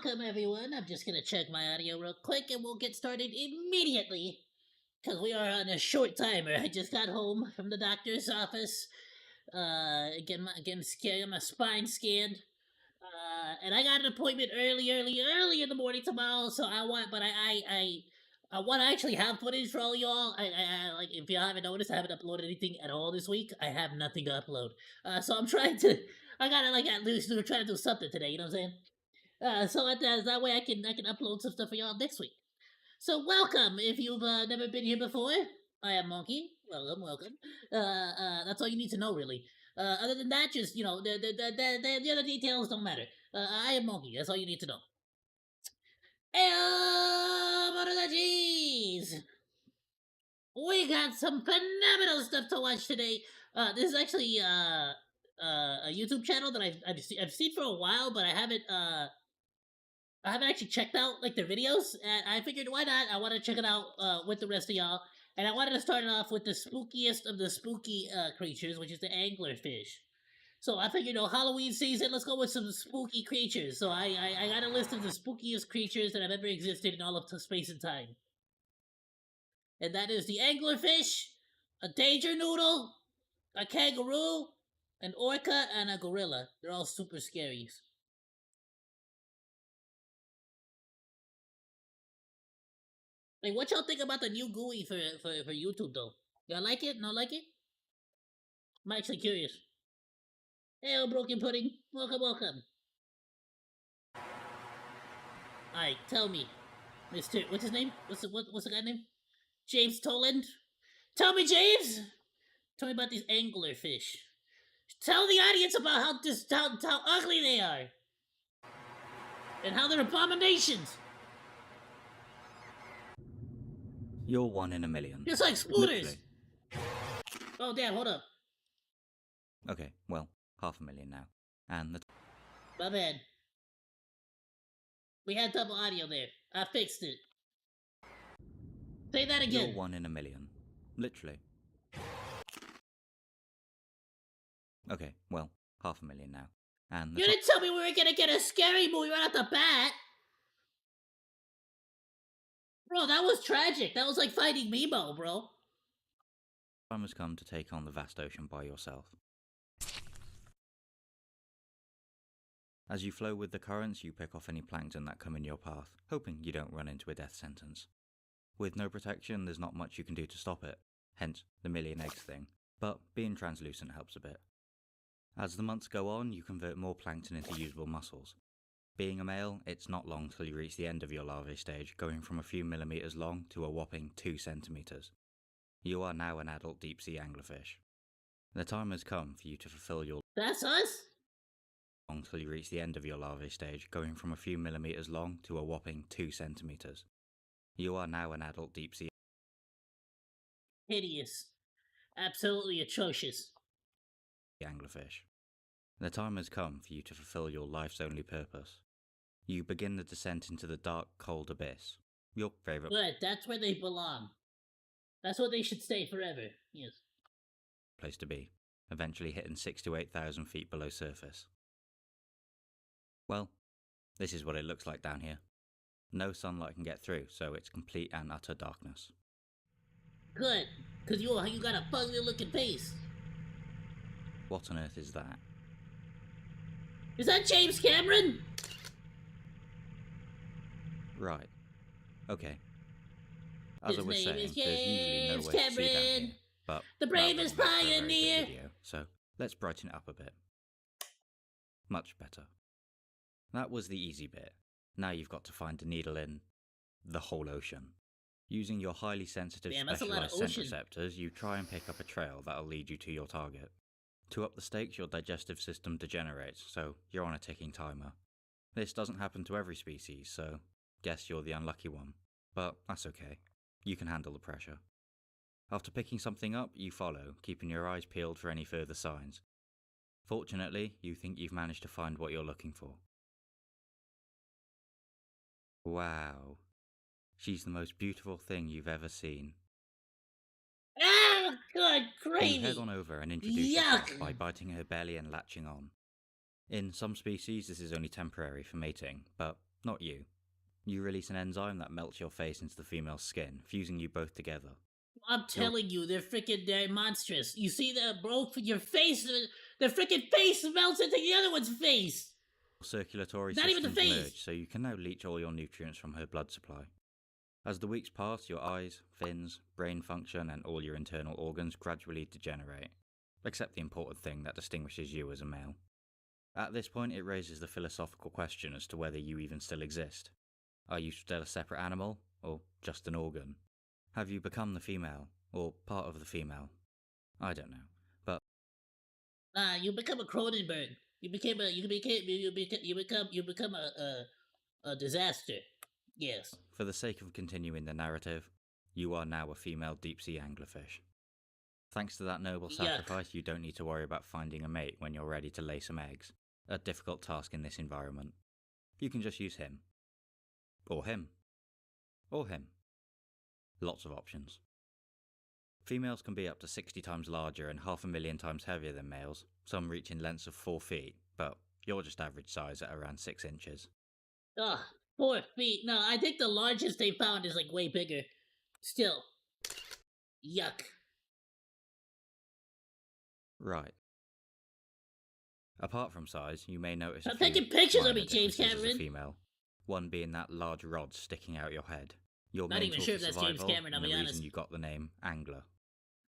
welcome everyone. I'm just gonna check my audio real quick and we'll get started immediately. Because we are on a short timer. I just got home from the doctor's office. Getting my spine scanned. And I got an appointment early in the morning tomorrow. So I want to actually have footage for all y'all. I like, if y'all haven't noticed, I haven't uploaded anything at all this week. I have nothing to upload. So I'm trying to. I gotta like at least try to do something today. You know what I'm saying? So that way I can upload some stuff for y'all next week. So welcome if you've never been here before. I am Monke. Welcome. That's all you need to know, really. Other than that, just the other details don't matter. I am Monke. That's all you need to know. What are the G's? We got some phenomenal stuff to watch today. This is actually a YouTube channel that I've seen for a while, but I haven't actually checked out like their videos, and I figured why not? I want to check it out with the rest of y'all, and I wanted to start it off with the spookiest of the spooky creatures, which is the anglerfish. So I figured, Halloween season, let's go with some spooky creatures. So I got a list of the spookiest creatures that have ever existed in all of space and time, and that is the anglerfish, a danger noodle, a kangaroo, an orca, and a gorilla. They're all super scary. Hey, what y'all think about the new GUI for YouTube though? Y'all like it? Not like it? I'm actually curious. Hey, Broken Pudding. Welcome. Alright, tell me, Mr. What's his name? What's the guy's name? James Toland. Tell me, James. Tell me about these anglerfish. Tell the audience about how ugly they are, and how they're abominations. You're 1 in a million. Just like spooters. Oh damn! Hold up. Okay, well, 500,000 now, and my bad. We had double audio there. I fixed it. Say that again. You're 1 in a million. Literally. Okay, well, 500,000 now. And you didn't tell me we were gonna get a scary movie right off the bat! Bro, that was tragic. That was like fighting Mimo, bro. Time has come to take on the vast ocean by yourself. As you flow with the currents, you pick off any plankton that come in your path, hoping you don't run into a death sentence. With no protection, there's not much you can do to stop it, hence the million eggs thing, but being translucent helps a bit. As the months go on, you convert more plankton into usable mussels. Being a male, it's not long till you reach the end of your larvae stage, going from a few millimeters long to a whopping 2 centimeters. You are now an adult deep-sea anglerfish. The time has come for you to fulfill your That's us? long till you reach the end of your larvae stage, going from a few millimeters long to a whopping 2 centimeters. You are now an adult deep-sea hideous. Absolutely atrocious. anglerfish. The time has come for you to fulfill your life's only purpose. You begin the descent into the dark, cold abyss. Your favorite Good, that's where they belong. That's where they should stay forever, yes. Place to be, eventually hitting 6,000 to 8,000 feet below surface. Well, this is what it looks like down here. No sunlight can get through, so it's complete and utter darkness. Good, because you got a ugly looking face. What on earth is that? Is that James Cameron? Right. Okay. His As I was name saying, is there's usually James nowhere to see down Cameron, here, but the bravest that wouldn't make for a very good pioneer. video, so let's brighten it up a bit. Much better. That was the easy bit. Now you've got to find a needle in the whole ocean. Using your highly sensitive specialized scent receptors, you try and pick up a trail that'll lead you to your target. To up the stakes, your digestive system degenerates, so you're on a ticking timer. This doesn't happen to every species, so guess you're the unlucky one. But that's okay. You can handle the pressure. After picking something up, you follow, keeping your eyes peeled for any further signs. Fortunately, you think you've managed to find what you're looking for. Wow. She's the most beautiful thing you've ever seen. Ah, good gravy! You head on over and introduce yourself by biting her belly and latching on. In some species, this is only temporary for mating, but Not you. You release an enzyme that melts your face into the female's skin, fusing you both together. I'm telling you, they're monstrous. You see that, bro? Your face, the freaking face melts into the other one's face. Circulatory Not even the systems face. merge, so you can now leach all your nutrients from her blood supply. As the weeks pass, your eyes, fins, brain function, and all your internal organs gradually degenerate, except the important thing that distinguishes you as a male. At this point, it raises the philosophical question as to whether you even still exist. Are you still a separate animal, or just an organ? Have you become the female, or part of the female? I don't know, but Nah, you become a Cronenberg. You become a disaster. Yes. for the sake of continuing the narrative, you are now a female deep-sea anglerfish. Thanks to that noble sacrifice, you don't need to worry about finding a mate when you're ready to lay some eggs, a difficult task in this environment. You can just use him. Or him. Or him. Lots of options. Females can be up to 60 times larger and 500,000 times heavier than males, some reaching lengths of 4 feet, but you're just average size at around 6 inches. Ugh, 4 feet. No, I think the largest they found is like way bigger. Still. Yuck. Right. Apart from size, you may notice Stop a few taking pictures of minor me, James differences as a Cameron. female. One being that large rod sticking out your head. Your Not main even tool sure for if that's James survival, Cameron, I'll and be the honest. reason you got the name angler.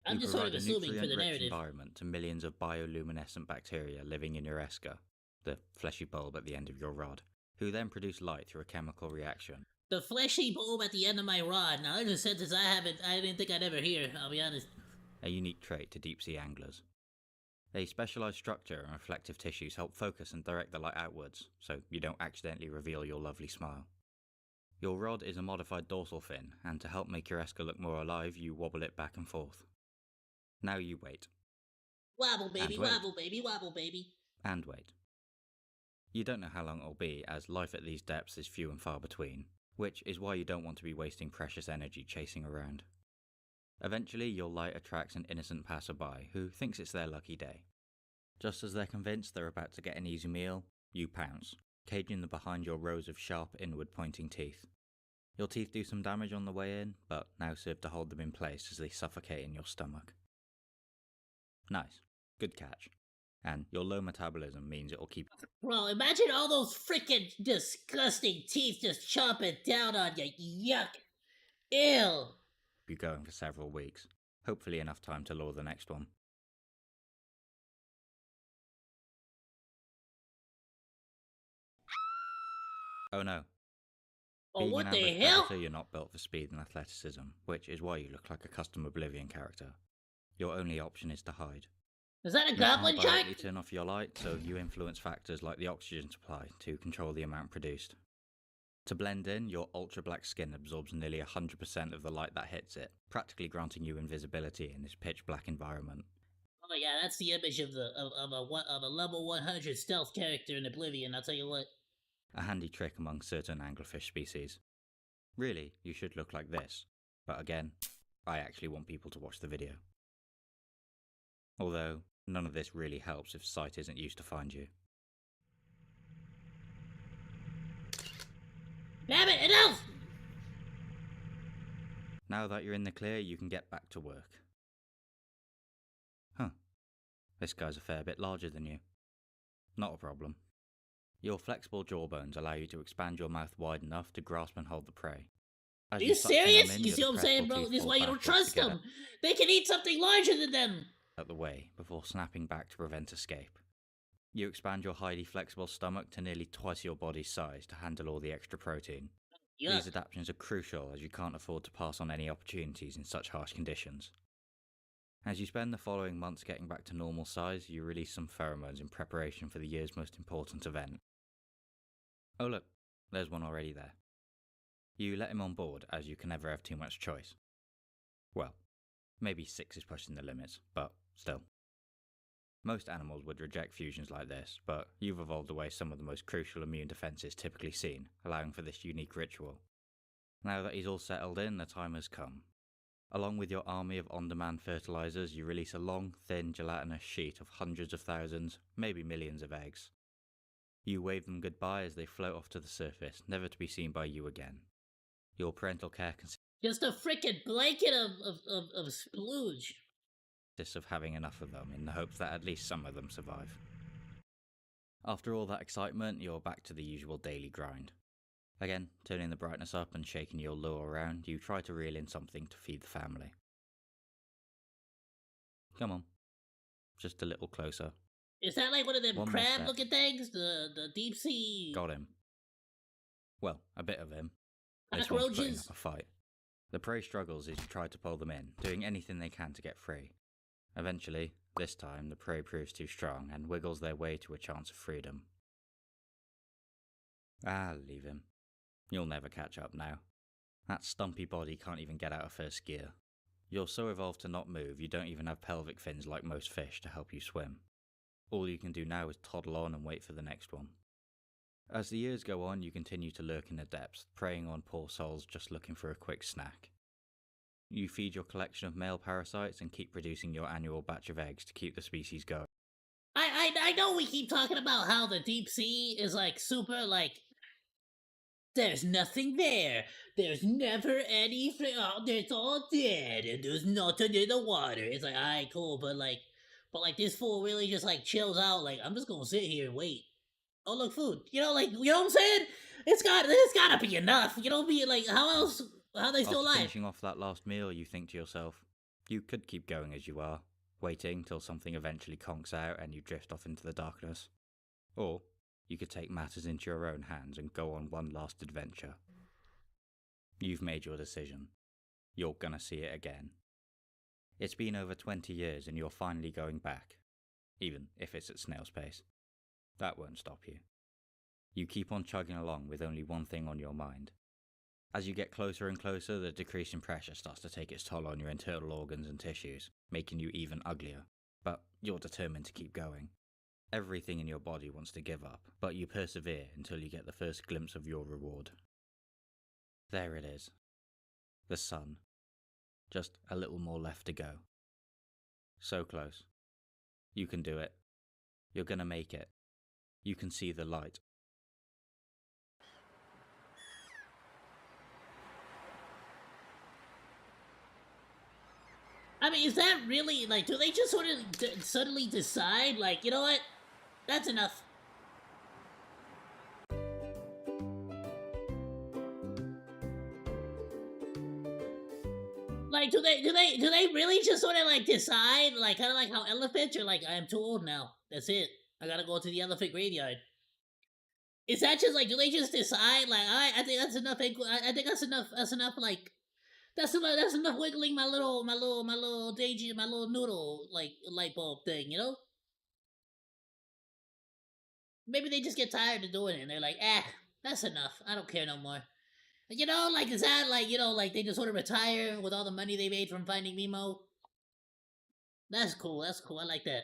I'm You just sort of provide a assuming for the nutrient-rich narrative. environment to millions of bioluminescent bacteria living in your esker, the fleshy bulb at the end of your rod, who then produce light through a chemical reaction. The fleshy bulb at the end of my rod. Now, there's a sentence I didn't think I'd ever hear, I'll be honest. A unique trait to deep-sea anglers. A specialized structure and reflective tissues help focus and direct the light outwards, so you don't accidentally reveal your lovely smile. Your rod is a modified dorsal fin, and to help make your esker look more alive, you wobble it back and forth. Now you wait. Wobble, baby, And wait. wobble, baby, wobble, baby. And wait. You don't know how long it'll be, as life at these depths is few and far between, which is why you don't want to be wasting precious energy chasing around. Eventually, your light attracts an innocent passerby who thinks it's their lucky day. Just as they're convinced they're about to get an easy meal, you pounce, caging them behind your rows of sharp inward-pointing teeth. Your teeth do some damage on the way in, but now serve to hold them in place as they suffocate in your stomach. Nice. Good catch. And your low metabolism means it'll keep Bro, imagine all those freaking disgusting teeth just chomping down on you. Yuck. Ew. you going for several weeks. Hopefully enough time to lure the next one. Oh no. Oh, Being what an the ambush hell? predator, you're not built for speed and athleticism, which is why you look like a custom Oblivion character. Your only option is to hide. Is that a You goblin can't shark? directly turn off your light, so you influence factors like the oxygen supply to control the amount produced. To blend in, your ultra-black skin absorbs nearly 100% of the light that hits it, practically granting you invisibility in this pitch-black environment. Oh yeah, that's the image of a level 100 stealth character in Oblivion. I'll tell you what. A handy trick among certain anglerfish species. Really, you should look like this, but again, I actually want people to watch the video. Although, none of this really helps if sight isn't used to find you. Damn it, enough! Now that you're in the clear, you can get back to work. Huh. This guy's a fair bit larger than you. Not a problem. Your flexible jawbones allow you to expand your mouth wide enough to grasp and hold the prey. Are you serious? You see what I'm saying, bro? This is why you don't trust them. They can eat something larger than them. Out the way before snapping back to prevent escape. You expand your highly flexible stomach to nearly twice your body's size to handle all the extra protein. Yuck. These adaptations are crucial as you can't afford to pass on any opportunities in such harsh conditions. As you spend the following months getting back to normal size, you release some pheromones in preparation for the year's most important event. Oh look, there's one already there. You let him on board as you can never have too much choice. Well, maybe 6 is pushing the limits, but still. Most animals would reject fusions like this, but you've evolved away some of the most crucial immune defenses typically seen, allowing for this unique ritual. Now that he's all settled in, the time has come. Along with your army of on-demand fertilizers, you release a long, thin, gelatinous sheet of hundreds of thousands, maybe millions of eggs. You wave them goodbye as they float off to the surface, never to be seen by you again. Your parental care Just a frickin' blanket of splooge. consists of having enough of them in the hopes that at least some of them survive. After all that excitement, you're back to the usual daily grind. Again, turning the brightness up and shaking your lure around, you try to reel in something to feed the family. Come on. Just a little closer. Is that like one of them One more crab step. looking things? The deep sea Got him. Well, a bit of him. This one's putting cockroaches? up a fight. The prey struggles as you try to pull them in, doing anything they can to get free. Eventually, this time, the prey proves too strong and wiggles their way to a chance of freedom. Leave him. You'll never catch up now. That stumpy body can't even get out of first gear. You're so evolved to not move, you don't even have pelvic fins like most fish to help you swim. All you can do now is toddle on and wait for the next one. As the years go on, you continue to lurk in the depths, preying on poor souls just looking for a quick snack. You feed your collection of male parasites and keep producing your annual batch of eggs to keep the species going. I know we keep talking about how the deep sea is like super like there's nothing there. There's never anything. Oh, it's all dead, and there's nothing in the water. It's like, alright, cool, but like this fool really just like chills out. Like, I'm just gonna sit here and wait. Oh, look, food. You know, like, you know what I'm saying? It's gotta be enough. You know, be like, how else? How they still After alive? finishing off that last meal, you think to yourself, you could keep going as you are, waiting till something eventually conks out and you drift off into the darkness. Or you could take matters into your own hands and go on one last adventure. You've made your decision. You're gonna see it again. It's been over 20 years and you're finally going back, even if it's at snail's pace. That won't stop you. You keep on chugging along with only one thing on your mind. As you get closer and closer, the decreasing pressure starts to take its toll on your internal organs and tissues, making you even uglier. But you're determined to keep going. Everything in your body wants to give up, but you persevere until you get the first glimpse of your reward. There it is. The sun. Just a little more left to go. So close. You can do it. You're gonna make it. You can see the light. I mean, is that really like? Do they just sort of suddenly decide, like, you know what? That's enough. Like, do they really just sort of like decide, like, kind of like how elephants are like, I am too old now. That's it. I gotta go to the elephant graveyard. Is that just like, do they just decide, like, I think that's enough. I think that's enough. That's enough. Like, that's enough wiggling my little daisy, my little noodle like light bulb thing. You know? Maybe they just get tired of doing it, and they're like, that's enough. I don't care no more. You know, like, is that like, you know, like they just sort of retire with all the money they made from Finding Nemo? That's cool. That's cool. I like that.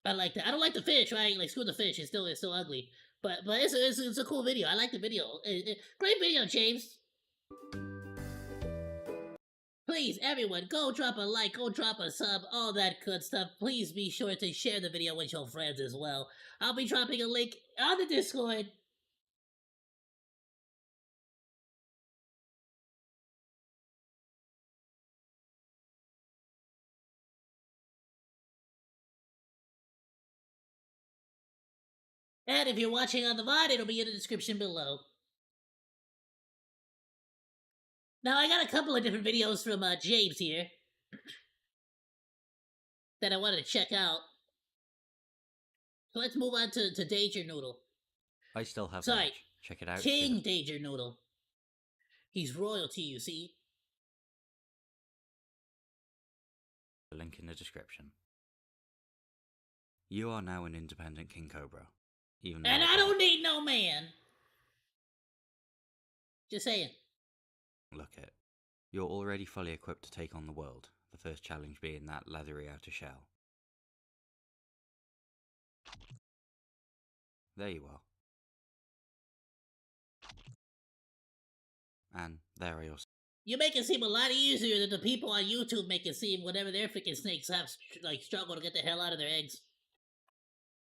I like that. I don't like the fish, right? Like, screw the fish. It's still ugly. But it's a cool video. I like the video. Great video, James. Please, everyone, go drop a like, go drop a sub, all that good stuff. Please be sure to share the video with your friends as well. I'll be dropping a link on the Discord. And if you're watching on the VOD, it'll be in the description below. Now, I got a couple of different videos from James here that I wanted to check out. So let's move on to Danger Noodle. I still have Sorry, merch. Check it out. King Danger Noodle. He's royalty, you see. The link in the description. You are now an independent King Cobra. Even And I don't need no man. Just saying. Look it. You're already fully equipped to take on the world, the first challenge being that leathery outer shell. There you are. And there are your You make it seem a lot easier than the people on YouTube make it seem whenever their freaking snakes have like struggle to get the hell out of their eggs.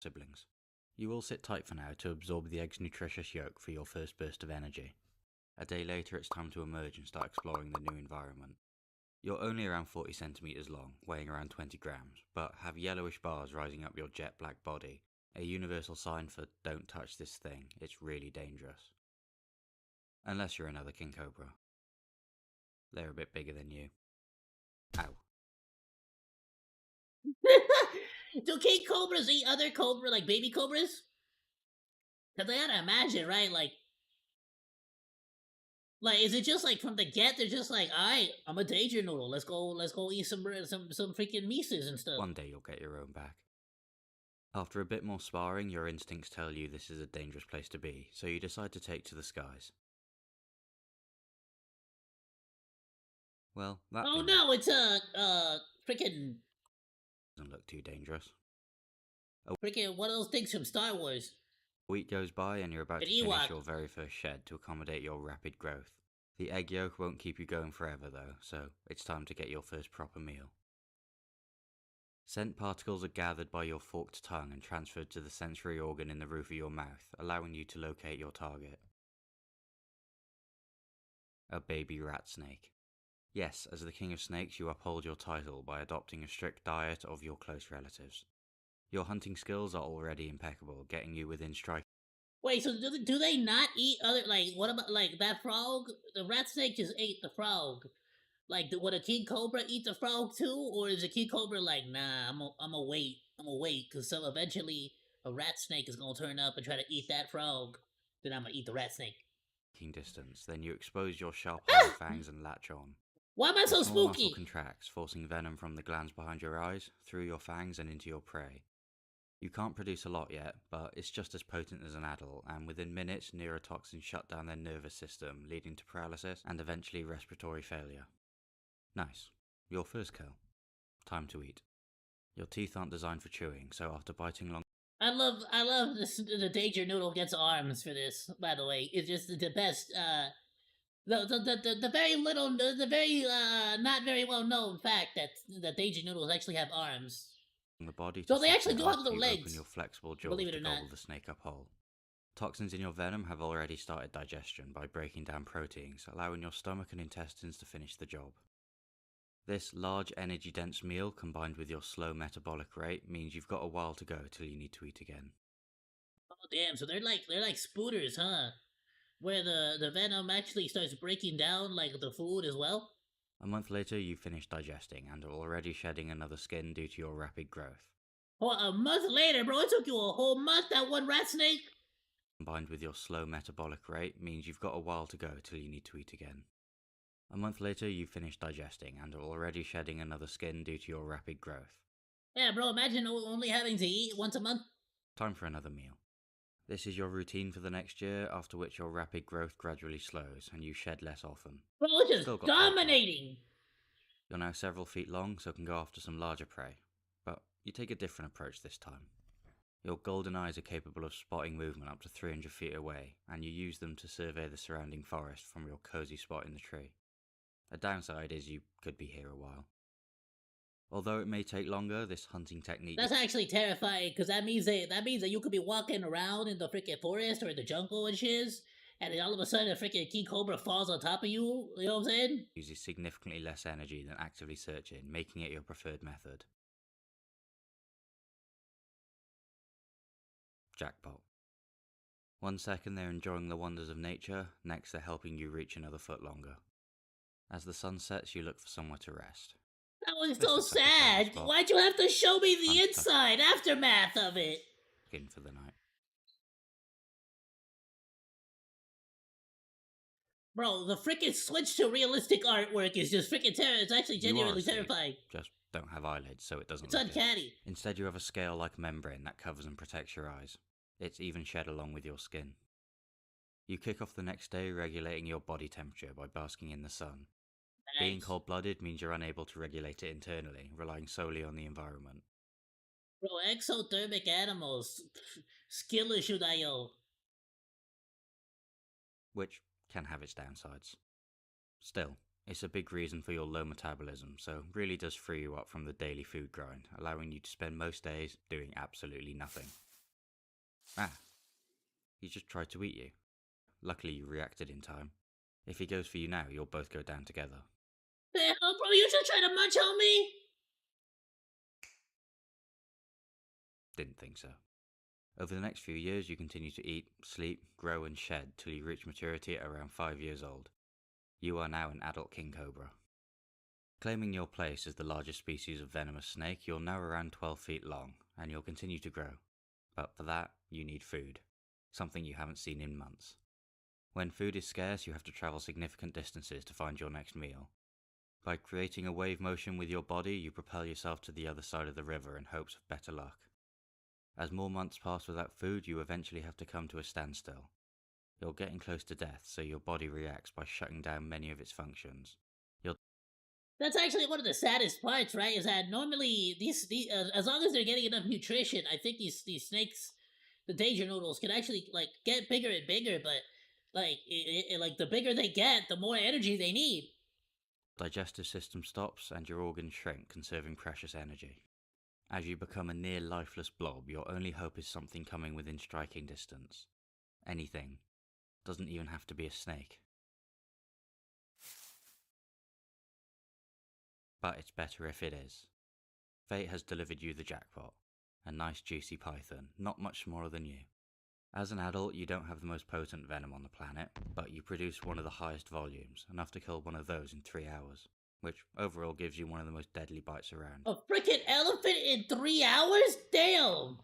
siblings. You will sit tight for now to absorb the egg's nutritious yolk for your first burst of energy. A day later, it's time to emerge and start exploring the new environment. You're only around 40 centimeters long, weighing around 20 grams, but have yellowish bars rising up your jet black body, a universal sign for don't touch this thing, it's really dangerous. Unless you're another king cobra. They're a bit bigger than you. Ow. Do king cobras eat other cobra, like baby cobras? Cause I gotta imagine, right? Like, is it just like from the get? They're just like, alright, I'm a danger noodle. Let's go eat some freaking mises and stuff. One day you'll get your own back. After a bit more sparring, your instincts tell you this is a dangerous place to be, so you decide to take to the skies. Well, that Oh thing no, it's freaking doesn't look too dangerous. one of those things from Star Wars. A week goes by and you're about to An finish Ewok. your very first shed to accommodate your rapid growth. The egg yolk won't keep you going forever though, so it's time to get your first proper meal. Scent particles are gathered by your forked tongue and transferred to the sensory organ in the roof of your mouth, allowing you to locate your target. A baby rat snake. Yes, as the king of snakes, you uphold your title by adopting a strict diet of your close relatives. Your hunting skills are already impeccable, getting you within strike. Wait, so do they not eat other, like, what about, like, that frog? The rat snake just ate the frog. Like, would a king cobra eat the frog too? Or is a king cobra like, nah, I'm a wait, cause so eventually a rat snake is gonna turn up and try to eat that frog. Then I'm gonna eat the rat snake. Distance, then you expose your sharp hind fangs and latch on. Why am I Your so small muscle spooky? contracts, forcing venom from the glands behind your eyes, through your fangs and into your prey. You can't produce a lot yet, but it's just as potent as an adult, and within minutes, neurotoxins shut down their nervous system, leading to paralysis and eventually respiratory failure. Nice. Your first kill. Time to eat. Your teeth aren't designed for chewing, so after biting long... I love this, the Danger Noodle gets arms for this, by the way. It's just the best, the very little, the very, not very well known fact that the Danger Noodles actually have arms. the body to So they soften actually it do up, have little you legs. open your flexible jaws Believe it to or not. gobble the snake up whole. Toxins in your venom have already started digestion by breaking down proteins, allowing your stomach and intestines to finish the job. This large energy-dense meal combined with your slow metabolic rate means you've got a while to go till you need to eat again. Oh damn! So they're like spooters, huh? Where the venom actually starts breaking down like the food as well. A month later, you finish digesting and are already shedding another skin due to your rapid growth. Oh, a month later, bro! It took you a whole month, that one rat snake. Combined with your slow metabolic rate means you've got a while to go till you need to eat again. A month later, you finish digesting and are already shedding another skin due to your rapid growth. Yeah, bro, imagine only having to eat once a month. Time for another meal. This is your routine for the next year, after which your rapid growth gradually slows and you shed less often. Bro, it's just Still got dominating. You're now several feet long, so can go after some larger prey, but you take a different approach this time. Your golden eyes are capable of spotting movement up to 300 feet away, and you use them to survey the surrounding forest from your cozy spot in the tree. A downside is you could be here a while. Although it may take longer, this hunting technique... That's actually terrifying, because that means that you could be walking around in the freaking forest or in the jungle and shiz, and then all of a sudden a freaking king cobra falls on top of you, you know what I'm saying? Uses significantly less energy than actively searching, making it your preferred method. Jackpot. 1 second they're enjoying the wonders of nature, next they're helping you reach another foot longer. As the sun sets, you look for somewhere to rest. That was This so looks like a sad. cozy spot. Why'd you have to show me the I'm inside aftermath of it? In for the night. Bro, the freaking switch to realistic artwork is just freaking it's actually genuinely asleep, terrifying. Just don't have eyelids, so it doesn't It's look it. uncanny. Instead, you have a scale-like membrane that covers and protects your eyes. It's even shed along with your skin. You kick off the next day regulating your body temperature by basking in the sun. Nice. Being cold-blooded means you're unable to regulate it internally, relying solely on the environment. Bro, exothermic animals. Skill issue, Ayoo. Which can have its downsides. Still, it's a big reason for your low metabolism, so really does free you up from the daily food grind, allowing you to spend most days doing absolutely nothing. Ah, he just tried to eat you. Luckily you reacted in time. If he goes for you now, you'll both go down together. The hell, bro? You just trying to munch on me? Didn't think so. Over the next few years, you continue to eat, sleep, grow and shed till you reach maturity at around 5 years old. You are now an adult king cobra. Claiming your place as the largest species of venomous snake, you're now around 12 feet long, and you'll continue to grow. But for that, you need food. Something you haven't seen in months. When food is scarce, you have to travel significant distances to find your next meal. By creating a wave motion with your body, you propel yourself to the other side of the river in hopes of better luck. As more months pass without food, you eventually have to come to a standstill. You're getting close to death, so your body reacts by shutting down many of its functions. That's actually one of the saddest parts, right? Is that normally as long as they're getting enough nutrition, I think these snakes, the danger noodles, can actually like get bigger and bigger. But like the bigger they get, the more energy they need. Digestive system stops and your organs shrink, conserving precious energy. As you become a near lifeless blob, your only hope is something coming within striking distance. Anything. Doesn't even have to be a snake. But it's better if it is. Fate has delivered you the jackpot. A nice juicy python, not much smaller than you. As an adult, you don't have the most potent venom on the planet, but you produce one of the highest volumes, enough to kill one of those in 3 hours, which overall gives you one of the most deadly bites around. A freaking elephant in 3 hours? Damn!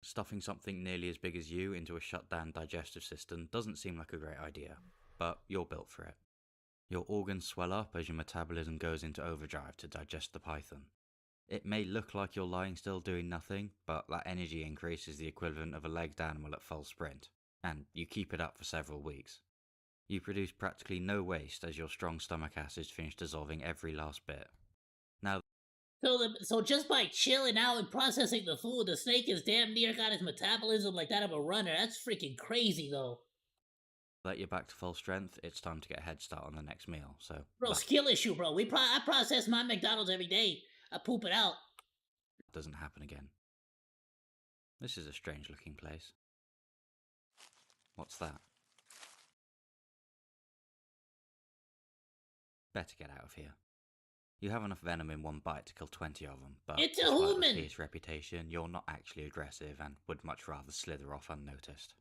Stuffing something nearly as big as you into a shut-down digestive system doesn't seem like a great idea, but you're built for it. Your organs swell up as your metabolism goes into overdrive to digest the python. It may look like you're lying still doing nothing, but that energy increase is the equivalent of a legged animal at full sprint, and you keep it up for several weeks. You produce practically no waste as your strong stomach acids finish dissolving every last bit. Now, So just by chilling out and processing the food, the snake has damn near got its metabolism like that of a runner. That's freaking crazy, though. that you're back to full strength, it's time to get a head start on the next meal, so... Bro, skill issue, bro. I process my McDonald's every day. I poop it out. Doesn't happen again. This is a strange looking place. What's that? Better get out of here. You have enough venom in one bite to kill 20 of them, but it's a despite human! the fierce reputation, you're not actually aggressive and would much rather slither off unnoticed.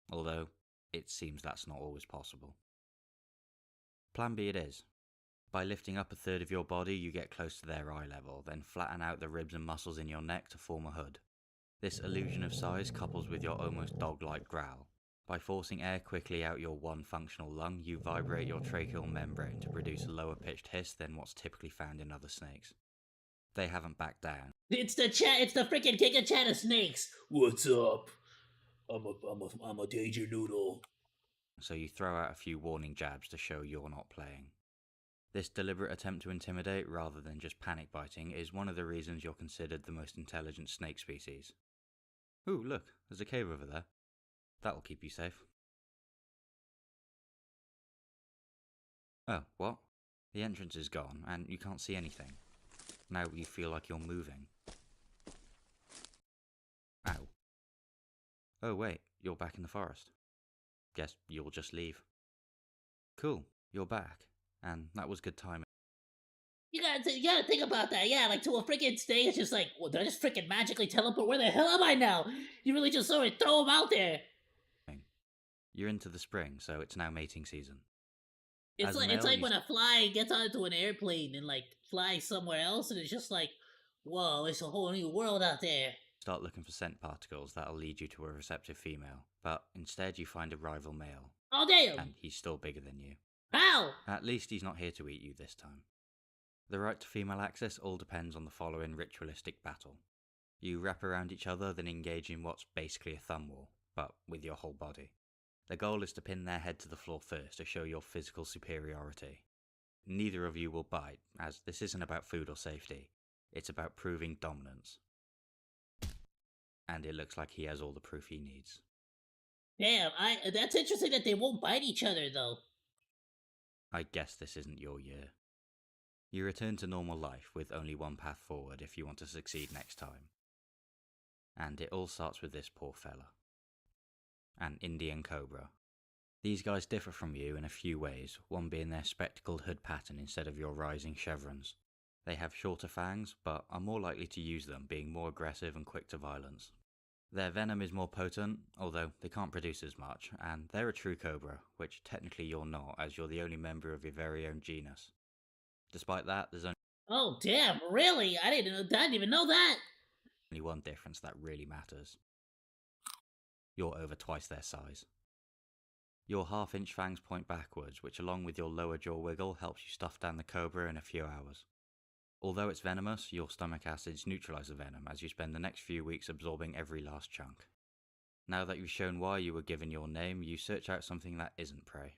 Although, it seems that's not always possible. Plan B it is. By lifting up a third of your body, you get close to their eye level, then flatten out the ribs and muscles in your neck to form a hood. This illusion of size couples with your almost dog-like growl. By forcing air quickly out your one functional lung, you vibrate your tracheal membrane to produce a lower pitched hiss than what's typically found in other snakes. They haven't backed down. It's the freaking Giga Chat of snakes. What's up? I'm a danger noodle. So you throw out a few warning jabs to show you're not playing. This deliberate attempt to intimidate rather than just panic biting is one of the reasons you're considered the most intelligent snake species. Ooh, look, there's a cave over there. That'll keep you safe. Oh, what? The entrance is gone, and you can't see anything. Now you feel like you're moving. Ow. Oh wait, you're back in the forest. Guess you'll just leave. Cool, you're back. And that was good timing. You gotta think about that, yeah, like to a freaking snake, it's just like, well, did I just freaking magically teleport? Where the hell am I now? You really just sort of throw him out there. You're into the spring, so it's now mating season. It's like when a fly gets onto an airplane and like flies somewhere else, and it's just like, whoa, it's a whole new world out there. Start looking for scent particles that'll lead you to a receptive female, but instead you find a rival male. Oh damn! And he's still bigger than you. How? At least he's not here to eat you this time. The right to female access all depends on the following ritualistic battle. You wrap around each other, then engage in what's basically a thumb war, but with your whole body. The goal is to pin their head to the floor first to show your physical superiority. Neither of you will bite, as this isn't about food or safety. It's about proving dominance. And it looks like he has all the proof he needs. Damn, that's interesting that they won't bite each other though. I guess this isn't your year. You return to normal life with only one path forward if you want to succeed next time. And it all starts with this poor fella. An Indian cobra. These guys differ from you in a few ways, one being their spectacled hood pattern instead of your rising chevrons. They have shorter fangs, but are more likely to use them, being more aggressive and quick to violence. Their venom is more potent, although they can't produce as much, and they're a true cobra, which technically you're not, as you're the only member of your very own genus. Despite that, there's Oh, damn, really? I didn't even know that! only one difference that really matters. You're over twice their size. Your half-inch fangs point backwards, which along with your lower jaw wiggle helps you stuff down the cobra in a few hours. Although it's venomous, your stomach acids neutralize the venom as you spend the next few weeks absorbing every last chunk. Now that you've shown why you were given your name, you search out something that isn't prey.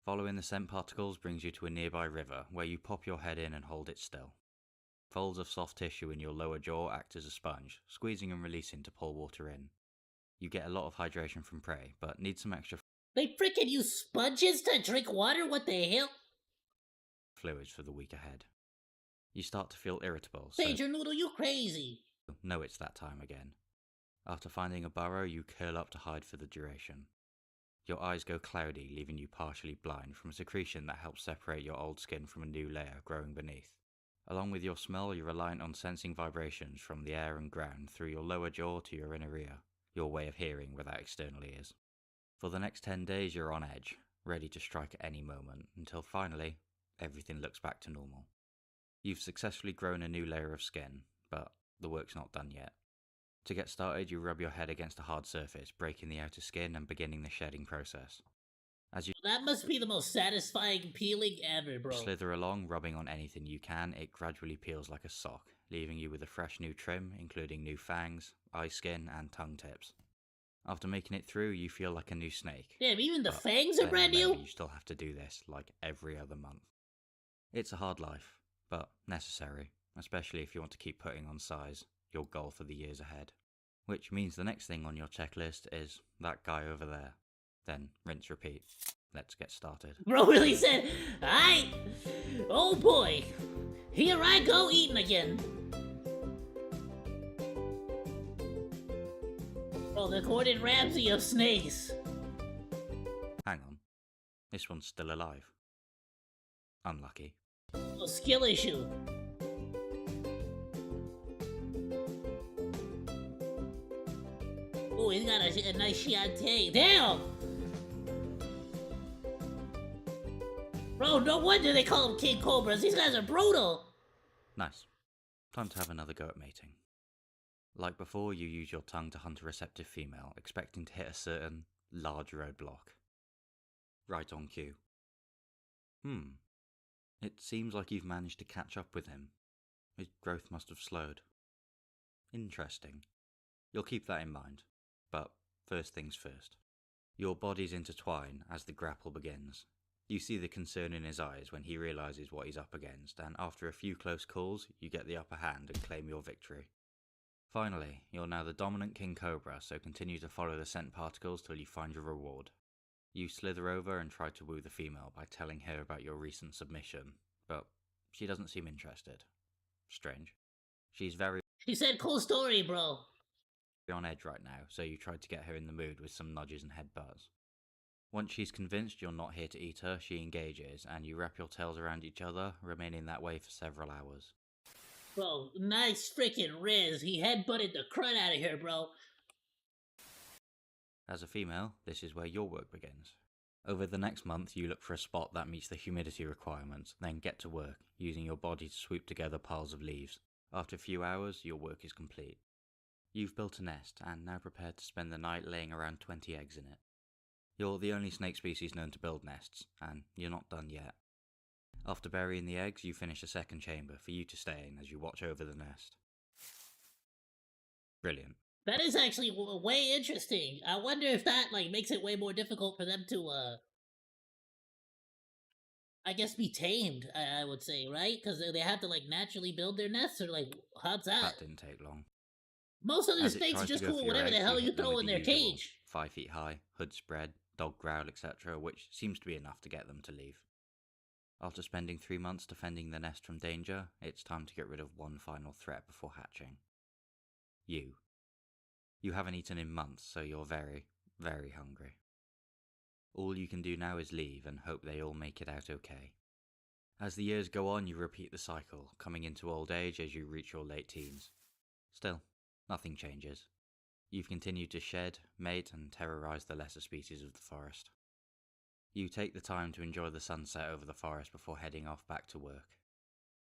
Following the scent particles brings you to a nearby river, where you pop your head in and hold it still. Folds of soft tissue in your lower jaw act as a sponge, squeezing and releasing to pull water in. You get a lot of hydration from prey, but need some extra They frickin' use sponges to drink water? What the hell? fluids for the week ahead. You start to feel irritable, so Pager Noodle, you crazy! know it's that time again. After finding a burrow, you curl up to hide for the duration. Your eyes go cloudy, leaving you partially blind from a secretion that helps separate your old skin from a new layer growing beneath. Along with your smell, you're reliant on sensing vibrations from the air and ground through your lower jaw to your inner ear, your way of hearing without external ears. For the next 10 days, you're on edge, ready to strike at any moment, until finally, everything looks back to normal. You've successfully grown a new layer of skin, but the work's not done yet. To get started, you rub your head against a hard surface, breaking the outer skin and beginning the shedding process. As you That must be the most satisfying peeling ever, bro. slither along, rubbing on anything you can, it gradually peels like a sock, leaving you with a fresh new trim, including new fangs, eye skin, and tongue tips. After making it through, you feel like a new snake. Damn, even the But fangs are then brand remember, new? you still have to do this, like every other month. It's a hard life, but necessary, especially if you want to keep putting on size, your goal for the years ahead. Which means the next thing on your checklist is that guy over there. Then rinse repeat. Let's get started. Bro really said, "Aight, oh boy, here I go eating again." Bro, the Gordon Ramsay of snakes. Hang on. This one's still alive. Unlucky. Oh, skill issue. Oh, he's got a nice Chianti. Damn! Bro, no wonder they call them King Cobras. These guys are brutal. Nice. Time to have another go at mating. Like before, you use your tongue to hunt a receptive female, expecting to hit a certain large roadblock. Right on cue. It seems like you've managed to catch up with him. His growth must have slowed. Interesting. You'll keep that in mind. But first things first. Your bodies intertwine as the grapple begins. You see the concern in his eyes when he realises what he's up against, and after a few close calls, you get the upper hand and claim your victory. Finally, you're now the dominant King Cobra, so continue to follow the scent particles till you find your reward. You slither over and try to woo the female by telling her about your recent submission, but she doesn't seem interested. Strange. She's very She said, "Cool story, bro." on edge right now, so you try to get her in the mood with some nudges and headbutts. Once she's convinced you're not here to eat her, she engages, and you wrap your tails around each other, remaining that way for several hours. Bro, nice freaking riz. He headbutted the crud out of her, bro. As a female, this is where your work begins. Over the next month, you look for a spot that meets the humidity requirements, then get to work, using your body to sweep together piles of leaves. After a few hours, your work is complete. You've built a nest, and now prepared to spend the night laying around 20 eggs in it. You're the only snake species known to build nests, and you're not done yet. After burying the eggs, you finish a second chamber for you to stay in as you watch over the nest. Brilliant. That is actually way interesting. I wonder if that makes it way more difficult for them to I guess be tamed. I would say, right? Because they have to naturally build their nests, or how's that? That didn't take long. Most of the As it snakes are tries to just go cool for with your whatever the eggs, hell you you hit them throw with in the their usual cage. 5 feet high, hood spread, dog growl, etc., which seems to be enough to get them to leave. After spending 3 months defending the nest from danger, it's time to get rid of one final threat before hatching. You. You haven't eaten in months, so you're very, very hungry. All you can do now is leave and hope they all make it out okay. As the years go on, you repeat the cycle, coming into old age as you reach your late teens. Still, nothing changes. You've continued to shed, mate, and terrorize the lesser species of the forest. You take the time to enjoy the sunset over the forest before heading off back to work.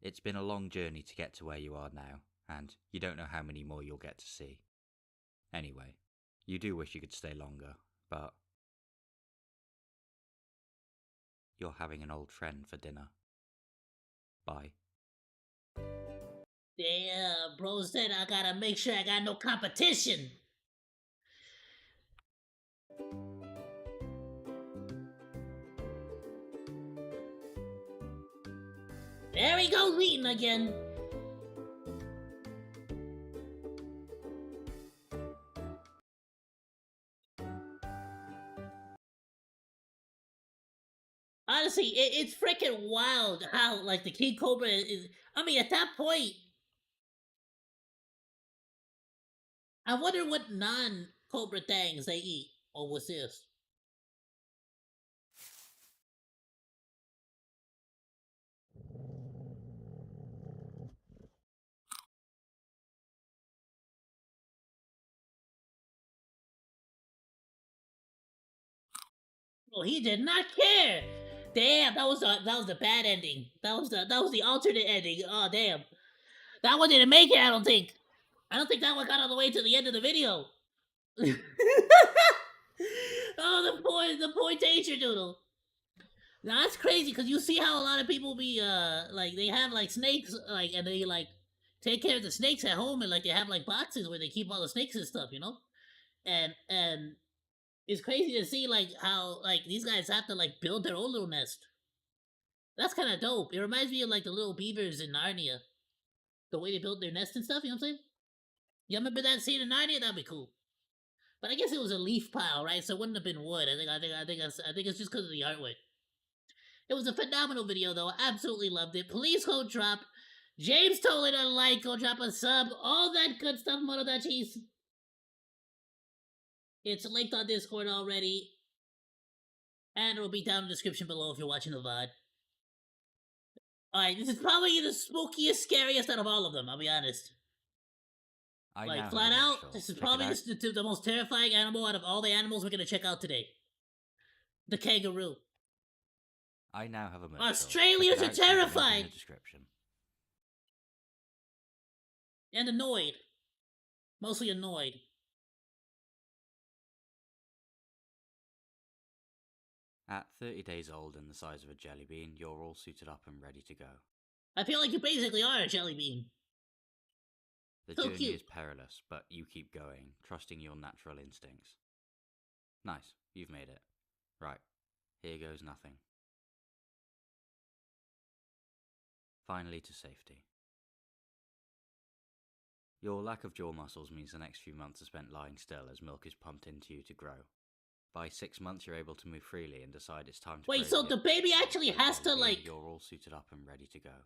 It's been a long journey to get to where you are now, and you don't know how many more you'll get to see. Anyway, you do wish you could stay longer, but you're having an old friend for dinner. Bye. Damn, bro said I gotta make sure I got no competition. There he goes eating again. Honestly, it's freaking wild how, like, the King Cobra is. I mean, at that point, I wonder what non-Cobra things they eat. Or what's this? Oh, he did not care. Damn, that was the bad ending. That was the alternate ending. Oh damn, that one didn't make it. I don't think. I don't think that one got all the way to the end of the video. Oh, the poor danger doodle. Now that's crazy because you see how a lot of people be like they have like snakes like and they like take care of the snakes at home and like they have like boxes where they keep all the snakes and stuff, you know? And it's crazy to see like how like these guys have to like build their own little nest. That's kind of dope. It reminds me of like the little beavers in Narnia, the way they build their nest and stuff. You know what I'm saying? You remember that scene in Narnia? That'd be cool. But I guess it was a leaf pile, right? So it wouldn't have been wood. I think it's just because of the artwork. It was a phenomenal video, though. I absolutely loved it. Please go drop. James told it a like. Go drop a sub. All that good stuff, Motodachi's. It's linked on Discord already. And it'll be down in the description below if you're watching the VOD. Alright, this is probably the spookiest, scariest out of all of them, I'll be honest. Like, flat out, this is probably the most terrifying animal out of all the animals we're gonna check out today. The kangaroo. I now have a merch. Australians are terrified! In the description. And annoyed. Mostly annoyed. At 30 days old and the size of a jelly bean, you're all suited up and ready to go. I feel like you basically are a jelly bean. The journey is perilous, but you keep going, trusting your natural instincts. Nice, you've made it. Right, here goes nothing. Finally to safety. Your lack of jaw muscles means the next few months are spent lying still as milk is pumped into you to grow. By 6 months, you're able to move freely and decide it's time to. Wait, so the baby actually has to like. You're all suited up and ready to go.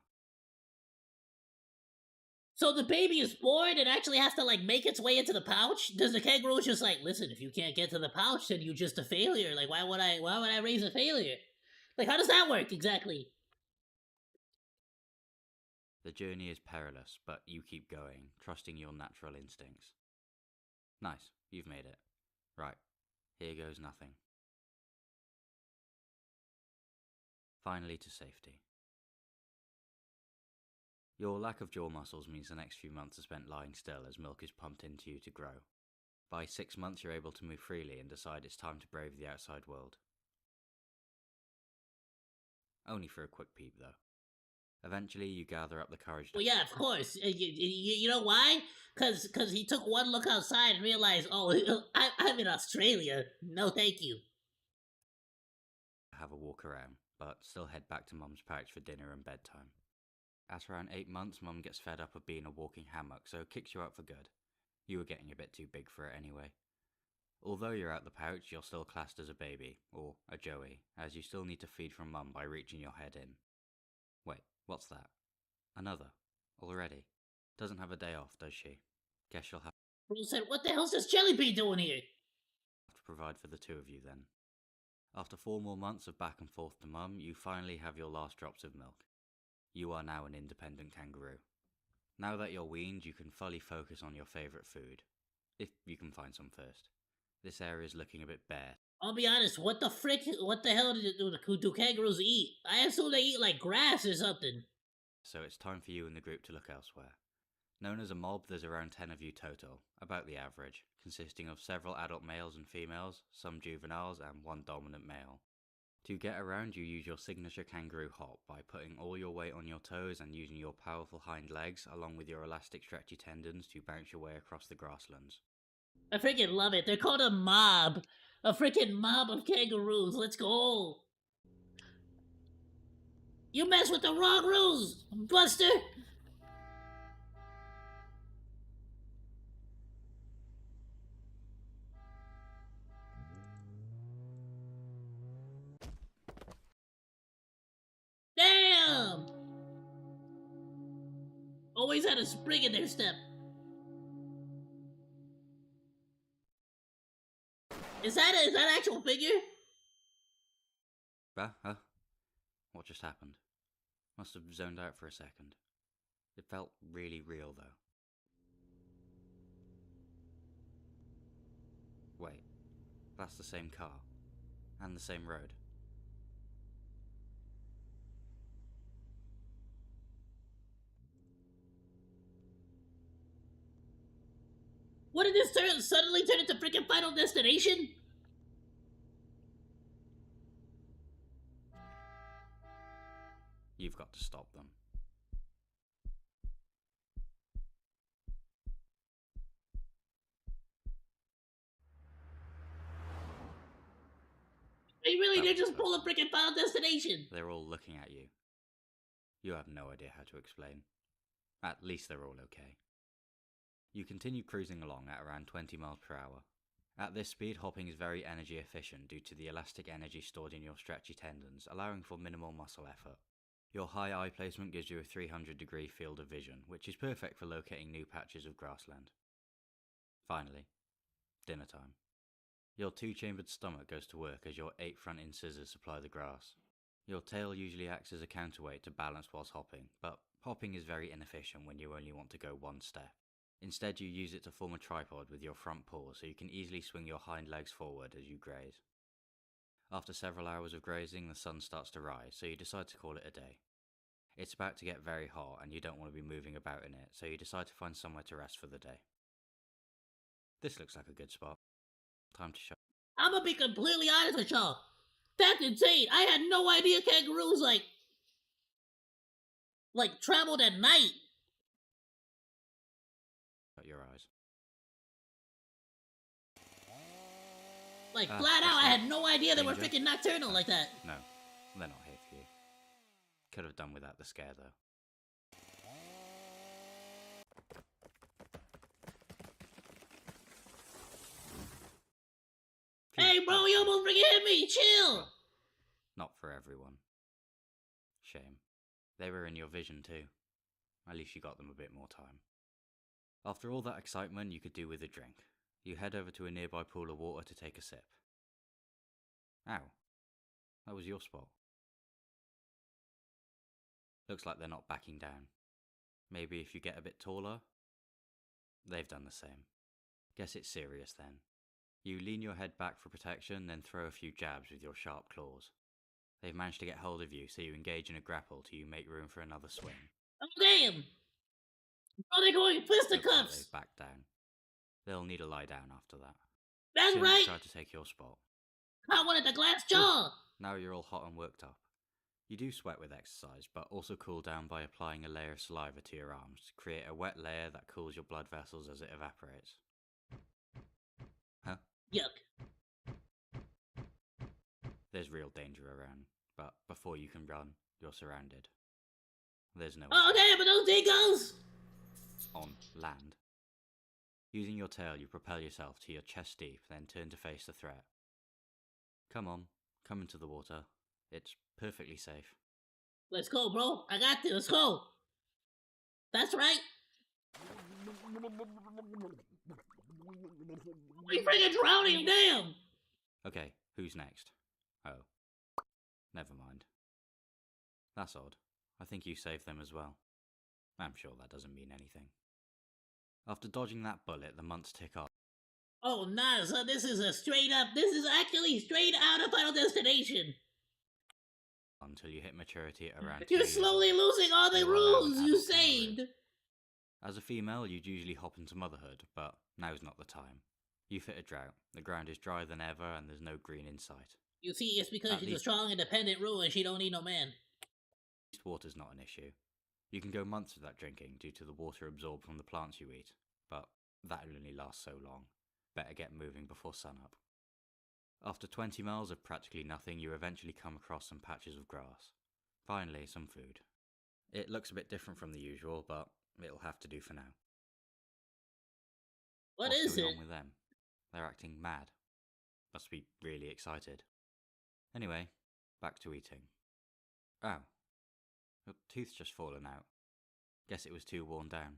So the baby is born and actually has to like make its way into the pouch? Does the kangaroo just like, listen, if you can't get to the pouch, then you're just a failure? Like, why would I raise a failure? Like, how does that work exactly? The journey is perilous, but you keep going, trusting your natural instincts. Nice, you've made it. Right, here goes nothing. Finally to safety. Your lack of jaw muscles means the next few months are spent lying still as milk is pumped into you to grow. By 6 months, you're able to move freely and decide it's time to brave the outside world. Only for a quick peep, though. Eventually, you gather up the courage to... Well, yeah, of course. You know why? Because he took one look outside and realized, oh, I'm in Australia. No, thank you. Have a walk around, but still head back to Mum's pouch for dinner and bedtime. At around 8 months, Mum gets fed up of being a walking hammock, so kicks you out for good. You were getting a bit too big for it anyway. Although you're out the pouch, you're still classed as a baby, or a joey, as you still need to feed from Mum by reaching your head in. Wait, what's that? Another? Already? Doesn't have a day off, does she? Guess she'll have Bro said, what the hell's this jelly bean doing here? To provide for the two of you then. After 4 more months of back and forth to mum, you finally have your last drops of milk. You are now an independent kangaroo. Now that you're weaned, you can fully focus on your favourite food. If you can find some first. This area is looking a bit bare. I'll be honest, what the hell do kangaroos eat? I assume they eat like grass or something. So it's time for you and the group to look elsewhere. Known as a mob, there's around 10 of you total, about the average, consisting of several adult males and females, some juveniles, and one dominant male. To get around, you use your signature kangaroo hop by putting all your weight on your toes and using your powerful hind legs, along with your elastic stretchy tendons to bounce your way across the grasslands. I freaking love it. They're called a mob. A freaking mob of kangaroos. Let's go. You mess with the wrong rules, Buster. Damn! Always had a spring in their step. Is that actual figure? Huh? What just happened? Must have zoned out for a second. It felt really real though. Wait, that's the same car. And the same road. What did this suddenly turn into freaking Final Destination? You've got to stop them. They really did just pull a freaking Final Destination. They're all looking at you. You have no idea how to explain. At least they're all okay. You continue cruising along at around 20 miles per hour. At this speed, hopping is very energy efficient due to the elastic energy stored in your stretchy tendons, allowing for minimal muscle effort. Your high eye placement gives you a 300-degree field of vision, which is perfect for locating new patches of grassland. Finally, dinner time. Your 2-chambered stomach goes to work as your 8 front incisors supply the grass. Your tail usually acts as a counterweight to balance whilst hopping, but hopping is very inefficient when you only want to go one step. Instead, you use it to form a tripod with your front paws so you can easily swing your hind legs forward as you graze. After several hours of grazing, the sun starts to rise, so you decide to call it a day. It's about to get very hot and you don't want to be moving about in it, so you decide to find somewhere to rest for the day. This looks like a good spot. Time to show. I'm gonna be completely honest with y'all. That's insane. I had no idea kangaroos like traveled at night. Shut your eyes. Like flat out, I had no idea they were Danger? freaking nocturnal like that. No, they're not here for you. Could have done without the scare though. Hey bro, you almost freaking hit me! Chill! Well, not for everyone. Shame. They were in your vision too. At least you got them a bit more time. After all that excitement, you could do with a drink. You head over to a nearby pool of water to take a sip. Ow. That was your spot. Looks like they're not backing down. Maybe if you get a bit taller? They've done the same. Guess it's serious then. You lean your head back for protection, then throw a few jabs with your sharp claws. They've managed to get hold of you, so you engage in a grapple till you make room for another swing. Oh damn! Oh, they're going fisticuffs! Like they've backed down. They'll need a lie down after that. That's Soon right! Try to take your spot. I wanted the glass jaw! Now you're all hot and worked up. You do sweat with exercise, but also cool down by applying a layer of saliva to your arms to create a wet layer that cools your blood vessels as it evaporates. Huh? Yuck. There's real danger around, but before you can run, you're surrounded. There's no Oh damn, but those dingoes! On land. Using your tail, you propel yourself to your chest deep, then turn to face the threat. Come on, come into the water. It's perfectly safe. Let's go, bro. I got this. Let's go. That's right. We friggin' drowning, damn! Okay, who's next? Oh, never mind. That's odd. I think you saved them as well. I'm sure that doesn't mean anything. After dodging that bullet, the months tick off. Oh, nah, so this is actually straight out of Final Destination. Until you hit maturity at around 2 You're years slowly old. losing all the You are now an rules you adult kangaroo. saved. As a female, you'd usually hop into motherhood, but now's not the time. You've hit a drought. The ground is drier than ever, and there's no green in sight. You see, it's because At she's a least- strong, independent rule and she don't need no man. Water's not an issue. You can go months without drinking due to the water absorbed from the plants you eat, but that'll only last so long. Better get moving before sunup. After 20 miles of practically nothing, you eventually come across some patches of grass. Finally, some food. It looks a bit different from the usual, but it'll have to do for now. What's What's going it? on with them? They're acting mad. Must be really excited. Anyway, back to eating. Oh. Your tooth's just fallen out. Guess it was too worn down.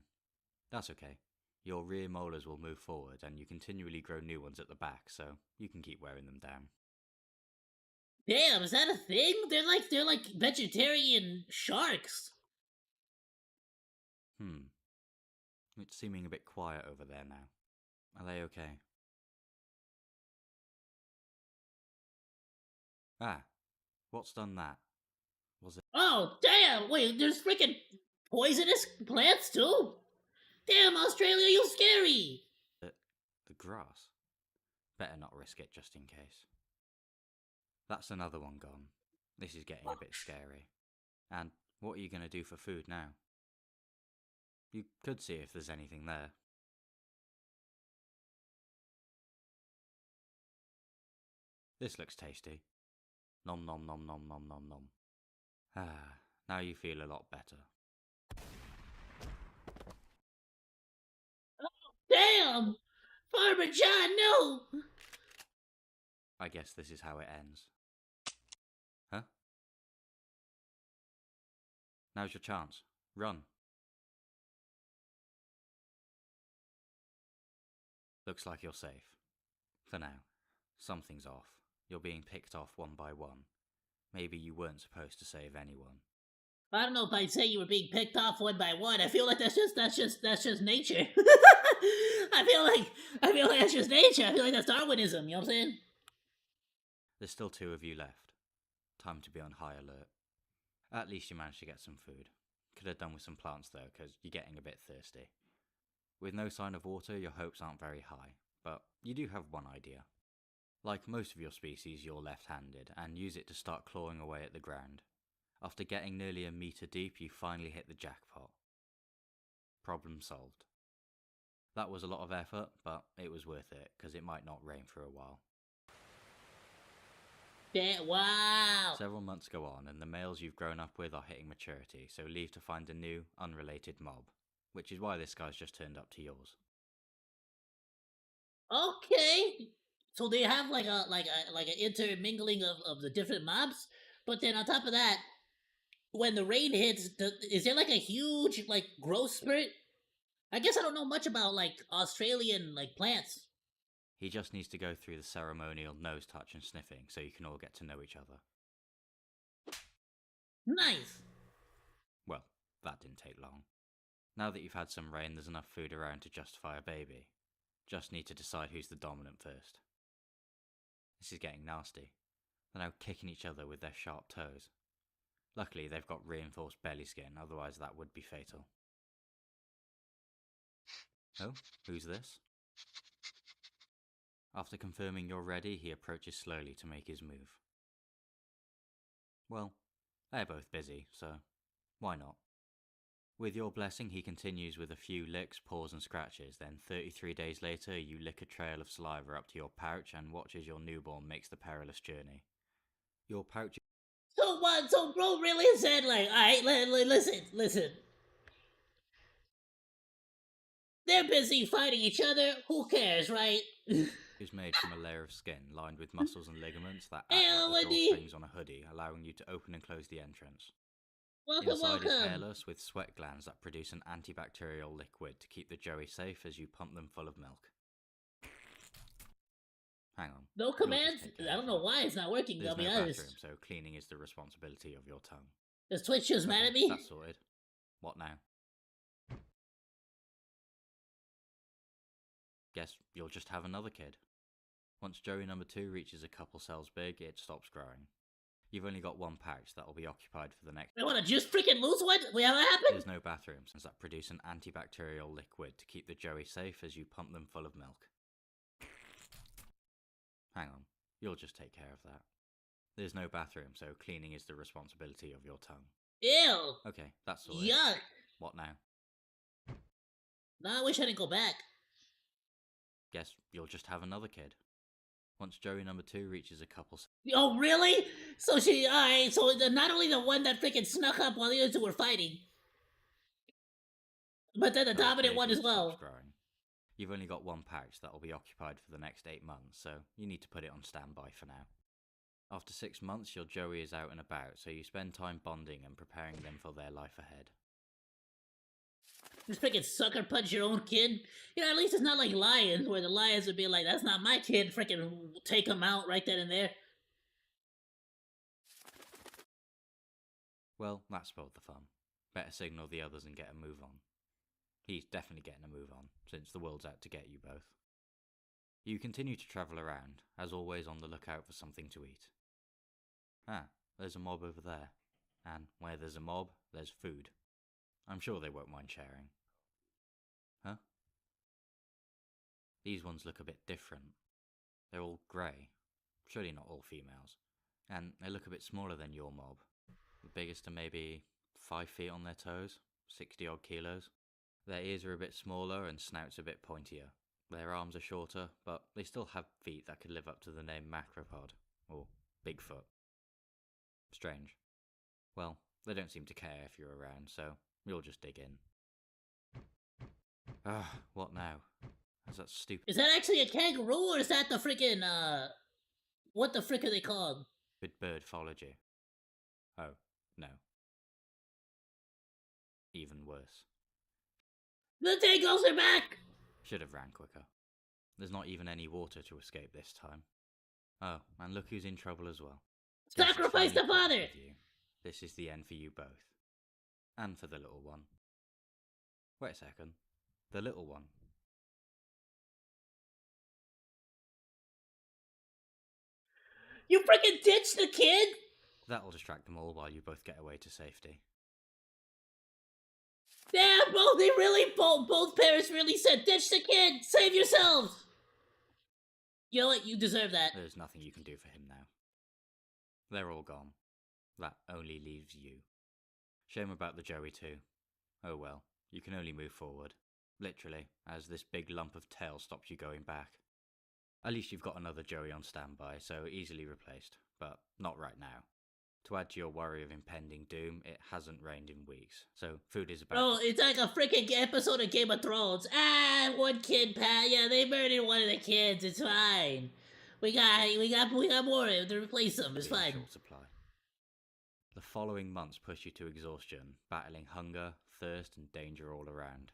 That's okay. Your rear molars will move forward and you continually grow new ones at the back, so you can keep wearing them down. Damn, is that a thing? They're like vegetarian sharks. It's seeming a bit quiet over there now. Are they okay? Ah, what's done that? Was it Oh, damn! Wait, there's freaking poisonous plants too? Damn, Australia, you scary! the grass? Better not risk it just in case. That's another one gone. This is getting a bit scary. And what are you going to do for food now? You could see if there's anything there. This looks tasty. Nom nom nom nom nom nom nom. Ah, now you feel a lot better. Damn! Farmer John, no! I guess this is how it ends. Huh? Now's your chance. Run. Looks like you're safe. For now. Something's off. You're being picked off one by one. Maybe you weren't supposed to save anyone. I don't know if I'd say you were being picked off one by one. I feel like that's just nature. I feel like that's just nature. I feel like that's Darwinism, you know what I'm saying? There's still 2 of you left. Time to be on high alert. At least you managed to get some food. Could have done with some plants though, because you're getting a bit thirsty. With no sign of water, your hopes aren't very high, but you do have one idea. Like most of your species, you're left-handed, and use it to start clawing away at the ground. After getting nearly a meter deep, you finally hit the jackpot. Problem solved. That was a lot of effort, but it was worth it, because it might not rain for a while. Yeah, wow! Several months go on, and the males you've grown up with are hitting maturity, so leave to find a new, unrelated mob. Which is why this guy's just turned up to yours. Okay! So they have like an intermingling of the different mobs, but then on top of that, when the rain hits, is there like a huge like growth spurt? I guess I don't know much about like Australian like plants. He just needs to go through the ceremonial nose touch and sniffing so you can all get to know each other. Nice! Well, that didn't take long. Now that you've had some rain, there's enough food around to justify a baby. Just need to decide who's the dominant first. This is getting nasty. They're now kicking each other with their sharp toes. Luckily, they've got reinforced belly skin, otherwise that would be fatal. Oh, who's this? After confirming you're ready, he approaches slowly to make his move. Well, they're both busy, so why not? With your blessing, he continues with a few licks, paws and scratches, then 33 days later you lick a trail of saliva up to your pouch and watch as your newborn makes the perilous journey. Your pouch... So what? So bro really said like, alright, listen. They're busy fighting each other, who cares, right? is made from a layer of skin lined with muscles and ligaments that act Ew, like the Wendy. drawstrings on a hoodie, allowing you to open and close the entrance. Welcome, Inside is welcome. hairless with sweat glands that produce an antibacterial liquid to keep the joey safe as you pump them full of milk. Hang on. No You'll just commands? take care I of don't know that. why it's not working, There's I'll be no honest. bathroom, so cleaning is the responsibility of your tongue. Is Twitch just mad Okay, at me? that's sorted. What now? Guess you'll just have another kid. Once joey number 2 reaches a couple cells big, it stops growing. You've only got one pouch that will be occupied for the next... I wanna just freaking lose one? Wait, what happened? There's no bathrooms that produce an antibacterial liquid to keep the joey safe as you pump them full of milk. Hang on, you'll just take care of that. There's no bathroom, so cleaning is the responsibility of your tongue. Ew! Okay, that's sorted. Yuck! What now? Nah, I wish I didn't go back. Guess you'll just have another kid. Once joey number 2 reaches a couple... Oh, really? So she, alright, so not only the one that freaking snuck up while the other two were fighting, but then the dominant one as well. Growing. You've only got one pouch that will be occupied for the next 8 months, so you need to put it on standby for now. After 6 months, your joey is out and about, so you spend time bonding and preparing them for their life ahead. Just freaking sucker punch your own kid. You know, at least it's not like lions, where the lions would be like, "That's not my kid." Freaking take him out right then and there. Well, that spoiled the fun. Better signal the others and get a move on. He's definitely getting a move on, since the world's out to get you both. You continue to travel around, as always on the lookout for something to eat. Ah, there's a mob over there. And where there's a mob, there's food. I'm sure they won't mind sharing. Huh? These ones look a bit different. They're all grey. Surely not all females. And they look a bit smaller than your mob. The biggest are maybe 5 feet on their toes, 60 odd kilos. Their ears are a bit smaller and snouts a bit pointier. Their arms are shorter, but they still have feet that could live up to the name macropod, or Bigfoot. Strange. Well, they don't seem to care if you're around, so you'll just dig in. What now? Is that stupid? Is that actually a kangaroo, or is that the freaking, what the frick are they called? Bird followed you. Oh, no. Even worse. The tangles are back! Should have ran quicker. There's not even any water to escape this time. Oh, and look who's in trouble as well. Sacrifice the father! This is the end for you both. And for the little one. Wait a second. The little one. You freaking ditched the kid? That'll distract them all while you both get away to safety. Damn, both parents really said, ditch the kid, save yourselves! You know what, you deserve that. There's nothing you can do for him now. They're all gone. That only leaves you. Shame about the joey too. Oh well, you can only move forward. Literally, as this big lump of tail stops you going back. At least you've got another joey on standby, so easily replaced, but not right now. To add to your worry of impending doom, it hasn't rained in weeks, so food is about... Oh, it's like a freaking episode of Game of Thrones. Ah, one kid, Pat. Yeah, they murdered one of the kids. It's fine. We got more to replace them. It's fine. Short supply. The following months push you to exhaustion, battling hunger, thirst, and danger all around.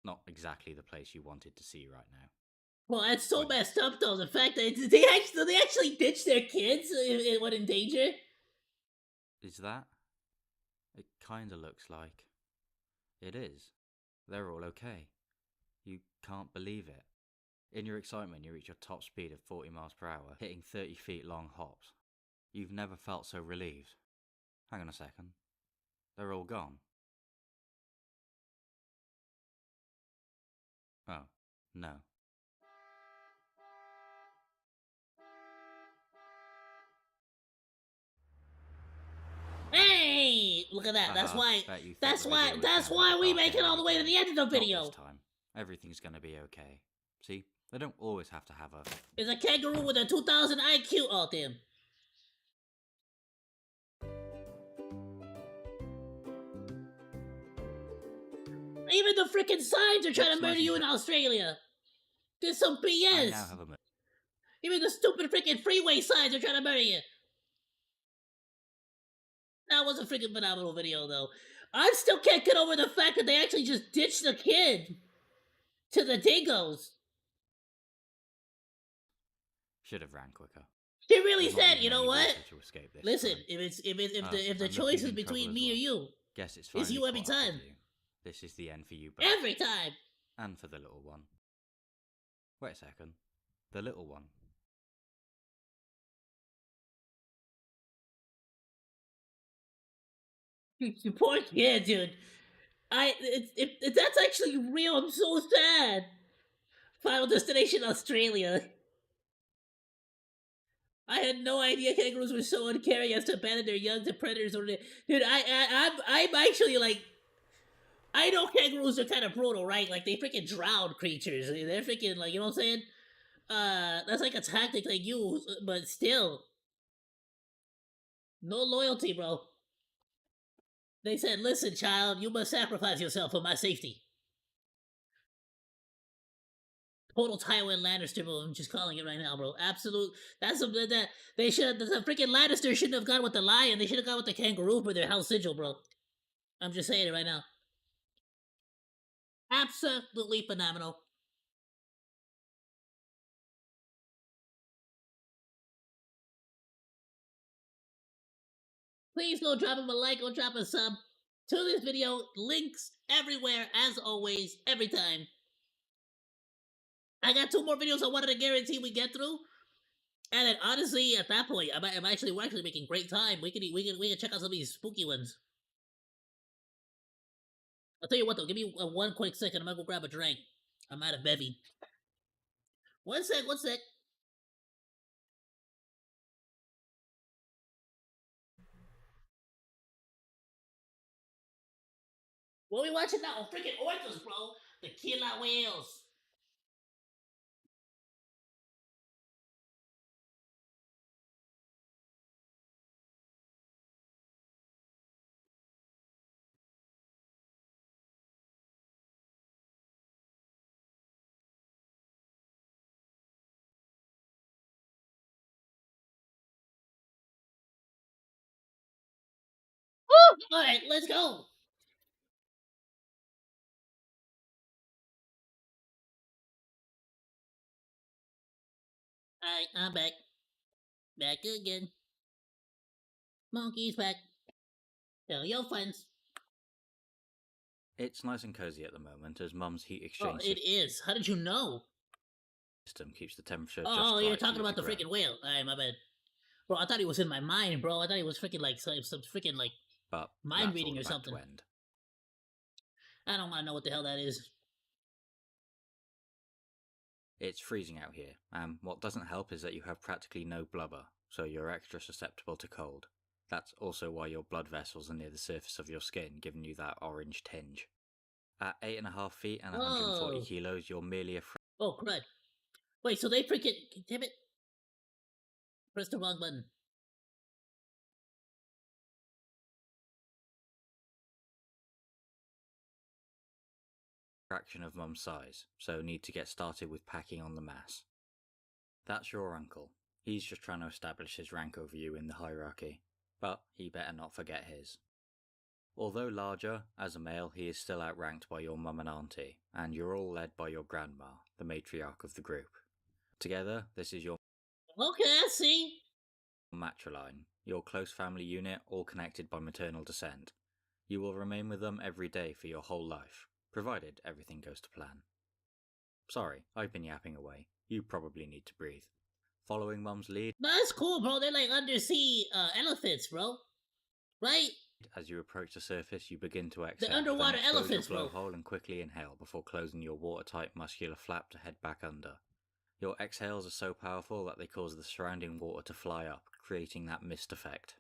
Not exactly the place you wanted to see right now. Well, that's so messed up, though. The fact that they actually ditched their kids when in danger. Is that? It kinda looks like. It is. They're all okay. You can't believe it. In your excitement, you reach your top speed of 40 miles per hour, hitting 30 feet long hops. You've never felt so relieved. Hang on a second. They're all gone. Oh, no. Hey, look at that. That's why we make it all the way to the end of the video. Not this time. Everything's gonna be okay. See, they don't always have to have a... It's a kangaroo with a 2000 IQ. Oh, damn. Even the freaking signs are trying to murder you in Australia. There's some BS. I now have a... Even the stupid freaking freeway signs are trying to murder you. That was a freaking phenomenal video, though. I still can't get over the fact that they actually just ditched the kid to the dingoes. Should have ran quicker. She really There's not said, even "You know any what? water to escape this Listen, time. if the I'm choice is looking in trouble between as me or well. you, Guess it's it's finally you every caught up with time. you. This is the end for you both. Every time." And for the little one. Wait a second. The little one. You poor kid, dude. If that's actually real, I'm so sad. Final Destination Australia. I had no idea kangaroos were so uncaring as to abandon their young to predators. Dude, I'm actually like, I know kangaroos are kind of brutal, right? Like they freaking drown creatures. They're freaking like, you know what I'm saying? That's like a tactic they use, but still, no loyalty, bro. They said, "Listen, child, you must sacrifice yourself for my safety." Total Tywin Lannister move. I'm just calling it right now, bro. Absolute. That's something that they should. The freaking Lannister shouldn't have gone with the lion. They should have gone with the kangaroo for their house sigil, bro. I'm just saying it right now. Absolutely phenomenal. Please go drop him a like, go drop a sub to this video. Links everywhere, as always, every time. I got 2 more videos I wanted to guarantee we get through. And then honestly, at that point, we're actually making great time. We can check out some of these spooky ones. I'll tell you what though, give me one quick second. I'm gonna go grab a drink. I'm out of bevy. One sec, one sec. What are we watching now? Oh, freaking orcas, bro. The killer whales. Woo! Alright, let's go. Alright, I'm back. Back again. Monkey's back. Tell your friends. It's nice and cozy at the moment as Mum's heat Oh, exchange it is. How did you know? system keeps the temperature just Oh, right you're for talking you about to the grow. freaking whale. Alright, my bad. Bro, I thought he was in my mind, bro. I thought he was freaking like some freaking like But mind that's reading all or about something. to end. I don't want to know what the hell that is. It's freezing out here, and what doesn't help is that you have practically no blubber, so you're extra susceptible to cold. That's also why your blood vessels are near the surface of your skin, giving you that orange tinge. At 8.5 feet and 140 Whoa. kilos, you're merely a Oh, crud. Wait, so they freaking. Damn it. Press the wrong button. fraction of Mum's size, so need to get started with packing on the mass. That's your uncle. He's just trying to establish his rank over you in the hierarchy, but he better not forget his. Although larger, as a male, he is still outranked by your mum and auntie, and you're all led by your grandma, the matriarch of the group. Together, this is your Okay, I see. matriline, your close family unit, all connected by maternal descent. You will remain with them every day for your whole life, provided everything goes to plan. Sorry, I've been yapping away. You probably need to breathe. Following Mum's lead, That's cool, bro. They're like undersea elephants, bro. Right? as you approach the surface, you begin to exhale. underwater then expose elephants, your bro. blowhole and quickly inhale before closing your watertight muscular flap to head back under. Your exhales are so powerful that they cause the surrounding water to fly up, creating that mist effect.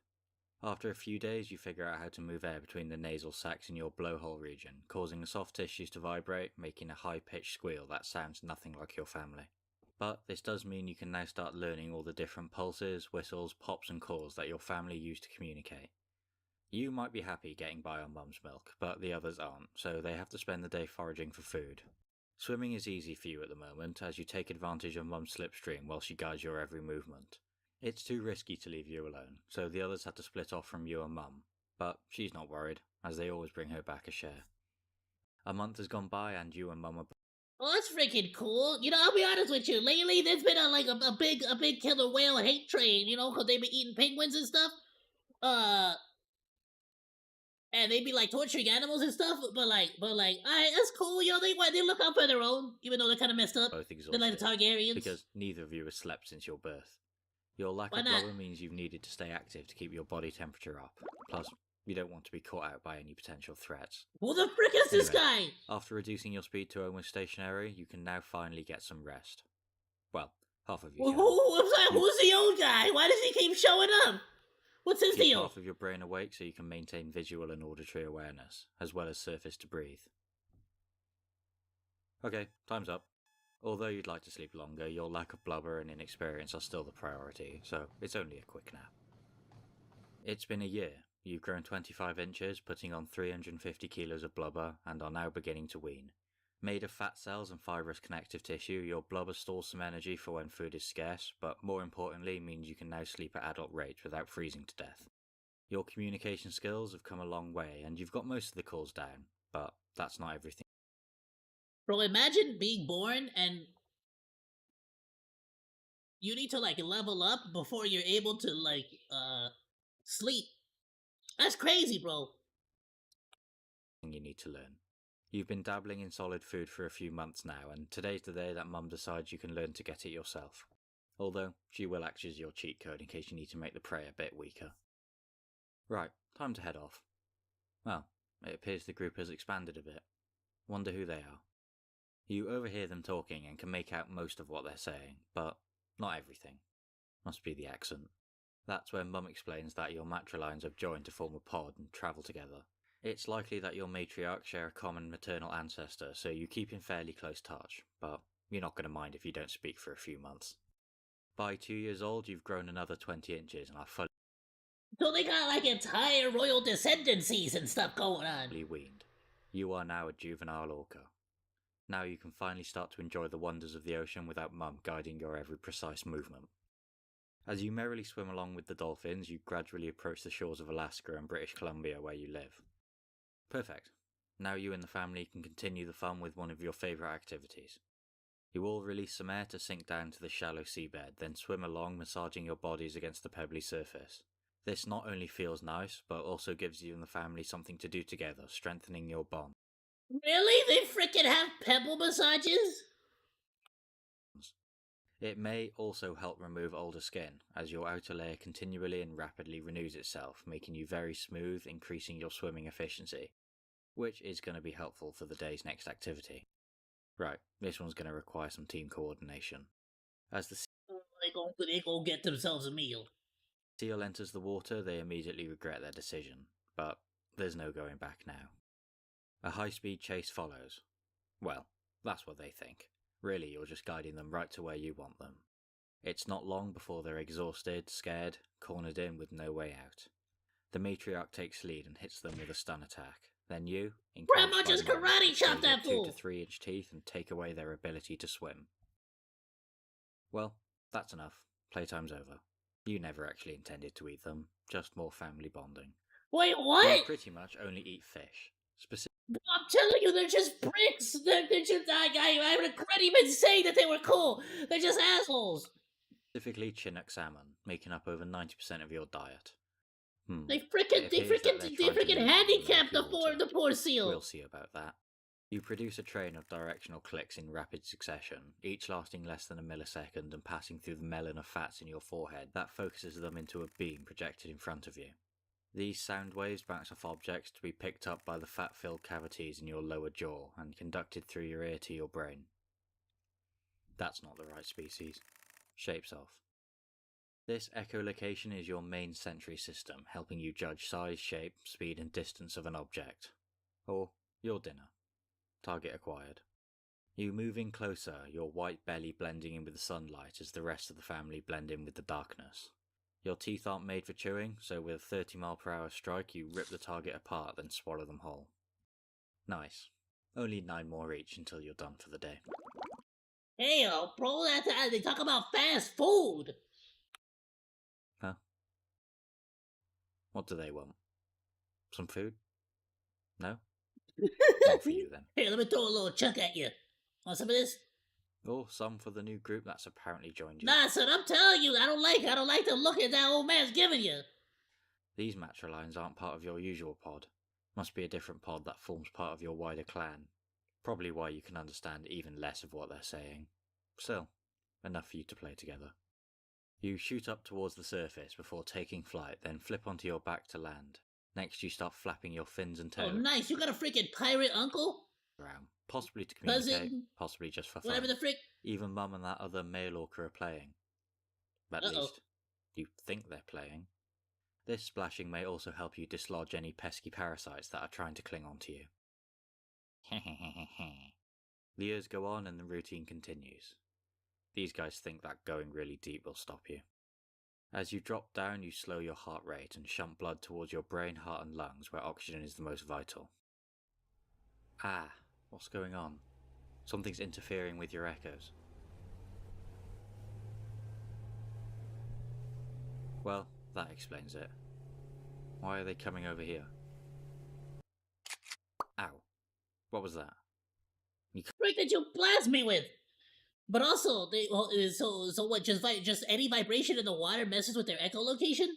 After a few days, you figure out how to move air between the nasal sacs in your blowhole region, causing the soft tissues to vibrate, making a high-pitched squeal that sounds nothing like your family. But this does mean you can now start learning all the different pulses, whistles, pops and calls that your family use to communicate. You might be happy getting by on Mum's milk, but the others aren't, so they have to spend the day foraging for food. Swimming is easy for you at the moment, as you take advantage of Mum's slipstream while she guides your every movement. It's too risky to leave you alone, so the others had to split off from you and Mum. but she's not worried, as they always bring her back a share. A month has gone by and you and Mum are... Oh, that's freaking cool. You know, I'll be honest with you. Lately, there's been a big killer whale hate train. You know, because they been eating penguins and stuff. And they be like torturing animals and stuff. Alright, that's cool. You know, they look out for their own, even though they're kind of messed up. both They're exhausted, like the Targaryens. because neither of you has slept since your birth. Your lack Why of not? blubber means you've needed to stay active to keep your body temperature up. Plus, you don't want to be caught out by any potential threats. Who the frick is this guy? After reducing your speed to almost stationary, you can now finally get some rest. Well, half of you can. Who's the old guy? Why does he keep showing up? What's his Keep deal? half of your brain awake so you can maintain visual and auditory awareness, as well as surface to breathe. Okay, time's up. Although you'd like to sleep longer, your lack of blubber and inexperience are still the priority, so it's only a quick nap. It's been a year. You've grown 25 inches, putting on 350 kilos of blubber, and are now beginning to wean. Made of fat cells and fibrous connective tissue, your blubber stores some energy for when food is scarce, but more importantly means you can now sleep at adult rates without freezing to death. Your communication skills have come a long way, and you've got most of the calls down, but that's not everything. Bro, imagine being born and you need to like level up before you're able to like sleep. That's crazy, bro. You need to learn. You've been dabbling in solid food for a few months now, and today's the day that Mum decides you can learn to get it yourself. Although, she will act as your cheat code in case you need to make the prey a bit weaker. Right, time to head off. Well, it appears the group has expanded a bit. Wonder who they are. You overhear them talking and can make out most of what they're saying, but not everything. Must be the accent. That's when Mum explains that your matrilines have joined to form a pod and travel together. It's likely that your matriarchs share a common maternal ancestor, so you keep in fairly close touch, but you're not going to mind if you don't speak for a few months. By 2 years old, you've grown another 20 inches and are fully So they got like entire royal descendancies and stuff going on. weaned. You are now a juvenile orca. Now you can finally start to enjoy the wonders of the ocean without Mum guiding your every precise movement. As you merrily swim along with the dolphins, you gradually approach the shores of Alaska and British Columbia where you live. Perfect. Now you and the family can continue the fun with one of your favourite activities. You all release some air to sink down to the shallow seabed, then swim along, massaging your bodies against the pebbly surface. This not only feels nice, but also gives you and the family something to do together, strengthening your bond. Really? They frickin' have pebble massages? It may also help remove older skin, as your outer layer continually and rapidly renews itself, making you very smooth, increasing your swimming efficiency, which is going to be helpful for the day's next activity. Right, this one's going to require some team coordination. As the They gon' get themselves a meal. seal enters the water, they immediately regret their decision, but there's no going back now. A high-speed chase follows. Well, that's what they think. Really, you're just guiding them right to where you want them. It's not long before they're exhausted, scared, cornered in with no way out. The matriarch takes lead and hits them with a stun attack. Then you, Grandma just karate chopped that 2 fool! to 3 inch teeth and take away their ability to swim. Well, that's enough. Playtime's over. You never actually intended to eat them, just more family bonding. Wait, You what? pretty much only eat fish. I'm telling you, they're just pricks. They're just, I regret even saying that they were cool. They're just assholes. Specifically Chinook salmon, making up over 90% of your diet. They It appears that they're trying to handicapped move you water. the poor seal. We'll see about that. You produce a train of directional clicks in rapid succession, each lasting less than a millisecond and passing through the melon of fats in your forehead that focuses them into a beam projected in front of you. These sound waves bounce off objects to be picked up by the fat-filled cavities in your lower jaw and conducted through your ear to your brain. That's not the right species. Shapes off. This echolocation is your main sensory system, helping you judge size, shape, speed and distance of an object. Or your dinner. Target acquired. You move in closer, your white belly blending in with the sunlight as the rest of the family blend in with the darkness. Your teeth aren't made for chewing, so with a 30-mile-per-hour strike you rip the target apart then swallow them whole. Nice. Only 9 more each until you're done for the day. Hey, bro, they talk about fast food. Huh? What do they want? Some food? No? Not for you then. Here, let me throw a little chunk at you. Want some of this? Or some for the new group that's apparently joined you. Nah, son, I'm telling you, I don't like the look that old man's giving you. These matrolines aren't part of your usual pod. Must be a different pod that forms part of your wider clan. Probably why you can understand even less of what they're saying. Still, enough for you to play together. You shoot up towards the surface before taking flight, then flip onto your back to land. Next you start flapping your fins and tail Oh, nice, you got a freaking pirate uncle? around, possibly to communicate, Cousin? possibly just for fun. Whatever the frick. Even Mum and that other male orca are playing. At least, you think they're playing. This splashing may also help you dislodge any pesky parasites that are trying to cling onto you. The years go on and the routine continues. These guys think that going really deep will stop you. As you drop down, you slow your heart rate and shunt blood towards your brain, heart and lungs where oxygen is the most vital. Ah, what's going on? Something's interfering with your echoes. Well, that explains it. Why are they coming over here? Ow. What was that? Frick that you blast me with! But also, so what, just any vibration in the water messes with their echolocation?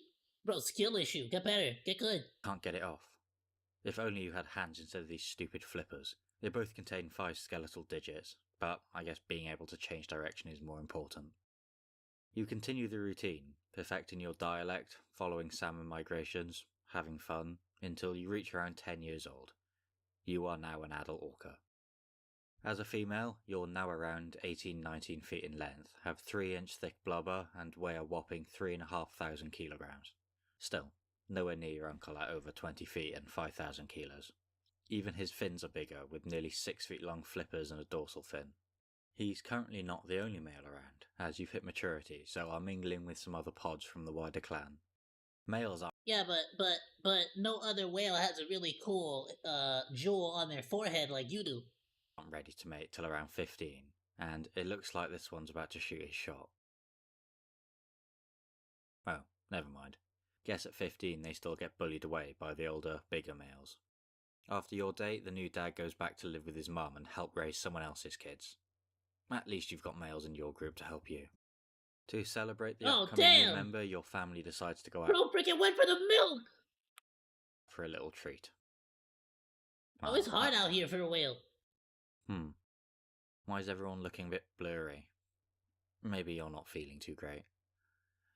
Bro, skill issue. Get better. Get good. Can't get it off. If only you had hands instead of these stupid flippers. They both contain 5 skeletal digits, but I guess being able to change direction is more important. You continue the routine, perfecting your dialect, following salmon migrations, having fun, until you reach around 10 years old. You are now an adult orca. As a female, you're now around 18-19 feet in length, have 3-inch thick blubber, and weigh a whopping 3,500 kilograms. Still, nowhere near your uncle at over 20 feet and 5,000 kilos. Even his fins are bigger, with nearly 6 feet long flippers and a dorsal fin. He's currently not the only male around, as you've hit maturity, so are mingling with some other pods from the wider clan. Males are— Yeah, but no other whale has a really cool jewel on their forehead like you do. aren't ready to mate till around 15, and it looks like this one's about to shoot his shot. Oh, never mind. Guess at 15 they still get bullied away by the older, bigger males. After your date, the new dad goes back to live with his mum and help raise someone else's kids. At least you've got males in your group to help you. To celebrate the upcoming new member, your family decides to go out— Bro, freaking went for the milk! for a little treat. Oh, it's hard out here for a whale. Why is everyone looking a bit blurry? Maybe you're not feeling too great.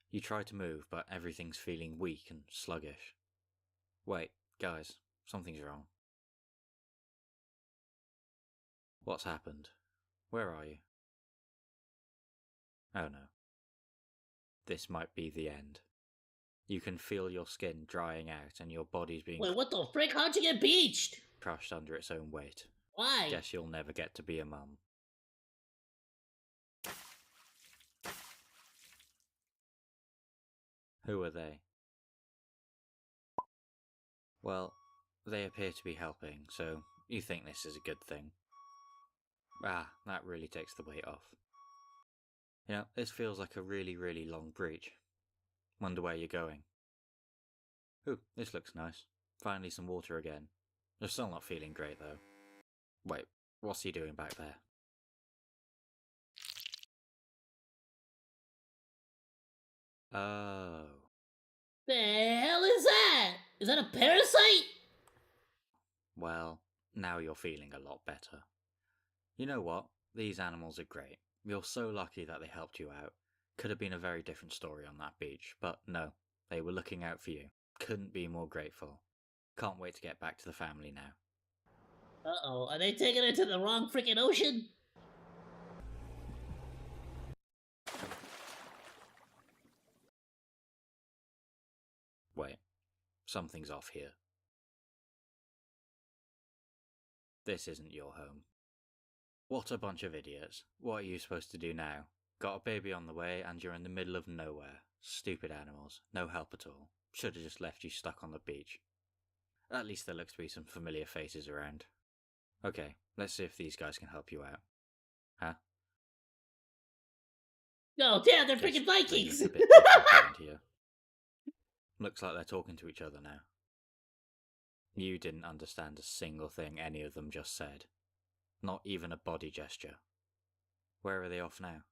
You try to move, but everything's feeling weak and sluggish. Wait, guys, something's wrong. What's happened? Where are you? Oh no. This might be the end. You can feel your skin drying out and your body's being— Wait, what the frick? How'd you get beached? crushed under its own weight. Why? Guess you'll never get to be a mum. Who are they? Well, they appear to be helping, so you think this is a good thing. Ah, that really takes the weight off. You know, this feels like a really, really long breach. Wonder where you're going. Ooh, this looks nice. Finally some water again. You're still not feeling great though. Wait, what's he doing back there? Oh. The hell is that? Is that a parasite? Well, now you're feeling a lot better. You know what? These animals are great. You're so lucky that they helped you out. Could have been a very different story on that beach, but no, they were looking out for you. Couldn't be more grateful. Can't wait to get back to the family now. Uh-oh, are they taking it to the wrong freaking ocean? Wait, something's off here. This isn't your home. What a bunch of idiots. What are you supposed to do now? Got a baby on the way and you're in the middle of nowhere. Stupid animals. No help at all. Should have just left you stuck on the beach. At least there looks to be some familiar faces around. Okay, let's see if these guys can help you out. Huh? Oh, damn, they're Guess freaking Vikings! a bit different around here. Looks like they're talking to each other now. You didn't understand a single thing any of them just said. Not even a body gesture. Where are they off now?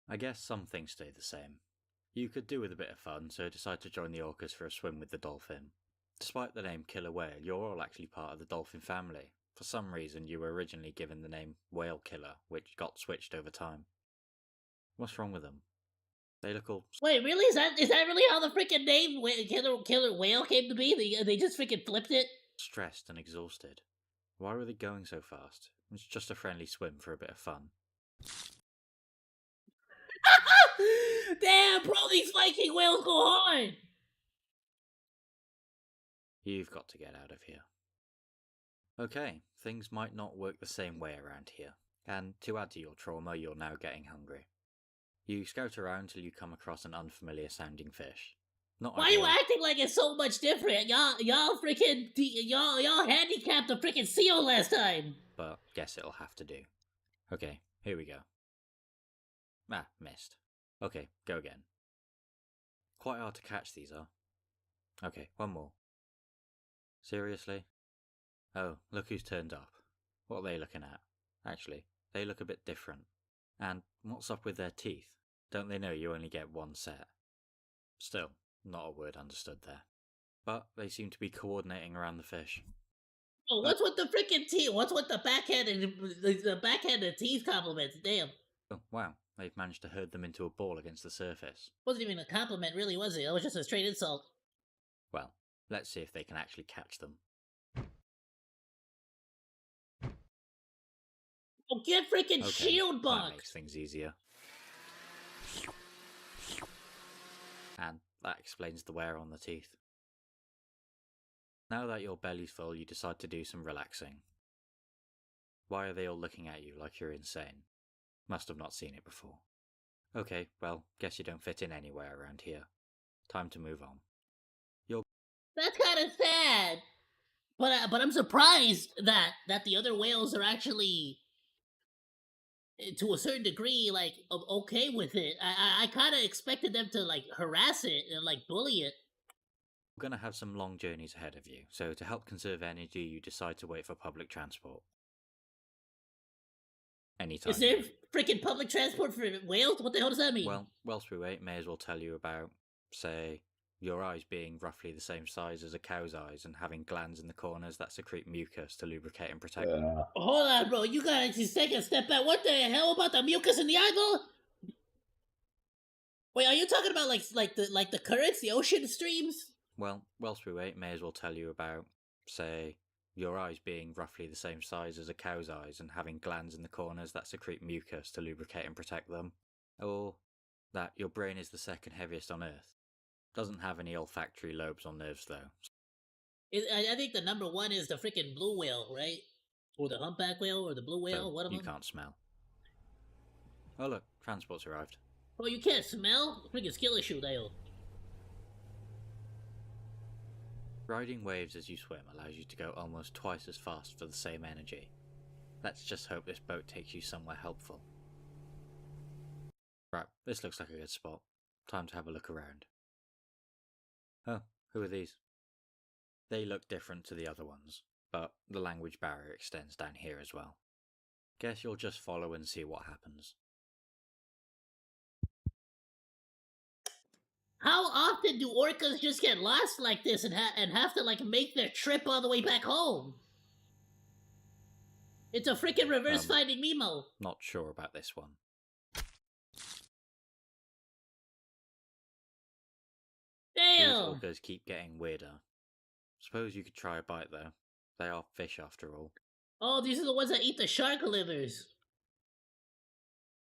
I guess some things stay the same. You could do with a bit of fun, so decide to join the orcas for a swim with the dolphin. Despite the name Killer Whale, you're all actually part of the dolphin family. For some reason, you were originally given the name Whale Killer, which got switched over time. What's wrong with them? They look all Wait, really? Is that really how the freaking name Killer Whale came to be? They just freaking flipped it? stressed and exhausted. Why were they going so fast? It's just a friendly swim for a bit of fun. Damn, bro, these Viking whales go hard! You've got to get out of here. Okay, things might not work the same way around here, and to add to your trauma, you're now getting hungry. You scout around till you come across an unfamiliar sounding fish. Not Why are you ideal, acting like it's so much different? Y'all handicapped a freaking seal last time! but guess it'll have to do. Okay, here we go. Ah, missed. Okay, go again. Quite hard to catch these are. Okay, one more. Seriously? Oh, look who's turned up. What are they looking at? Actually, they look a bit different. And what's up with their teeth? Don't they know you only get one set? Still, not a word understood there. But they seem to be coordinating around the fish. Oh, what's with the freaking teeth? What's with the backhanded teeth compliments? Damn. Oh, wow, they've managed to herd them into a ball against the surface. Wasn't even a compliment, really, was it? It was just a straight insult. Well, let's see if they can actually catch them. Oh, get freaking Okay, shield that box! makes things easier. And that explains the wear on the teeth. Now that your belly's full, you decide to do some relaxing. Why are they all looking at you like you're insane? Must have not seen it before. Okay, well, guess you don't fit in anywhere around here. Time to move on. That's kind of sad. But I'm surprised that the other whales are actually, to a certain degree, like okay with it. I kind of expected them to like harass it and like bully it. You're gonna have some long journeys ahead of you, so to help conserve energy, you decide to wait for public transport. Anytime. Is there freaking public transport for whales? What the hell does that mean? Well, whilst we wait, may as well tell you about, say, your eyes being roughly the same size as a cow's eyes and having glands in the corners that secrete mucus to lubricate and protect them. Hold on, bro. You gotta just take a step back. What the hell about the mucus in the eyeball? Wait, are you talking about like the currents, the ocean streams? Well, whilst we wait, may as well tell you about, say, your eyes being roughly the same size as a cow's eyes and having glands in the corners that secrete mucus to lubricate and protect them. Or that your brain is the second heaviest on Earth. Doesn't have any olfactory lobes or nerves though. I think the number one is the freaking blue whale, right? Or the humpback whale, or the blue whale, So one of you them. can't smell. Oh look, transport's arrived. Oh, you can't smell? Freaking skill issue, Dale. Riding waves as you swim allows you to go almost twice as fast for the same energy. Let's just hope this boat takes you somewhere helpful. Right, this looks like a good spot. Time to have a look around. Oh, who are these? They look different to the other ones, but the language barrier extends down here as well. Guess you'll just follow and see what happens. How often do orcas just get lost like this and have to like make their trip all the way back home? It's a freaking reverse Finding Nemo. Not sure about this one. Damn! These orcas keep getting weirder. Suppose you could try a bite though. They are fish after all. Oh, these are the ones that eat the shark livers.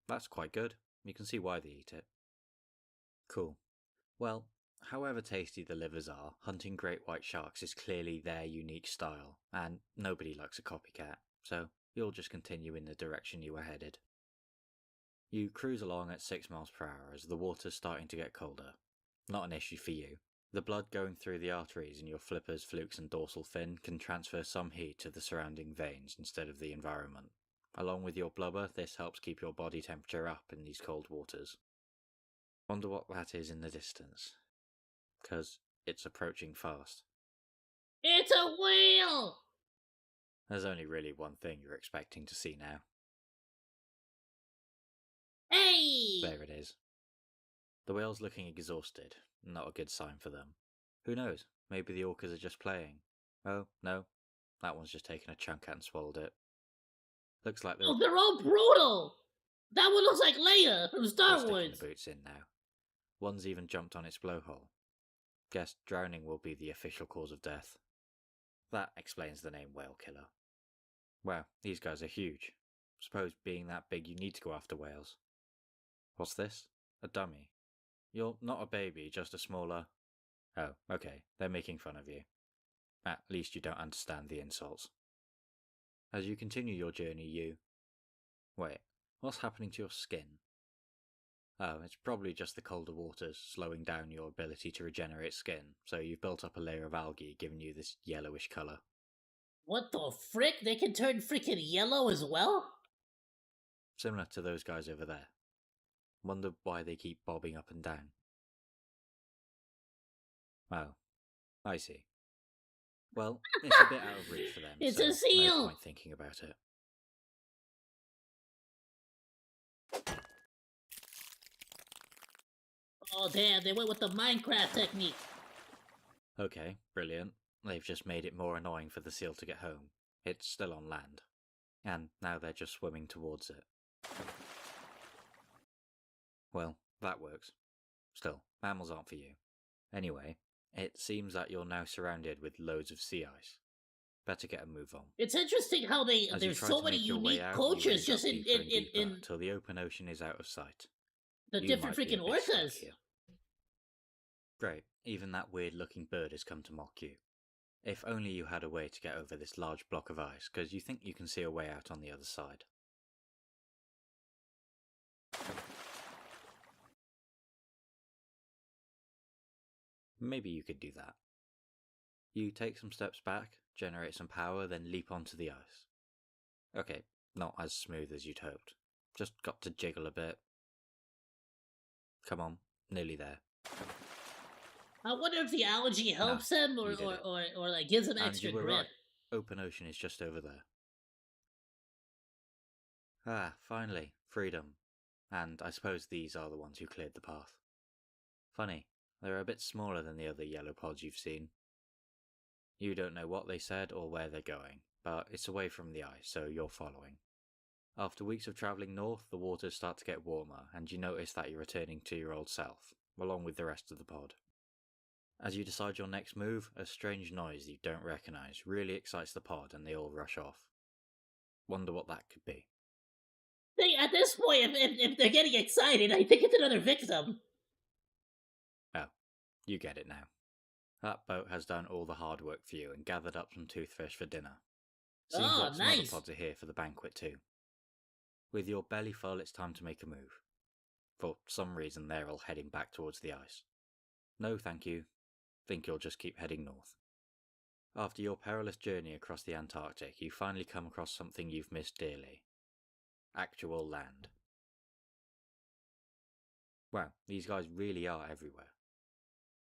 That's quite good. You can see why they eat it. Cool. Well, however tasty the livers are, hunting great white sharks is clearly their unique style, and nobody likes a copycat, so you'll just continue in the direction you were headed. You cruise along at 6 miles per hour as the water's starting to get colder. Not an issue for you. The blood going through the arteries in your flippers, flukes and dorsal fin can transfer some heat to the surrounding veins instead of the environment. Along with your blubber, this helps keep your body temperature up in these cold waters. Wonder what that is in the distance. because it's approaching fast. It's a whale! There's only really one thing you're expecting to see now. Hey! There it is. The whale's looking exhausted, not a good sign for them. Who knows, maybe the orcas are just playing. Oh, no, that one's just taken a chunk out and swallowed it. Looks like Oh, they're all brutal! That one looks like Leia from they're Star sticking Wars. the boots in now. One's even jumped on its blowhole. Guess drowning will be the official cause of death. That explains the name Whale Killer. Wow, these guys are huge. Suppose being that big you need to go after whales. What's this? A dummy. You're not a baby, just a smaller... Oh, okay, they're making fun of you. At least you don't understand the insults. As you continue your journey, you... Wait, what's happening to your skin? Oh, it's probably just the colder waters slowing down your ability to regenerate skin, so you've built up a layer of algae giving you this yellowish colour. What the frick? They can turn freaking yellow as well? Similar to those guys over there. Wonder why they keep bobbing up and down. Oh, I see. Well, it's a bit out of reach for them, It's so a seal! no point thinking about it. Oh damn, they went with the Minecraft technique. Okay, brilliant. They've just made it more annoying for the seal to get home. It's still on land. And now they're just swimming towards it. Well, that works. Still, mammals aren't for you. Anyway, it seems that you're now surrounded with loads of sea ice. Better get a move on. It's interesting how there's so many unique cultures just in till the open ocean is out of sight. the You different might be a freaking bit stuck orcas. here. Great, even that weird looking bird has come to mock you. If only you had a way to get over this large block of ice, because you think you can see a way out on the other side. Maybe you could do that. You take some steps back, generate some power, then leap onto the ice. Okay, not as smooth as you'd hoped. Just got to jiggle a bit. Come on, nearly there. I wonder if the algae helps them or, you did it. or like gives them And extra you were grip. right. Open ocean is just over there. Ah, finally, freedom. And I suppose these are the ones who cleared the path. Funny, they're a bit smaller than the other yellow pods you've seen. You don't know what they said or where they're going, but it's away from the ice, so you're following. After weeks of travelling north, the waters start to get warmer, and you notice that you're returning to your old self, along with the rest of the pod. As you decide your next move, a strange noise you don't recognise really excites the pod and they all rush off. Wonder what that could be. At this point, if they're getting excited, I think it's another victim. Oh, you get it now. That boat has done all the hard work for you and gathered up some toothfish for dinner. Seems like some other pods are here for the banquet too. With your belly full, it's time to make a move. For some reason, they're all heading back towards the ice. No, thank you. Think you'll just keep heading north. After your perilous journey across the Antarctic, you finally come across something you've missed dearly. Actual land. Wow, these guys really are everywhere.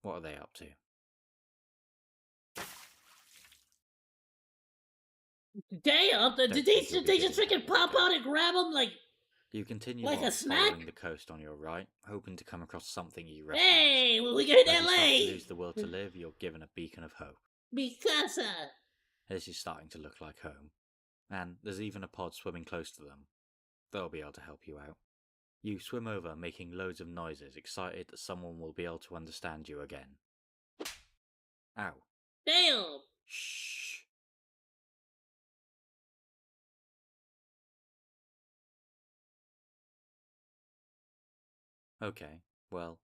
What are they up to? Damn! Did they just freaking pop out and grab them like... You continue like a snack? following the coast on your right, hoping to come across something you recognize. Hey, we got As LA! you start to lose the will to live, you're given a beacon of hope. Mikasa! This is starting to look like home. And there's even a pod swimming close to them. They'll be able to help you out. You swim over, making loads of noises, excited that someone will be able to understand you again. Ow. Damn! Shh. Okay, well,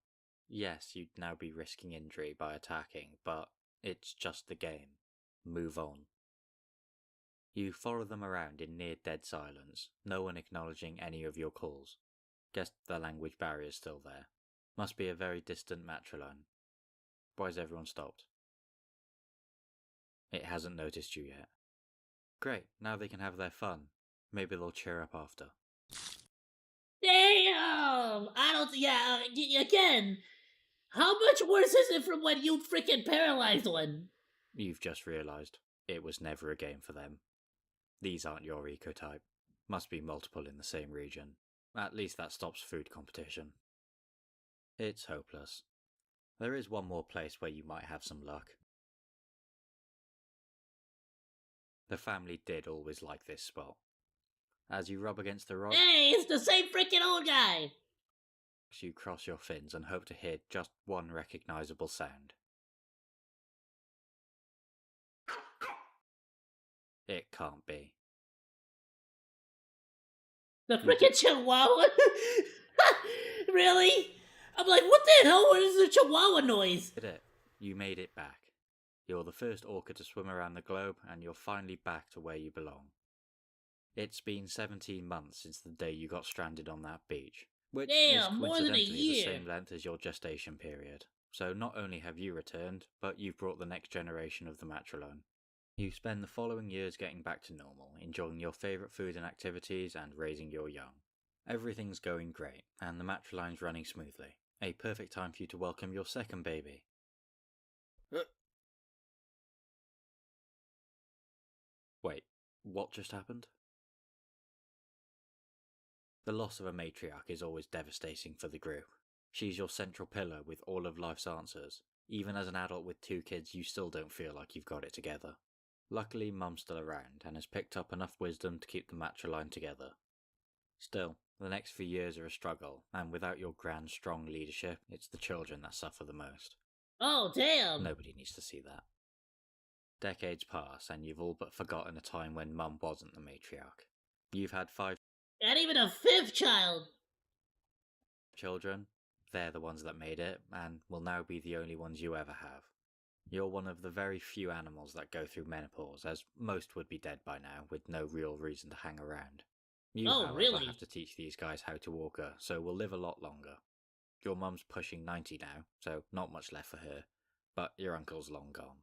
yes, you'd now be risking injury by attacking, but it's just the game. Move on. You follow them around in near-dead silence, no one acknowledging any of your calls. Guess the language barrier's still there. Must be a very distant matrilineal. Why's everyone stopped? It hasn't noticed you yet. Great, now they can have their fun. Maybe they'll cheer up after. Damn! I don't... Yeah, again... How much worse is it from when you freaking paralyzed one? You've just realised it was never a game for them. These aren't your ecotype. Must be multiple in the same region. At least that stops food competition. It's hopeless. There is one more place where you might have some luck. The family did always like this spot. As you rub against the rock, Hey, it's the same freaking old guy! you cross your fins and hope to hear just one recognisable sound. It can't be. The freaking chihuahua? Really? I'm like, what the hell? What is the chihuahua noise? Did it. You made it back. You're the first orca to swim around the globe, and you're finally back to where you belong. It's been 17 months since the day you got stranded on that beach, which is More than a coincidentally the year. same length as your gestation period. So not only have you returned, but you've brought the next generation of the Matrolone. You spend the following years getting back to normal, enjoying your favourite food and activities, and raising your young. Everything's going great, and the Matroline's running smoothly. A perfect time for you to welcome your second baby. Wait, what just happened? The loss of a matriarch is always devastating for the group. She's your central pillar with all of life's answers. Even as an adult with 2 kids, you still don't feel like you've got it together. Luckily, Mum's still around and has picked up enough wisdom to keep the Matroline together. Still, the next few years are a struggle, and without your grand, strong leadership, it's the children that suffer the most. Oh, damn! Nobody needs to see that. Decades pass, and you've all but forgotten a time when Mum wasn't the matriarch. You've had 5 And even a 5th child! children. They're the ones that made it, and will now be the only ones you ever have. You're one of the very few animals that go through menopause, as most would be dead by now, with no real reason to hang around. You, however, really? have to teach these guys how to walk her, so will live a lot longer. Your mum's pushing 90 now, so not much left for her, but your uncle's long gone.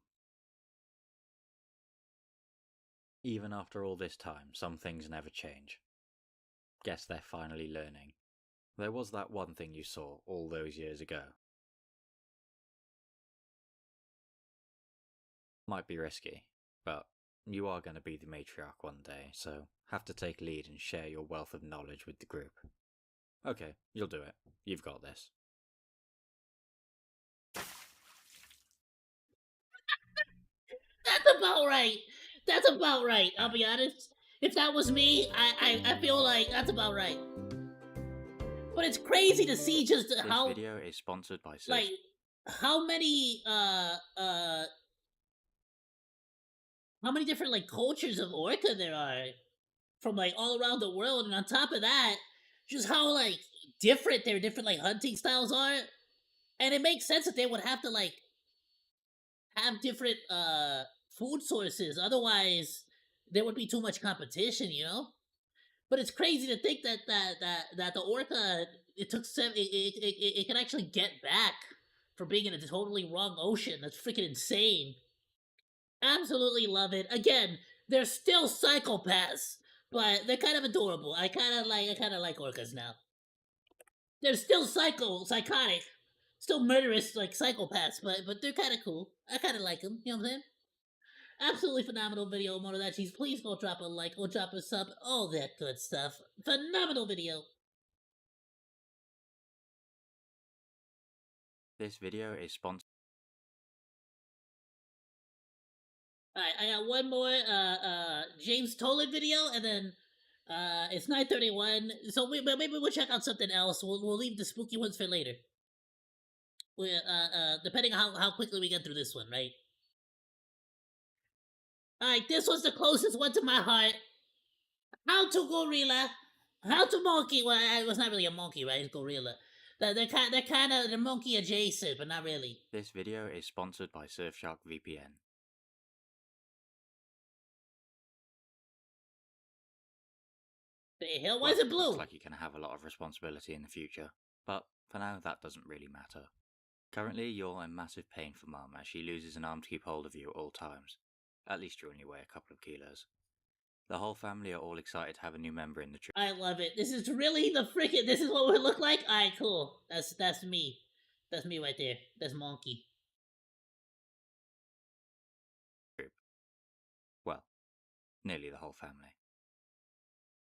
Even after all this time, some things never change. Guess they're finally learning. There was that one thing you saw all those years ago. Might be risky, but you are going to be the matriarch one day, so have to take lead and share your wealth of knowledge with the group. Okay, you'll do it. You've got this. That's about right! That's about right, I'll be honest. If that was me, I feel like that's about right. But it's crazy to see just This how, video is sponsored by Search. like, how many different, like, cultures of orca there are from, like, all around the world, and on top of that, just how, like, different their different, like, hunting styles are. And it makes sense that they would have to, like, have different food sources, otherwise there would be too much competition, you know. But it's crazy to think that the orca, it took it can actually get back for being in a totally wrong ocean. That's freaking insane. Absolutely love it. Again, they're still psychopaths, but they're kind of adorable. I kind of like orcas now. They're still psychotic, still murderous like psychopaths, but they're kind of cool. I kind of like them. You know what I'm saying? Absolutely phenomenal video, Motodachi's. Please go drop a like, go drop a sub, all that good stuff. Phenomenal video. This video is sponsored. Alright, I got one more James Tolan video, and then it's 9:31. So maybe we'll check out something else. We'll leave the spooky ones for later. We depending on how quickly we get through this one, right? Alright, this was the closest one to my heart. How to gorilla? How to monkey? Well, it was not really a monkey, right? It's gorilla. They're monkey adjacent, but not really. This video is sponsored by Surfshark VPN. The hell? Why is it blue? Looks like you're going to have a lot of responsibility in the future, but for now that doesn't really matter. Currently, you're in massive pain for Mum as she loses an arm to keep hold of you at all times. At least you only weigh a couple of kilos. The whole family are all excited to have a new member in the troop. I love it. This is really the freaking. This is what we look like. Alright, cool. That's me. That's me right there. That's Monkey. Well, nearly the whole family.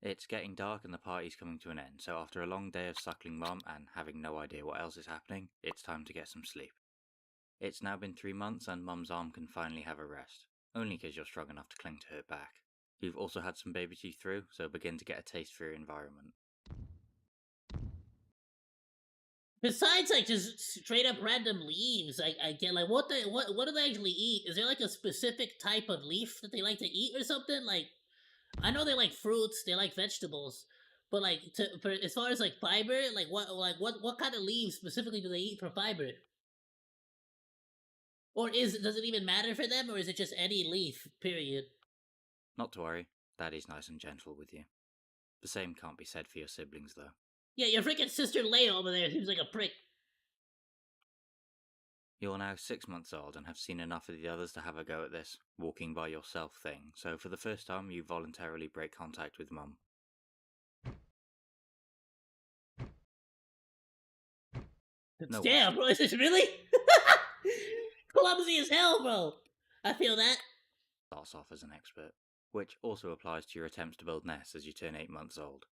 It's getting dark and the party's coming to an end, so after a long day of suckling Mum and having no idea what else is happening, it's time to get some sleep. It's now been 3 months and Mum's arm can finally have a rest, only because you're strong enough to cling to her back. You've also had some baby teeth through, so begin to get a taste for your environment. Besides, like, just straight up random leaves, I get, like, what do they actually eat? Is there, like, a specific type of leaf that they like to eat or something? Like, I know they like fruits, they like vegetables, but, like, as far as, like, fiber, what kind of leaves specifically do they eat for fiber? Or does it even matter for them, or is it just any leaf, period? Not to worry, Daddy's nice and gentle with you. The same can't be said for your siblings, though. Yeah, your freaking sister Leia over there seems like a prick. You're now 6 months old and have seen enough of the others to have a go at this walking by yourself thing, so for the first time you voluntarily break contact with Mum. No Damn, bro, is this really? Clumsy as hell, bro. I feel that. Starts off as an expert, which also applies to your attempts to build nests as you turn 8 months old.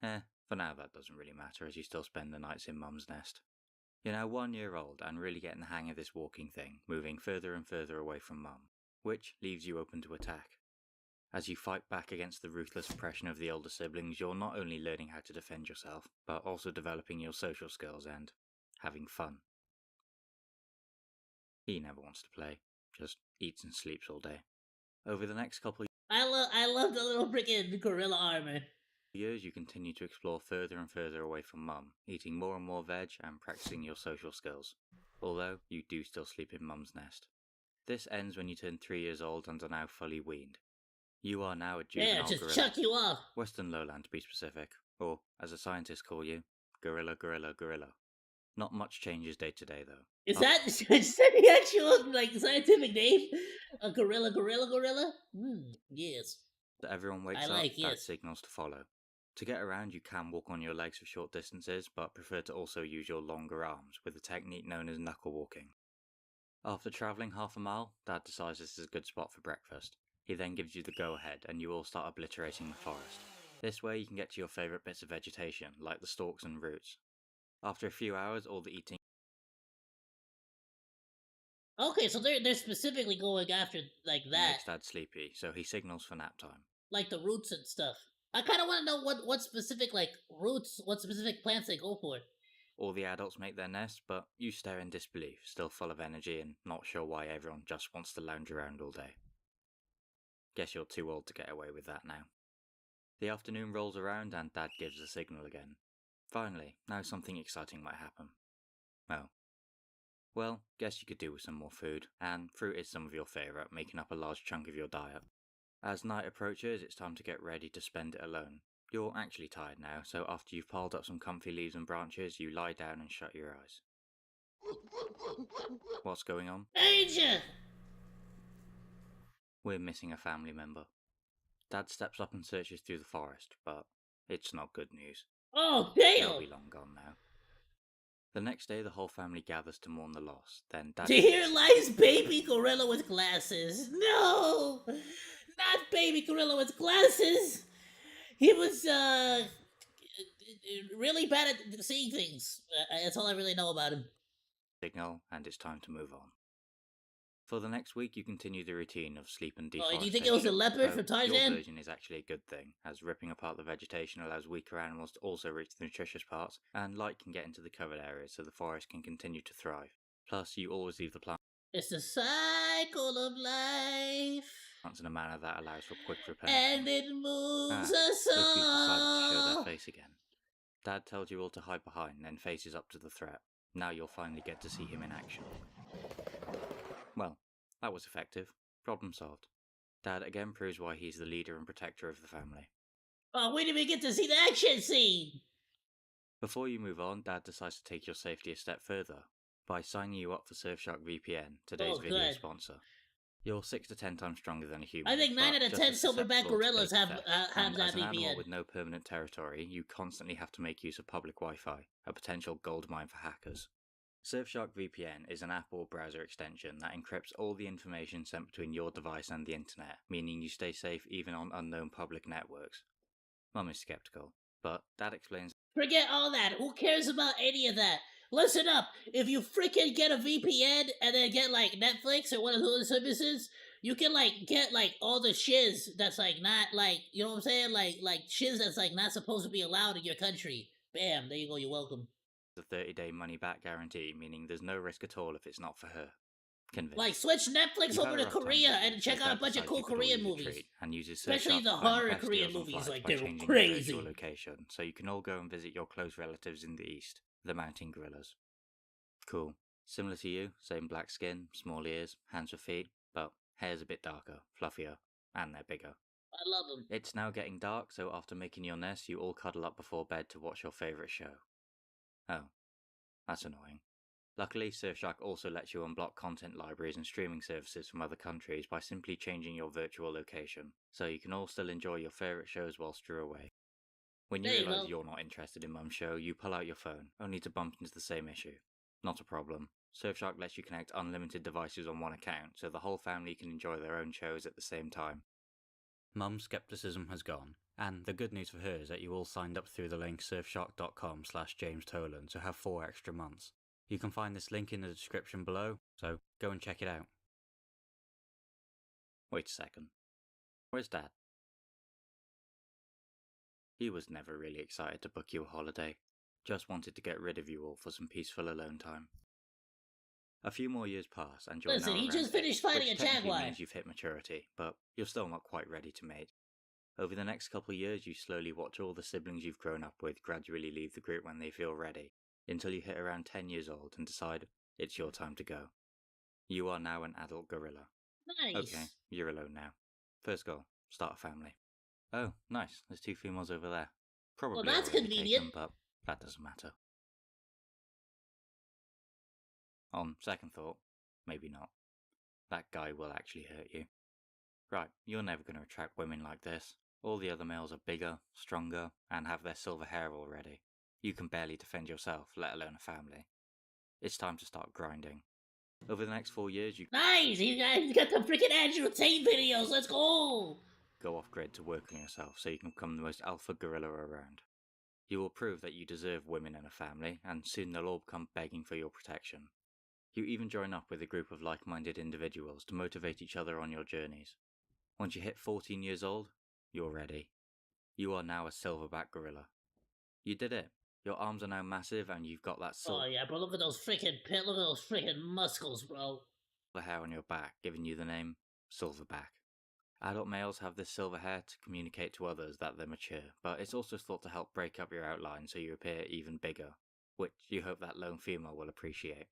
For now that doesn't really matter as you still spend the nights in Mum's nest. You're now 1 year old and really getting the hang of this walking thing, moving further and further away from Mum, which leaves you open to attack. As you fight back against the ruthless oppression of the older siblings, you're not only learning how to defend yourself, but also developing your social skills and having fun. He never wants to play, just eats and sleeps all day. Over the next couple I love the little freaking gorilla armor. years, you continue to explore further and further away from Mum, eating more and more veg and practicing your social skills, although you do still sleep in Mum's nest. This ends when you turn 3 years old and are now fully weaned. You are now a juvenile Yeah, just gorilla. chuck you off. Western lowland to be specific, or as a scientist call you, gorilla. Not much changes day to day though. Is that the actual, like, scientific name? A gorilla? Yes. Everyone wakes up, that signals to follow. To get around, you can walk on your legs for short distances, but prefer to also use your longer arms with a technique known as knuckle walking. After travelling half a mile, Dad decides this is a good spot for breakfast. He then gives you the go-ahead, and you all start obliterating the forest. This way you can get to your favourite bits of vegetation, like the stalks and roots. After a few hours, all the eating... Okay, so they're specifically going after, like, that. Makes Dad sleepy, so he signals for nap time. Like the roots and stuff. I kind of want to know what specific, like, roots, what specific plants they go for. All the adults make their nest, but you stare in disbelief, still full of energy and not sure why everyone just wants to lounge around all day. Guess you're too old to get away with that now. The afternoon rolls around and Dad gives the signal again. Finally, now something exciting might happen. Oh. Well, guess you could do with some more food, and fruit is some of your favourite, making up a large chunk of your diet. As night approaches, it's time to get ready to spend it alone. You're actually tired now, so after you've piled up some comfy leaves and branches, you lie down and shut your eyes. What's going on? Danger! We're missing a family member. Dad steps up and searches through the forest, but it's not good news. Oh, damn! They'll be long gone now. The next day, the whole family gathers to mourn the loss. Then Dad... Here lies baby gorilla with glasses. No! Not baby gorilla with glasses! He was, really bad at seeing things. That's all I really know about him. Signal, and it's time to move on. For the next week, you continue the routine of sleep and deforestation. Oh, do you think it was a leopard from Tarzan? Your version is actually a good thing, as ripping apart the vegetation allows weaker animals to also reach the nutritious parts, and light can get into the covered areas so the forest can continue to thrive. Plus, you always leave the plants It's the cycle of life, in a manner that allows for quick repairs. and it moves us Look who's decided to show all. their face again. Dad tells you all to hide behind, then faces up to the threat. Now you'll finally get to see him in action. Well, that was effective. Problem solved. Dad again proves why he's the leader and protector of the family. Oh, when did we get to see the action scene? Before you move on, Dad decides to take your safety a step further by signing you up for Surfshark VPN, today's video sponsor. You're 6 to 10 times stronger than a human. I think 9 out of 10 silverback gorillas have that as an animal VPN. with no permanent territory, you constantly have to make use of public Wi-Fi, a potential goldmine for hackers. Surfshark VPN is an app or browser extension that encrypts all the information sent between your device and the internet, meaning you stay safe even on unknown public networks. Mum is skeptical, but Dad explains. Forget all that. Who cares about any of that? Listen up. If you freaking get a VPN and then get like Netflix or one of those services, you can like get like all the shiz that's like not like, you know what I'm saying? Like shiz that's like not supposed to be allowed in your country. Bam, there you go. You're welcome. The 30-day money-back guarantee, meaning there's no risk at all if it's not for her. Convinced. Like switch Netflix You've had over a to rough time Korea lately, and so check out a Dad bunch of decides cool you could all Korean use a movies. treat and uses Especially Surfshark the to find horror best Korean deals on movies, flights like by they're changing your crazy. virtual location, so you can all go and visit your close relatives in the east, the mountain gorillas. Cool. Similar to you, same black skin, small ears, hands for feet, but hair's a bit darker, fluffier, and they're bigger. I love them. It's now getting dark, so after making your nest, you all cuddle up before bed to watch your favourite show. Oh, that's annoying. Luckily, Surfshark also lets you unblock content libraries and streaming services from other countries by simply changing your virtual location, so you can all still enjoy your favourite shows whilst you're away. When you realise you're not interested in Mum's show, you pull out your phone, only to bump into the same issue. Not a problem. Surfshark lets you connect unlimited devices on one account, so the whole family can enjoy their own shows at the same time. Mum's skepticism has gone, and the good news for her is that you all signed up through the link surfshark.com/JamesTolan to have 4 extra months. You can find this link in the description below, so go and check it out. Wait a second. Where's Dad? He was never really excited to book you a holiday, just wanted to get rid of you all for some peaceful alone time. A few more years pass and you're Listen, now he around just finished 8, fighting which a technically jaguar. means you've hit maturity, but you're still not quite ready to mate. Over the next couple of years, you slowly watch all the siblings you've grown up with gradually leave the group when they feel ready, until you hit around 10 years old and decide it's your time to go. You are now an adult gorilla. Nice. Okay, you're alone now. First goal, start a family. Oh, nice, there's 2 females over there. Probably Well, that's already convenient. taken, but that doesn't matter. On second thought, maybe not. That guy will actually hurt you. Right, you're never going to attract women like this. All the other males are bigger, stronger, and have their silver hair already. You can barely defend yourself, let alone a family. It's time to start grinding. Over the next 4 years, you Nice! He's got the freaking Andrew Tate videos, let's go! go off-grid to work on yourself so you can become the most alpha gorilla around. You will prove that you deserve women and a family, and soon they'll all come begging for your protection. You even join up with a group of like-minded individuals to motivate each other on your journeys. Once you hit 14 years old, you're ready. You are now a silverback gorilla. You did it. Your arms are now massive and you've got that Oh yeah, bro, look at those freaking muscles, bro. silver hair on your back, giving you the name Silverback. Adult males have this silver hair to communicate to others that they're mature, but it's also thought to help break up your outline so you appear even bigger, which you hope that lone female will appreciate.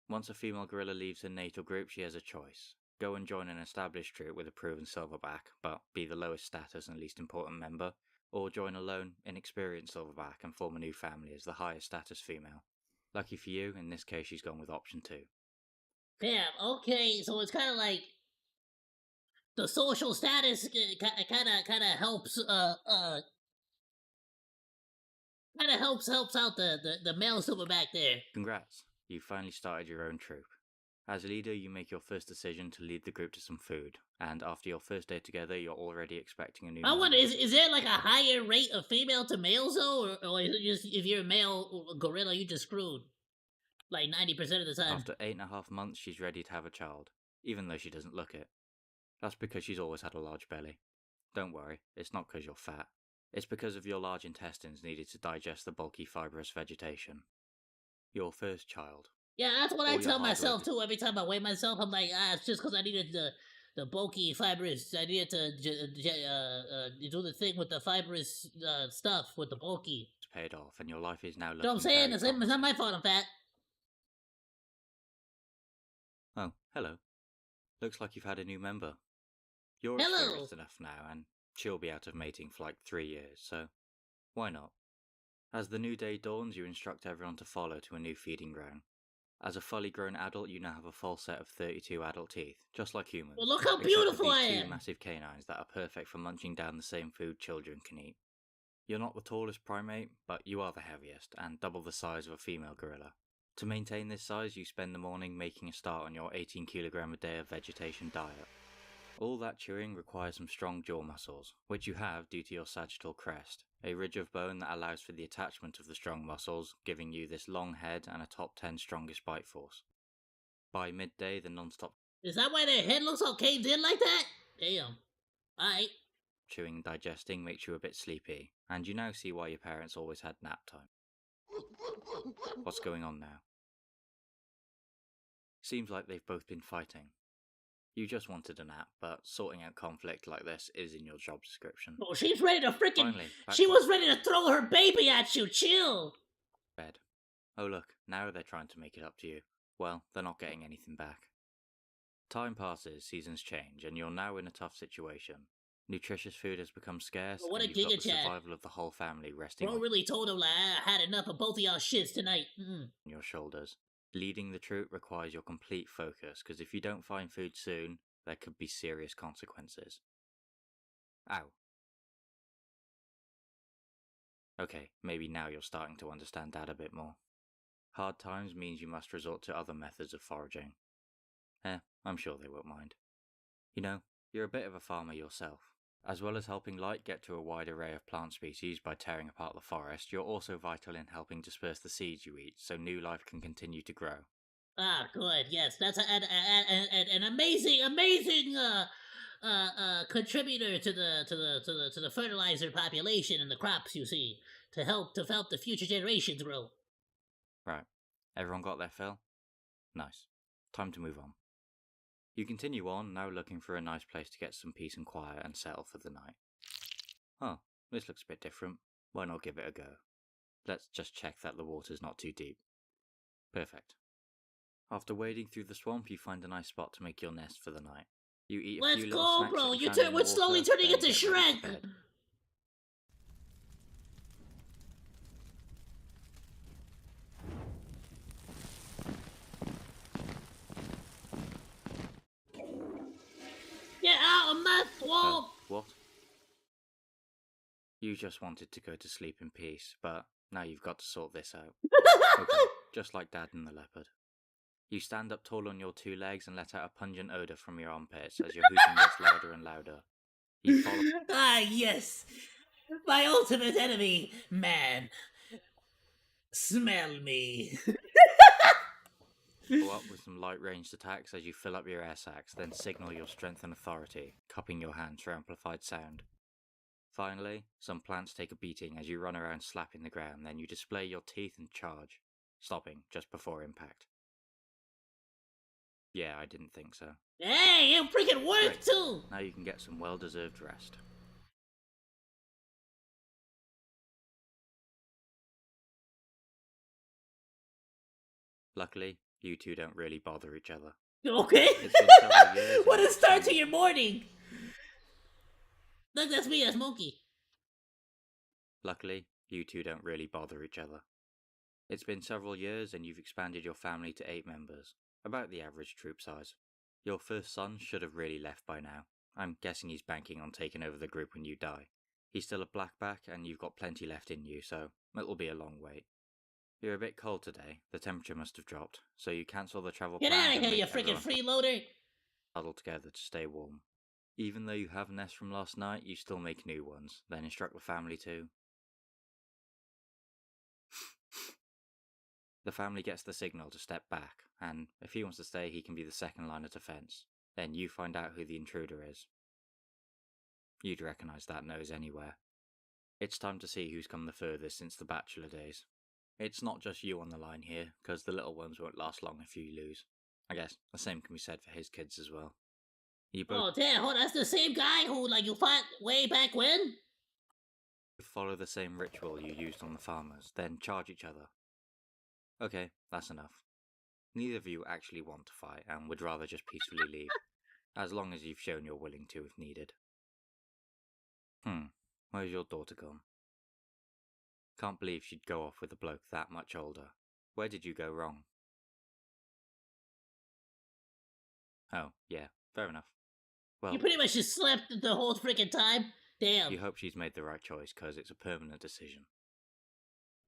Once a female gorilla leaves her natal group, she has a choice. Go and join an established troop with a proven silverback, but be the lowest status and least important member, or join a lone, inexperienced silverback and form a new family as the highest status female. Lucky for you, in this case she's gone with option 2. Damn, okay, so it's kind of like the social status kind of helps helps out the male silverback there. Congrats, you've finally started your own troop. As a leader, you make your first decision to lead the group to some food, and after your first day together, you're already expecting a new I wonder, member. is there like a higher rate of female to males though, or is it just if you're a male gorilla you just screwed? Like 90% of the time. After 8.5 months, she's ready to have a child, even though she doesn't look it. That's because she's always had a large belly. Don't worry, it's not because you're fat. It's because of your large intestines needed to digest the bulky fibrous vegetation. Your first child. Yeah, that's what I All your tell hard myself work- too. Every time I weigh myself, I'm like, it's just because I needed the bulky fibrous. I needed to do the thing with the fibrous stuff with the bulky. It's paid off, and your life is now looking You know what I'm saying? very It's not promising. my fault I'm fat. Oh, hello. Looks like you've had a new member. You're Hello. experienced enough now, and she'll be out of mating for like 3 years, so why not? As the new day dawns, you instruct everyone to follow to a new feeding ground. As a fully grown adult, you now have a full set of 32 adult teeth, just like humans. Well, look how except for beautiful these I 2 am. massive canines that are perfect for munching down the same food children can eat. You're not the tallest primate, but you are the heaviest, and double the size of a female gorilla. To maintain this size, you spend the morning making a start on your 18 kilogram a day of vegetation diet. All that chewing requires some strong jaw muscles, which you have due to your sagittal crest, a ridge of bone that allows for the attachment of the strong muscles, giving you this long head and a top 10 strongest bite force. By midday, the non-stop Is that why their head looks all caved in like that? Damn. Alright. chewing and digesting makes you a bit sleepy, and you now see why your parents always had nap time. What's going on now? Seems like they've both been fighting. You just wanted a nap, but sorting out conflict like this is in your job description. Oh, she's ready to freaking. Finally, back She to was ready to throw her baby at you. Chill. bed. Oh look, now they're trying to make it up to you. Well, they're not getting anything back. Time passes, seasons change, and you're now in a tough situation. Nutritious food has become scarce, Well, what and a you've got the giga chat. survival of the whole family resting Bro on really told him, like, I had enough of both of y'all shits tonight. your shoulders. Leading the troop requires your complete focus, because if you don't find food soon, there could be serious consequences. Ow. Okay, maybe now you're starting to understand Dad a bit more. Hard times means you must resort to other methods of foraging. I'm sure they won't mind. You know, you're a bit of a farmer yourself. As well as helping light get to a wide array of plant species by tearing apart the forest, you're also vital in helping disperse the seeds you eat so new life can continue to grow. Ah, good. Yes, that's an amazing contributor to the fertilizer population and the crops. You see, to help the future generations grow. Right. Everyone got their fill? Nice. Time to move on. You continue on, now looking for a nice place to get some peace and quiet and settle for the night. Oh, this looks a bit different. Why not give it a go? Let's just check that the water's not too deep. Perfect. After wading through the swamp, you find a nice spot to make your nest for the night. You eat a Let's few little go, snacks bro. that you found in the We're slowly water, turning then into get ready Shrek. for bed. Get out of my swamp. What? You just wanted to go to sleep in peace, but now you've got to sort this out. Okay, just like Dad and the leopard. You stand up tall on your two legs and let out a pungent odour from your armpits as your hooting gets louder and louder. You follow Ah, yes. My ultimate enemy, man. Smell me. up with some light-ranged attacks as you fill up your air sacs, then signal your strength and authority, cupping your hands for amplified sound. Finally, some plants take a beating as you run around slapping the ground, then you display your teeth and charge, stopping just before impact. Yeah, I didn't think so. Hey, it freaking worked Great. too. Now you can get some well-deserved rest. Luckily, you two don't really bother each other. Okay. It's been several years. What a start to your morning. Look, that's me, that's Monkey. Luckily, you two don't really bother each other. It's been several years and you've expanded your family to 8 members, about the average troop size. Your first son should have really left by now. I'm guessing he's banking on taking over the group when you die. He's still a blackback and you've got plenty left in you, so it'll be a long wait. You're a bit cold today, the temperature must have dropped, so you cancel the travel Get plan out of and here, you make freaking everyone freeloader. huddle together to stay warm. Even though you have nests from last night, you still make new ones, then instruct the family to... The family gets the signal to step back, and if he wants to stay, he can be the second line of defense. Then you find out who the intruder is. You'd recognize that nose anywhere. It's time to see who's come the furthest since the bachelor days. It's not just you on the line here, because the little ones won't last long if you lose. I guess the same can be said for his kids as well. You both Oh, damn, hold on, that's the same guy who, like, you fought way back when? follow the same ritual you used on the farmers, then charge each other. Okay, that's enough. Neither of you actually want to fight and would rather just peacefully leave, as long as you've shown you're willing to if needed. Where's your daughter gone? Can't believe she'd go off with a bloke that much older. Where did you go wrong? Oh, yeah, fair enough. Well, You pretty much just slept the whole freaking time? Damn. you hope she's made the right choice, cause it's a permanent decision.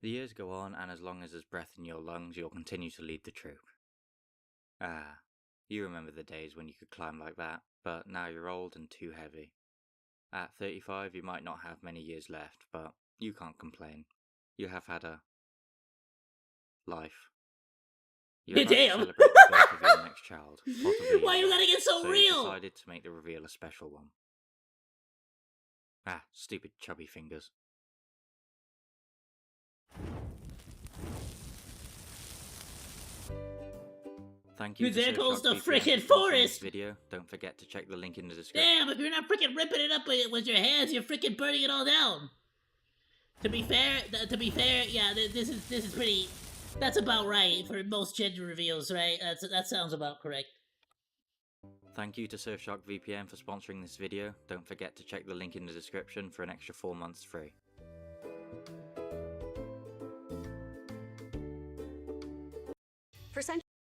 The years go on, and as long as there's breath in your lungs, you'll continue to lead the troop. Ah, you remember the days when you could climb like that, but now you're old and too heavy. At 35, you might not have many years left, but you can't complain. You have had a life. You're about to Damn. celebrate the birth of your next child, possibly Why you yours, gotta get so so you real? decided to make the reveal a special one. Ah, stupid chubby fingers. Thank you. There goes the Surfshark VPN frickin' for sponsoring forest! this video. Don't forget to check the link in the description. Damn, if you're not freaking ripping it up with your hands, you're freaking burning it all down. To be fair, yeah, this is pretty. That's about right for most gender reveals, right? That sounds about correct. Thank you to Surfshark VPN for sponsoring this video. Don't forget to check the link in the description for an extra 4 months free.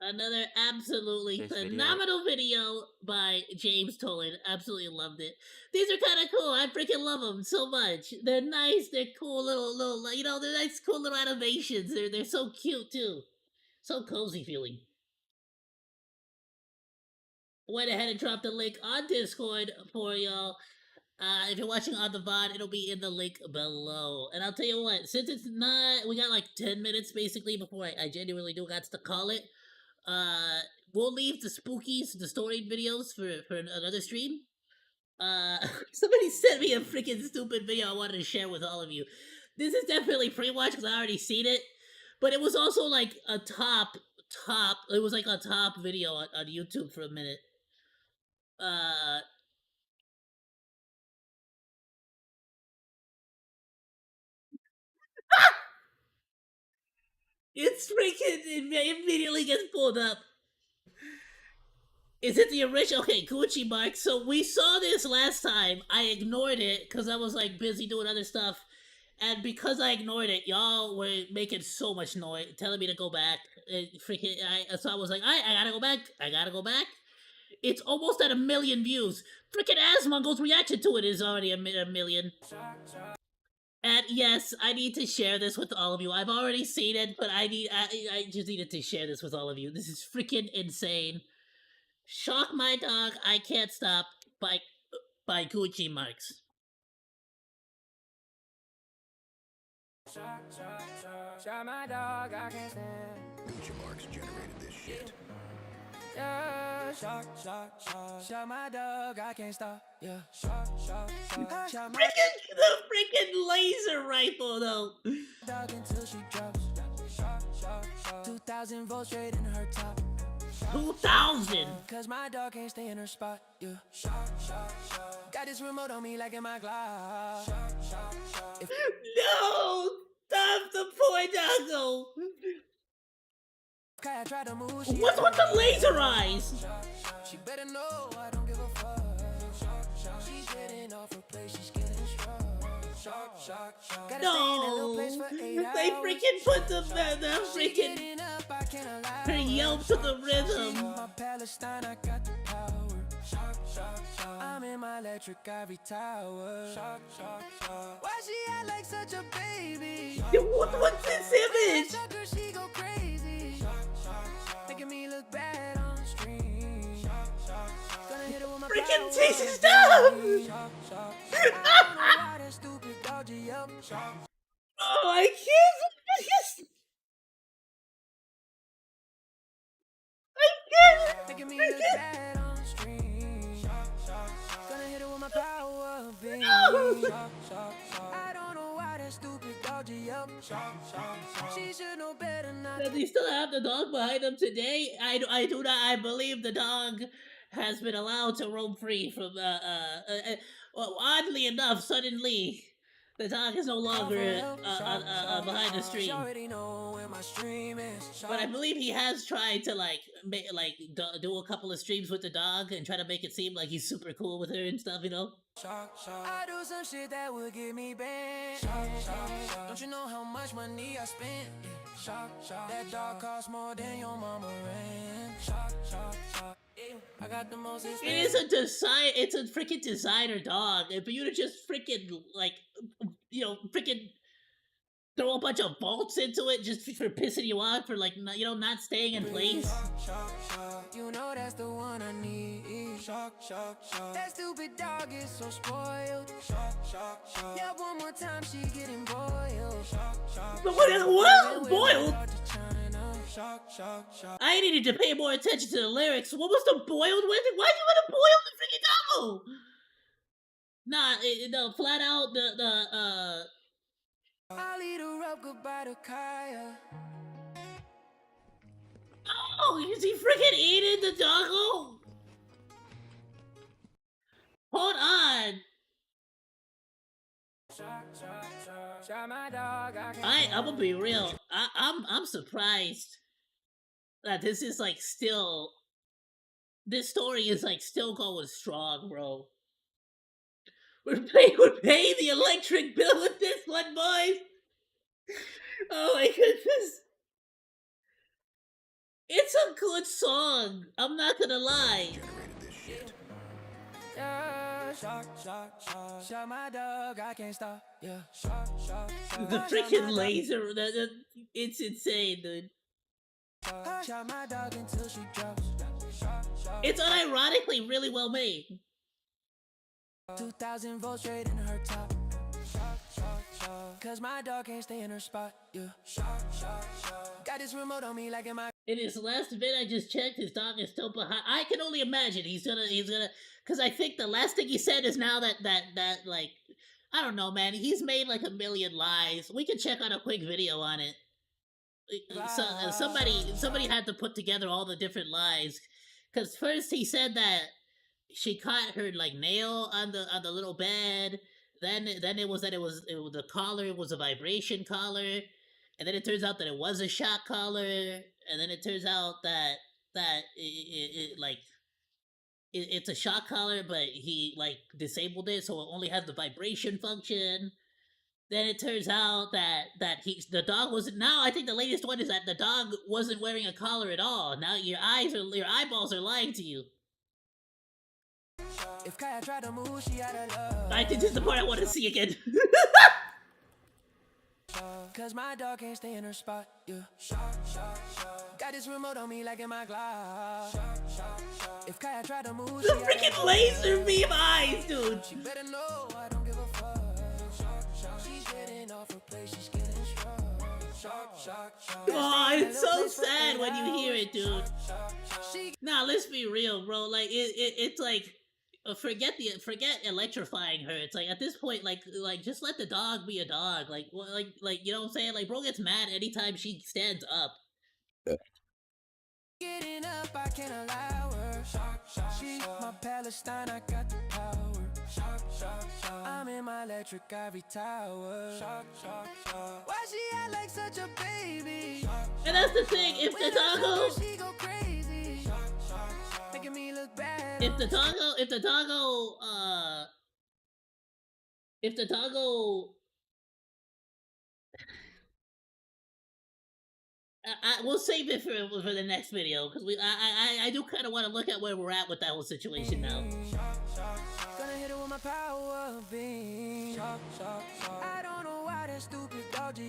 Another absolutely This phenomenal video by James Tolan. Absolutely loved it. These are kind of cool. I freaking love them so much. They're nice. They're cool little, you know, they're nice, cool little animations. They're so cute too. So cozy feeling. Went ahead and dropped the link on Discord for y'all. If you're watching on the VOD, it'll be in the link below. And I'll tell you what, since it's not, we got like 10 minutes basically before I genuinely do got to call it. We'll leave the spookies, the story videos for another stream. Somebody sent me a freaking stupid video I wanted to share with all of you. This is definitely pre-watch because I already seen it, but it was also like a top. It was like a top video on YouTube for a minute. It's freaking. It immediately gets pulled up. Is it the original? Okay, Gucci Mark. So we saw this last time. I ignored it because I was like busy doing other stuff. And because I ignored it, y'all were making so much noise, telling me to go back. So I was like, I gotta go back. I gotta go back. It's almost at 1 million views. Freaking Asmongo's reaction to it is already a million. And yes, I need to share this with all of you. I've already seen it, but I just needed to share this with all of you. This is freaking insane. Shock My Dog, I Can't Stop by Gucci Marks. Shock my dog, I can't stand. Gucci Marks generated this shit. Yeah, shock my dog, I can't stop. Yeah, shock my The freaking laser rifle though. dog until she drops. 2,000 volts straight in her top. 2,000. Cause my dog can't stay in her spot. Yeah, got this remote on me like in my Glock. No! Stop the poor doggo! I try to move. What's with the laser eyes? She better know I don't give a fuck. She's getting off her place, she's getting strong. Gotta stay in that little place for 8 hours. They freaking put the freaking Getting up, I can't allow her yelp to the rhythm. my Palestine, I got the power. I'm in my electric ivory tower. Why she act like such a baby? What's this image? Sucker, she go crazy. Making me look bad on the stream. Gonna hit her with my Freaking power. Tasty stuff! I don't know why that stupid dog yelp. Oh, I can't. Making me look bad on the stream. Gonna hit her with my power beam. I don't know why that stupid dog yelp. She should know better not Does he still have the dog behind him today? I do not. I believe the dog has been allowed to roam free from. Well, oddly enough, suddenly, the dog is no longer behind the stream. But I believe he has tried to do a couple of streams with the dog and try to make it seem like he's super cool with her and stuff, you know. I do some shit that would get me banned. Don't you know how much money I spent? That dog costs more than your mama rent. I got the most. It is a design. It's a freaking designer dog, and for you to just freaking freaking throw a bunch of bolts into it just for pissing you off for like not staying in place. You know that's the one I need. That stupid dog is so spoiled. Yeah, one more time she getting boiled. What? Boiled? I needed to pay more attention to the lyrics. What was the boiled with? Why do you want to boil the freaking doggo? Nah, no, flat out I'll eat her up, goodbye to Kaya. Oh, is he freaking eating the doggo? Hold on. I'm gonna be real. I'm surprised that this is like still. This story is like still going strong, bro. We're paying the electric bill with this one, boys. Oh my goodness. It's a good song. I'm not gonna lie. Generated this shit. Shot my dog, I can't stop. Yeah, The freaking laser, it's insane, dude. shot my dog until she drops. It's unironically really well made. 2,000 volts straight in her top. Cause my dog can't stay in her spot. Yeah, got this remote on me like in my. In his last bit I just checked, his dog is still behind. I can only imagine he's gonna, because I think the last thing he said is now that like, I don't know, man. He's made like a million lies. We can check out a quick video on it. So, somebody had to put together all the different lies, because first he said that she caught her like nail on the little bed. Then it was the collar was a vibration collar, and then it turns out that it was a shock collar, and then it turns out that it's a shock collar, but he like disabled it, so it only has the vibration function. Then it turns out that the dog wasn't. Now I think the latest one is that the dog wasn't wearing a collar at all. Now your eyeballs are lying to you. If Kaya tried to move, she had a love. I think this is the part I want to see again. Cause my dog can't stay in her spot. Yeah, got this remote on me like in my glass. If Kaya tried to move, The she had a freaking love. laser beam eyes, dude. She better know I don't give a fuck. She's getting off her place, she's getting strong. Oh, it's so sad when you hear it, dude. Nah, let's be real, bro. Like it's like forget electrifying her. It's like at this point, like just let the dog be a dog. Like you know what I'm saying? Like bro gets mad anytime she stands up. Getting up, I can't allow her. She my Palestine, I got the power. I'm in my electric ivory tower. Why she act like such a baby? And that's the thing. If the doggo, She go crazy. Making me look bad. if the doggo, we'll save it for the next video because I do kind of want to look at where we're at with that whole situation now. Gonna hit it with my power beam. I don't know why that stupid dog But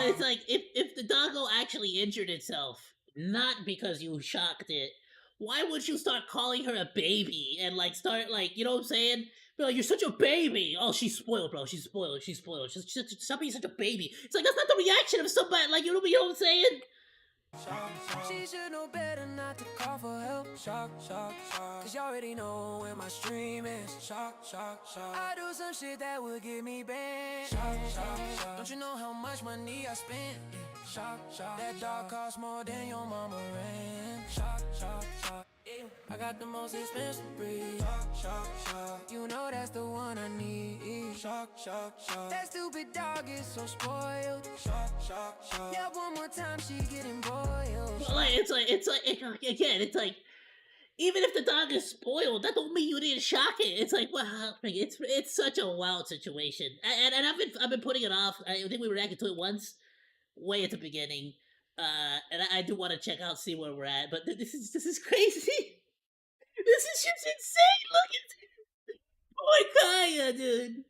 it's like if the doggo actually injured itself, not because you shocked it, why would you start calling her a baby and like start like, you know what I'm saying? Bro, you're such a baby. Oh, she's spoiled, bro. She's spoiled. Stop being such a baby. It's like that's not the reaction of somebody. Like you know what I'm saying? She should know better not to call for help. Cause you already know where my stream is. I do some shit that would get me banned. Don't you know how much money I spent? That dog costs more than your mama rent. I got the most expensive breed. You know that's the one I need. That stupid dog is so spoiled. Yeah, one more time she getting boiled. But like it's like again, it's like even if the dog is spoiled, that don't mean you didn't shock it. It's like wow, it's such a wild situation, and I've been putting it off. I think we reacted to it once, way at the beginning, and I do want to check out, see where we're at. But this is crazy. This is just insane. Look at boy Kaya, dude.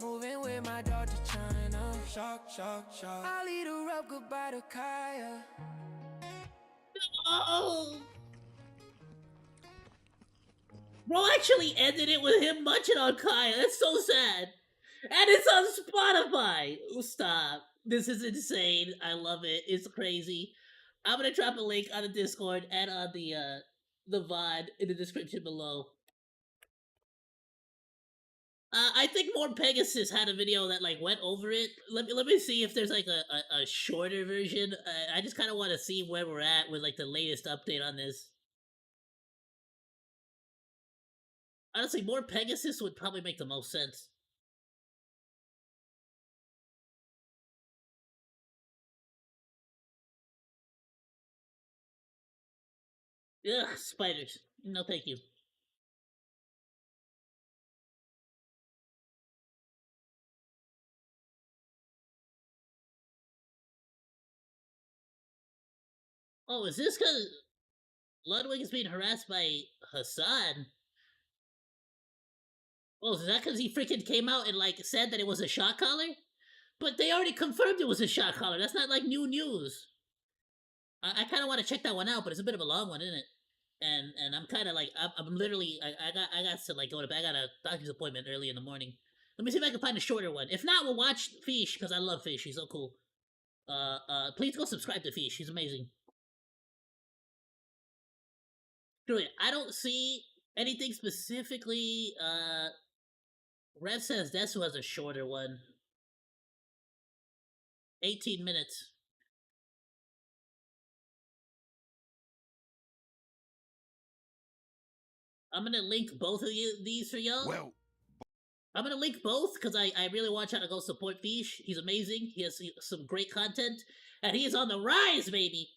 Moving with my dog to China. shock, shock, shock. I lead her up goodbye to Kaya. Oh! Bro actually ended it with him munching on Kaya. That's so sad. And it's on Spotify. Oh, stop. This is insane. I love it. It's crazy. I'm gonna drop a link on the Discord and on the VOD in the description below. I think More Pegasus had a video that like went over it. Let me see if there's like a shorter version. I just kind of want to see where we're at with like the latest update on this. Honestly, More Pegasus would probably make the most sense. Ugh, spiders. No, thank you. Oh, is this because Ludwig is being harassed by Hassan? Oh, is that because he freaking came out and like said that it was a shot collar? But they already confirmed it was a shot collar. That's not like new news. I kind of want to check that one out, but it's a bit of a long one, isn't it? And I'm kind of like I'm literally I got to like go to bed. I got a doctor's appointment early in the morning. Let me see if I can find a shorter one. If not, we'll watch Fish because I love Fish. He's so cool. Please go subscribe to Fish. He's amazing. Dude, I don't see anything specifically. Rev says Desu has a shorter one. 18 minutes. I'm gonna link both of these for y'all. Well, I'm gonna link both because I really want y'all to go support Fish. He's amazing. He has some great content, and he is on the rise, baby.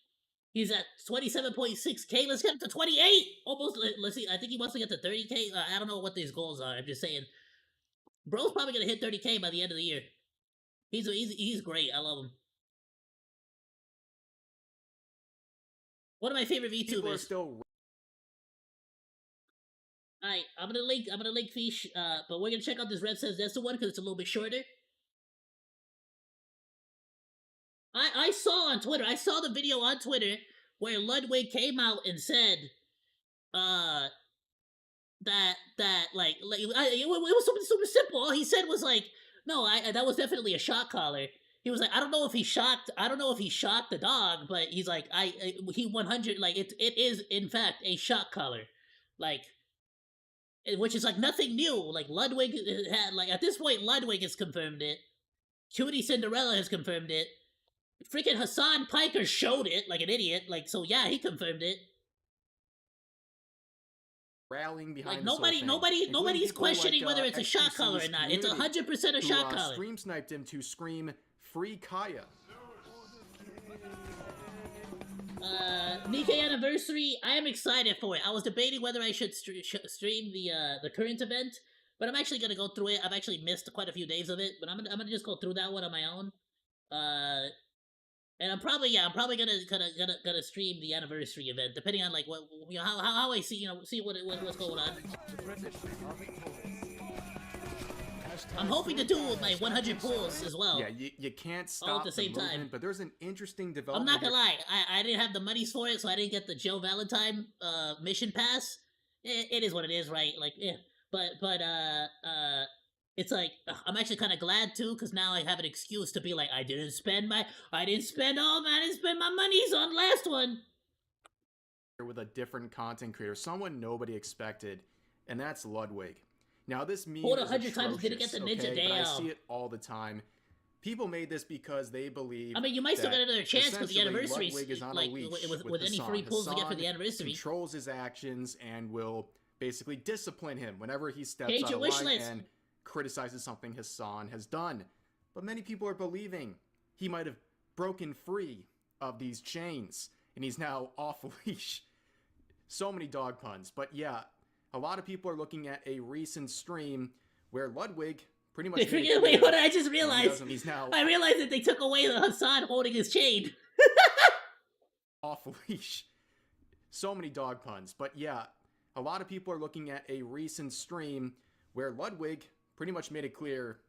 He's at 27.6k. Let's get him to 28. Almost. Let's see. I think he wants to get to 30k. I don't know what these goals are. I'm just saying. Bro's probably gonna hit 30k by the end of the year. He's great. I love him. One of my favorite VTubers. People are still. Alright, I'm gonna link Fish, but we're gonna check out this Red Says That's the one because it's a little bit shorter. I saw on Twitter, I saw the video on Twitter where Ludwig came out and said, that like it was something super simple. All he said was like, no, that was definitely a shock collar. He was like, I don't know if he shocked the dog, but he's like, he 100 like it is in fact a shock collar, like. Which is like nothing new. Like Ludwig had like at this point Ludwig has confirmed it. Cutie Cinderella has confirmed it. Freaking Hassan Piker showed it like an idiot. Like so yeah, he confirmed it. Rallying behind like nobody's nobody's questioning whether it's a shot collar or not. It's 100% a shot collar. Stream sniped him to scream "Free Kaya." Nikkei anniversary. I am excited for it. I was debating whether I should stream the current event, but I'm actually gonna go through it. I've actually missed quite a few days of it, but I'm gonna just go through that one on my own. And I'm probably gonna stream the anniversary event, depending on like what how I see what's going on. I'm hoping to do my 100 pulls as well. Yeah, you can't stop at the same time. But there's an interesting I'm development. not gonna lie, I didn't have the monies for it, so I didn't get the Joe Valentine mission pass. It is what it is, right? Like, yeah. But it's like I'm actually kind of glad too, because now I have an excuse to be like, I didn't spend my monies on last one. With a different content creator, someone nobody expected, and that's Ludwig. Now this meme Pulled is 100 times, didn't get the ninja, okay, but I damn. see it all the time. People made this because they believe. I mean, you might still get another chance with the anniversary, Ludwig is on like a leash with any free pulls to get for the anniversary. Controls his actions and will basically discipline him whenever he steps Page out your of wish line list. and criticizes something Hassan has done. But many people are believing he might have broken free of these chains and he's now off a leash. So many dog puns, but yeah, a lot of people are looking at a recent stream where Ludwig pretty much. Wait, what? I just realized. Now I realized that they took away the Hassan holding his chain. Off a leash. So many dog puns, but yeah, a lot of people are looking at a recent stream where Ludwig pretty much made it clear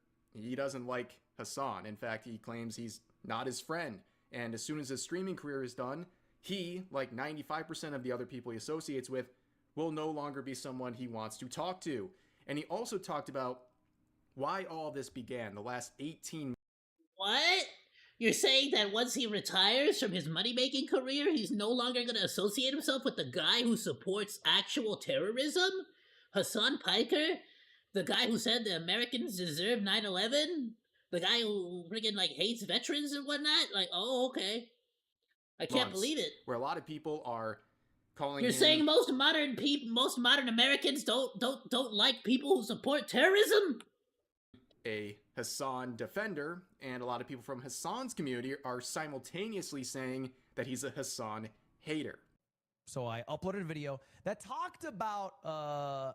he doesn't like Hassan. In fact, he claims he's not his friend. And as soon as his streaming career is done, he, like 95% of the other people he associates with, will no longer be someone he wants to talk to. And he also talked about why all this began, the last 18 What? You're saying that once he retires from his money-making career, he's no longer going to associate himself with the guy who supports actual terrorism? Hassan Piker? The guy who said the Americans deserve 9/11? The guy who friggin' like hates veterans and whatnot? Like, oh, okay. I can't months, believe it. where a lot of people are calling You're him saying most modern Americans don't like people who support terrorism? a Hassan defender, and a lot of people from Hassan's community are simultaneously saying that he's a Hassan hater. So I uploaded a video that talked about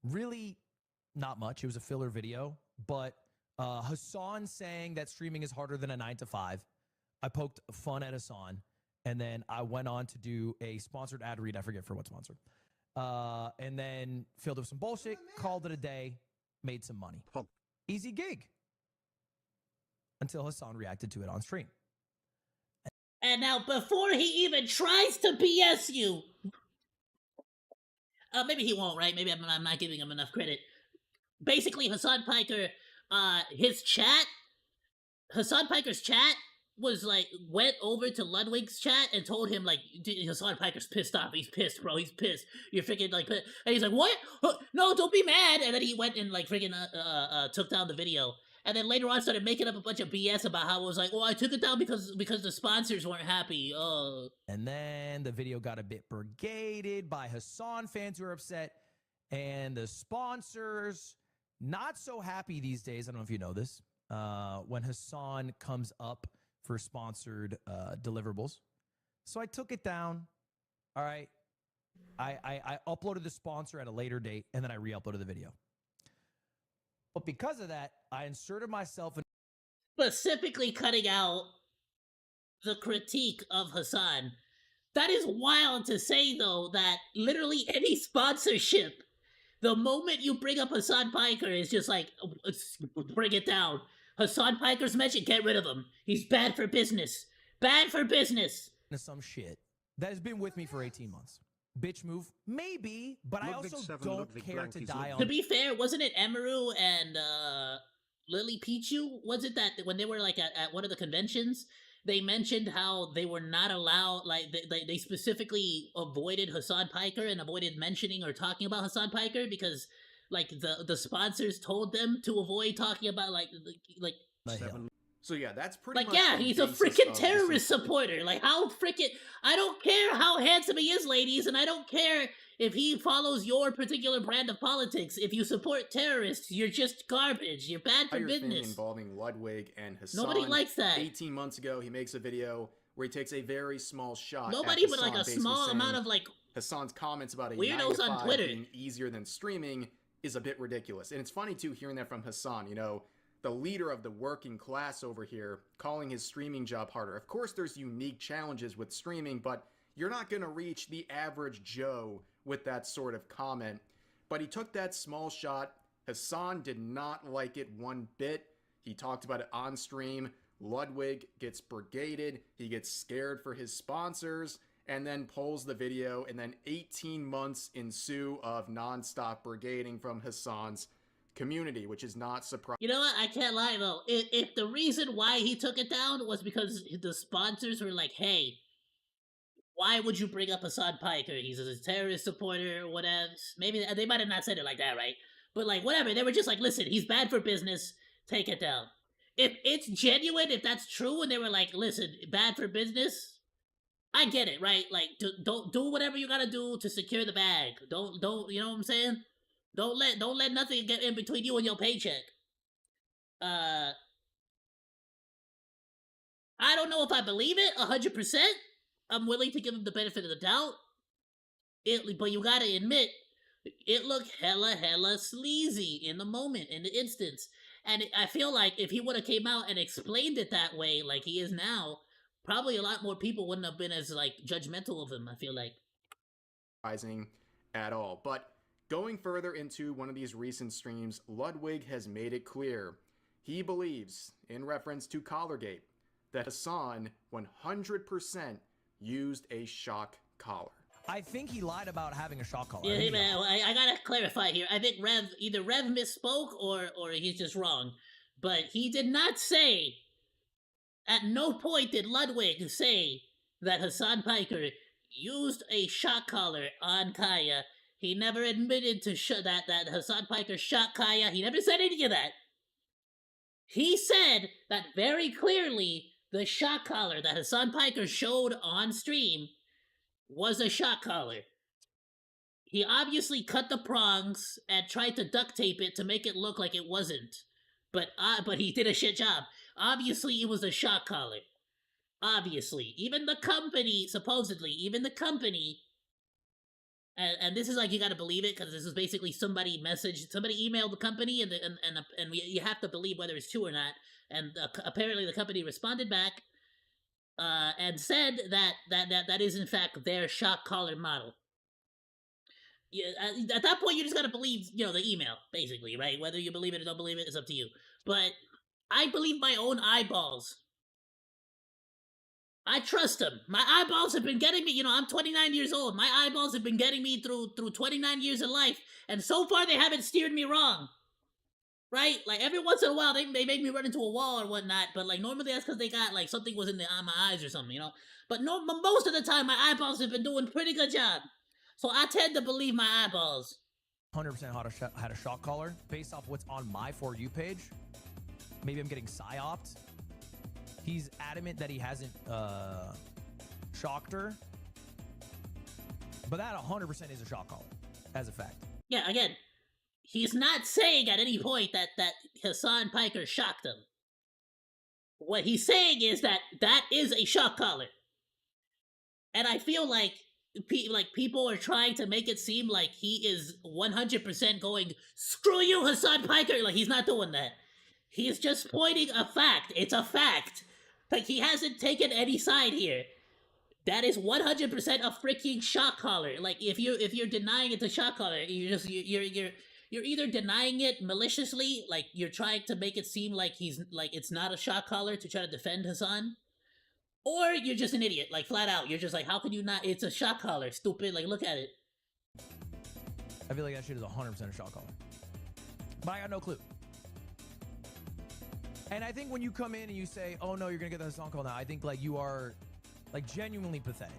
really not much. It was a filler video, but Hassan saying that streaming is harder than a 9 to 5. I poked fun at Hassan, and then I went on to do a sponsored ad read. I forget for what sponsor. And then filled up some bullshit, called it a day, made some money. Easy gig. Until Hassan reacted to it on stream. And now, before he even tries to BS you, maybe he won't, right? Maybe I'm not giving him enough credit. Basically, Hassan Piker, Hassan Piker's chat was like, went over to Ludwig's chat and told him, like, Hassan Piker's pissed off. He's pissed, bro. He's pissed. You're freaking, like, and he's like, what? No, don't be mad. And then he went and, like, freaking, took down the video. And then later on started making up a bunch of BS about how it was like, oh, I took it down because the sponsors weren't happy. Oh. And then the video got a bit brigaded by Hassan fans who are upset. And the sponsors, not so happy these days. I don't know if you know this. When Hassan comes up for sponsored deliverables. So I took it down. All right. I uploaded the sponsor at a later date, and then I re-uploaded the video. But because of that, I inserted myself in Specifically cutting out the critique of Hassan. That is wild to say, though, that literally any sponsorship, the moment you bring up Hassan Piker, is just like, bring it down. Hassan Piker's mentioned, get rid of him. He's bad for business. Bad for business. some shit that has been with me for 18 months. Bitch move? Maybe, but I also don't care to die on... To be fair, wasn't it Emeru and Lily Pichu? Was it that when they were like at one of the conventions, they mentioned how they were not allowed, like they specifically avoided Hassan Piker and avoided mentioning or talking about Hassan Piker because like the sponsors told them to avoid talking about like So yeah, that's pretty like much yeah, the he's a basis freaking of terrorist supporter. Like how freaking I don't care how handsome he is, ladies, and I don't care if he follows your particular brand of politics. If you support terrorists, you're just garbage. You're bad for entire thing business. involving Ludwig and Hassan. Nobody likes that. 18 months ago, he makes a video where he takes a very small shot. Nobody at but like Hassan, a small basically amount saying of like Hassan's comments about a weirdos 9 to on 5 Twitter being easier than streaming is a bit ridiculous. And it's funny too hearing that from Hassan. You know, the leader of the working class over here, calling his streaming job harder. Of course, there's unique challenges with streaming, but you're not going to reach the average Joe with that sort of comment. But he took that small shot. Hassan did not like it one bit. He talked about it on stream. Ludwig gets brigaded. He gets scared for his sponsors and then pulls the video. And then 18 months ensue of nonstop brigading from Hassan's community, which is not surprising. You know what? I can't lie though. If the reason why he took it down was because the sponsors were like, "Hey, why would you bring up Hassan Piker? He's a terrorist supporter or whatever." Maybe they might have not said it like that, right? But like, whatever. They were just like, "Listen, he's bad for business. Take it down." If it's genuine, if that's true, and they were like, "Listen, bad for business," I get it, right? Like, don't do whatever you gotta do to secure the bag. Don't, you know what I'm saying? Don't let nothing get in between you and your paycheck. I don't know if I believe it 100%. I'm willing to give him the benefit of the doubt. But you gotta admit, it looked hella sleazy in the moment, in the instance. And I feel like if he would have came out and explained it that way, like he is now, probably a lot more people wouldn't have been as like judgmental of him. I feel like at all. But going further into one of these recent streams, Ludwig has made it clear he believes, in reference to Collargate, that Hassan 100% used a shock collar. I think he lied about having a shock collar. Yeah, hey, man, I gotta clarify here. I think either Rev misspoke or he's just wrong. But he did not say, at no point did Ludwig say that Hassan Piker used a shock collar on Kaya. He never admitted to that Hassan Piker shot Kaya. He never said any of that. He said that very clearly the shock collar that Hassan Piker showed on stream was a shock collar. He obviously cut the prongs and tried to duct tape it to make it look like it wasn't. But he did a shit job. Obviously, it was a shock collar. Obviously. Even the company, supposedly, and this is like, you gotta believe it, because this is basically somebody emailed the company, and you have to believe whether it's true or not, and apparently the company responded back, and said that is in fact their shock collar model. Yeah, at that point, you just gotta believe, the email, basically, right? Whether you believe it or don't believe it is up to you. But I believe my own eyeballs. I trust them. My eyeballs have been getting me, I'm 29 years old. My eyeballs have been getting me through 29 years of life, and so far they haven't steered me wrong. Right? Like, every once in a while, they make me run into a wall or whatnot, but, like, normally that's because they got, like, something was on my eyes or something, But most of the time, my eyeballs have been doing a pretty good job. So I tend to believe my eyeballs. 100% had a shock collar based off what's on my For You page. Maybe I'm getting psyoped. He's adamant that he hasn't shocked her. But that 100% is a shock collar, as a fact. Yeah, again, he's not saying at any point that Hassan Piker shocked him. What he's saying is that is a shock collar. And I feel like people are trying to make it seem like he is 100% going, screw you, Hassan Piker. Like, he's not doing that. He's just pointing a fact. It's a fact. Like, he hasn't taken any side here. That is 100% a freaking shock collar. Like, if you're denying it's a shock collar, you're either denying it maliciously, like you're trying to make it seem like it's not a shock collar to try to defend Hassan, or you're just an idiot, like, flat out. You're just like, how can you not? It's a shock collar, stupid. Like, look at it. I feel like that shit is 100% a shock collar. But I got no clue. And I think when you come in and you say, oh no, you're gonna get the Hassan call now, I think, like, you are, like, genuinely pathetic.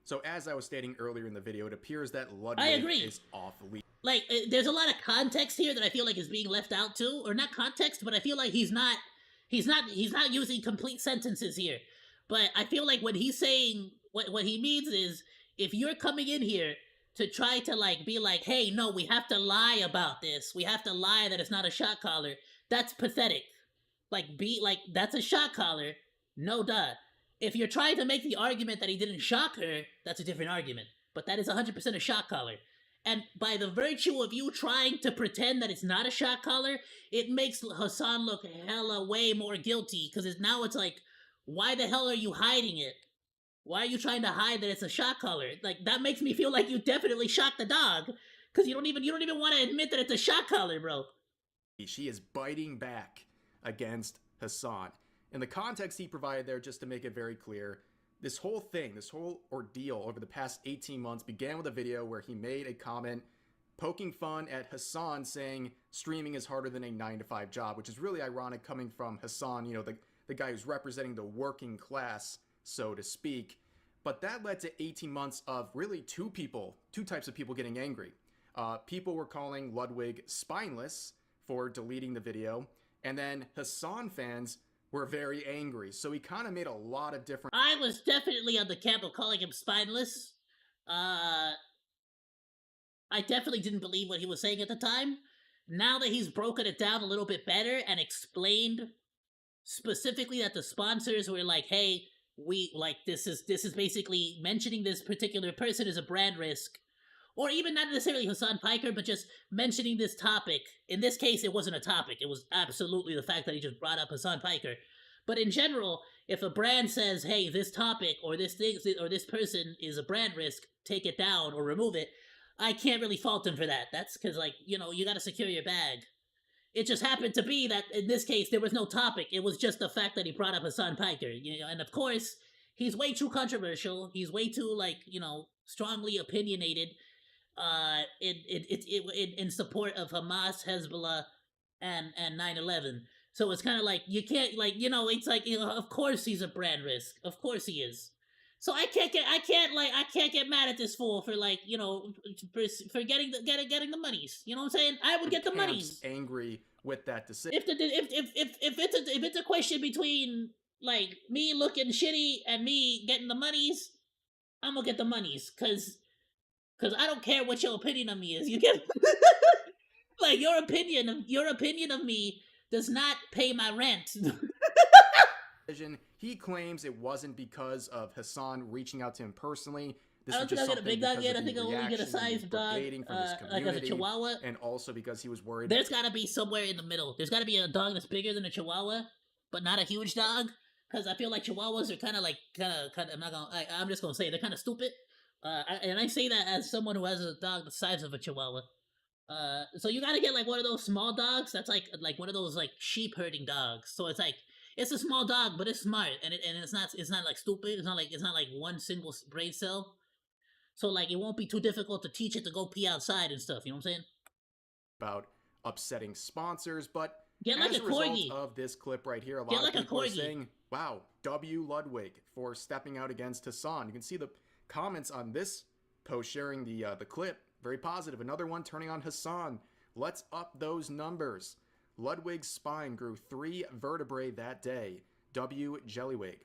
So as I was stating earlier in the video, it appears that Ludwig I agree. is off leash. Like, there's a lot of context here that I feel like is being left out too, or not context, but I feel like he's not using complete sentences here. But I feel like when he's saying, what he means is, if you're coming in here to try to, like, be like, hey, no, we have to lie about this. We have to lie that it's not a shock collar. That's pathetic. Like, that's a shock collar. No duh. If you're trying to make the argument that he didn't shock her, that's a different argument. But that is 100% a shock collar. And by the virtue of you trying to pretend that it's not a shock collar, it makes Hassan look hella way more guilty. Because now it's like, why the hell are you hiding it? Why are you trying to hide that it's a shock collar? Like, that makes me feel like you definitely shocked the dog. Because you don't even want to admit that it's a shock collar, bro. She is biting back against Hassan. In the context he provided there, just to make it very clear, this whole ordeal over the past 18 months began with a video where he made a comment poking fun at Hassan, saying streaming is harder than a 9-to-5 job, which is really ironic coming from Hassan, the guy who's representing the working class, so to speak. But that led to 18 months of really two types of people getting angry. People were calling Ludwig spineless for deleting the video, and then Hassan fans were very angry. So he kind of made a lot of different... I was definitely on the camp of calling him spineless. I definitely didn't believe what he was saying at the time. Now that he's broken it down a little bit better and explained specifically that the sponsors were like, hey, this is basically mentioning this particular person as a brand risk. Or even not necessarily Hassan Piker, but just mentioning this topic. In this case, it wasn't a topic. It was absolutely the fact that he just brought up Hassan Piker. But in general, if a brand says, hey, this topic or this thing or this person is a brand risk, take it down or remove it, I can't really fault him for that. That's because, like, you gotta secure your bag. It just happened to be that in this case there was no topic. It was just the fact that he brought up Hassan Piker, and of course he's way too controversial. He's way too strongly opinionated, in support of Hamas, Hezbollah, and 9/11. So it's kind of like you can't it's like of course he's a brand risk. Of course he is. So I can't get mad at this fool for for getting the monies. You know what I'm saying? I would get the monies. Angry with that decision. If it's a question between me looking shitty and me getting the monies, I'm gonna get the monies because I don't care what your opinion of me is. You get your opinion of me does not pay my rent. He claims it wasn't because of Hassan reaching out to him personally. I don't think I'll get a big dog yet. I think I'll only get a sized dog, like a Chihuahua. And also because he was worried. There's got to be somewhere in the middle. There's got to be a dog that's bigger than a Chihuahua, but not a huge dog. Because I feel like Chihuahuas are kind of. I'm just gonna say they're kind of stupid. And I say that as someone who has a dog the size of a Chihuahua. So you gotta get one of those small dogs that's like one of those sheep herding dogs. So it's a small dog, but it's smart, and it's not stupid. It's not like one single brain cell. So it won't be too difficult to teach it to go pee outside and stuff. You know what I'm saying? About upsetting sponsors, but get as a result of this clip right here, a lot of people are saying, "Wow, W. Ludwig for stepping out against Hassan." You can see the comments on this post sharing the clip. Very positive. Another one turning on Hassan. Let's up those numbers. Ludwig's spine grew 3 vertebrae that day. W. Jellywig.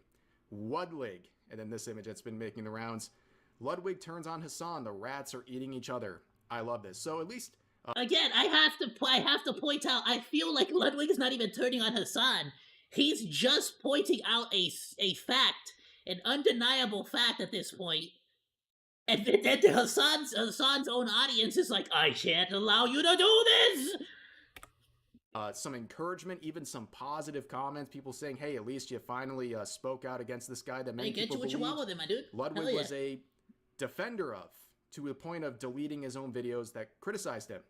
Ludwig. And then this image that's been making the rounds. Ludwig turns on Hassan. The rats are eating each other. I love this. So at least... Again, I have to point out, I feel like Ludwig is not even turning on Hassan. He's just pointing out a fact, an undeniable fact at this point. And then Hassan's own audience is like, I can't allow you to do this! Some encouragement, even some positive comments. People saying, hey, at least you finally spoke out against this guy that many people believe Ludwig was a defender of, to the point of deleting his own videos that criticized him.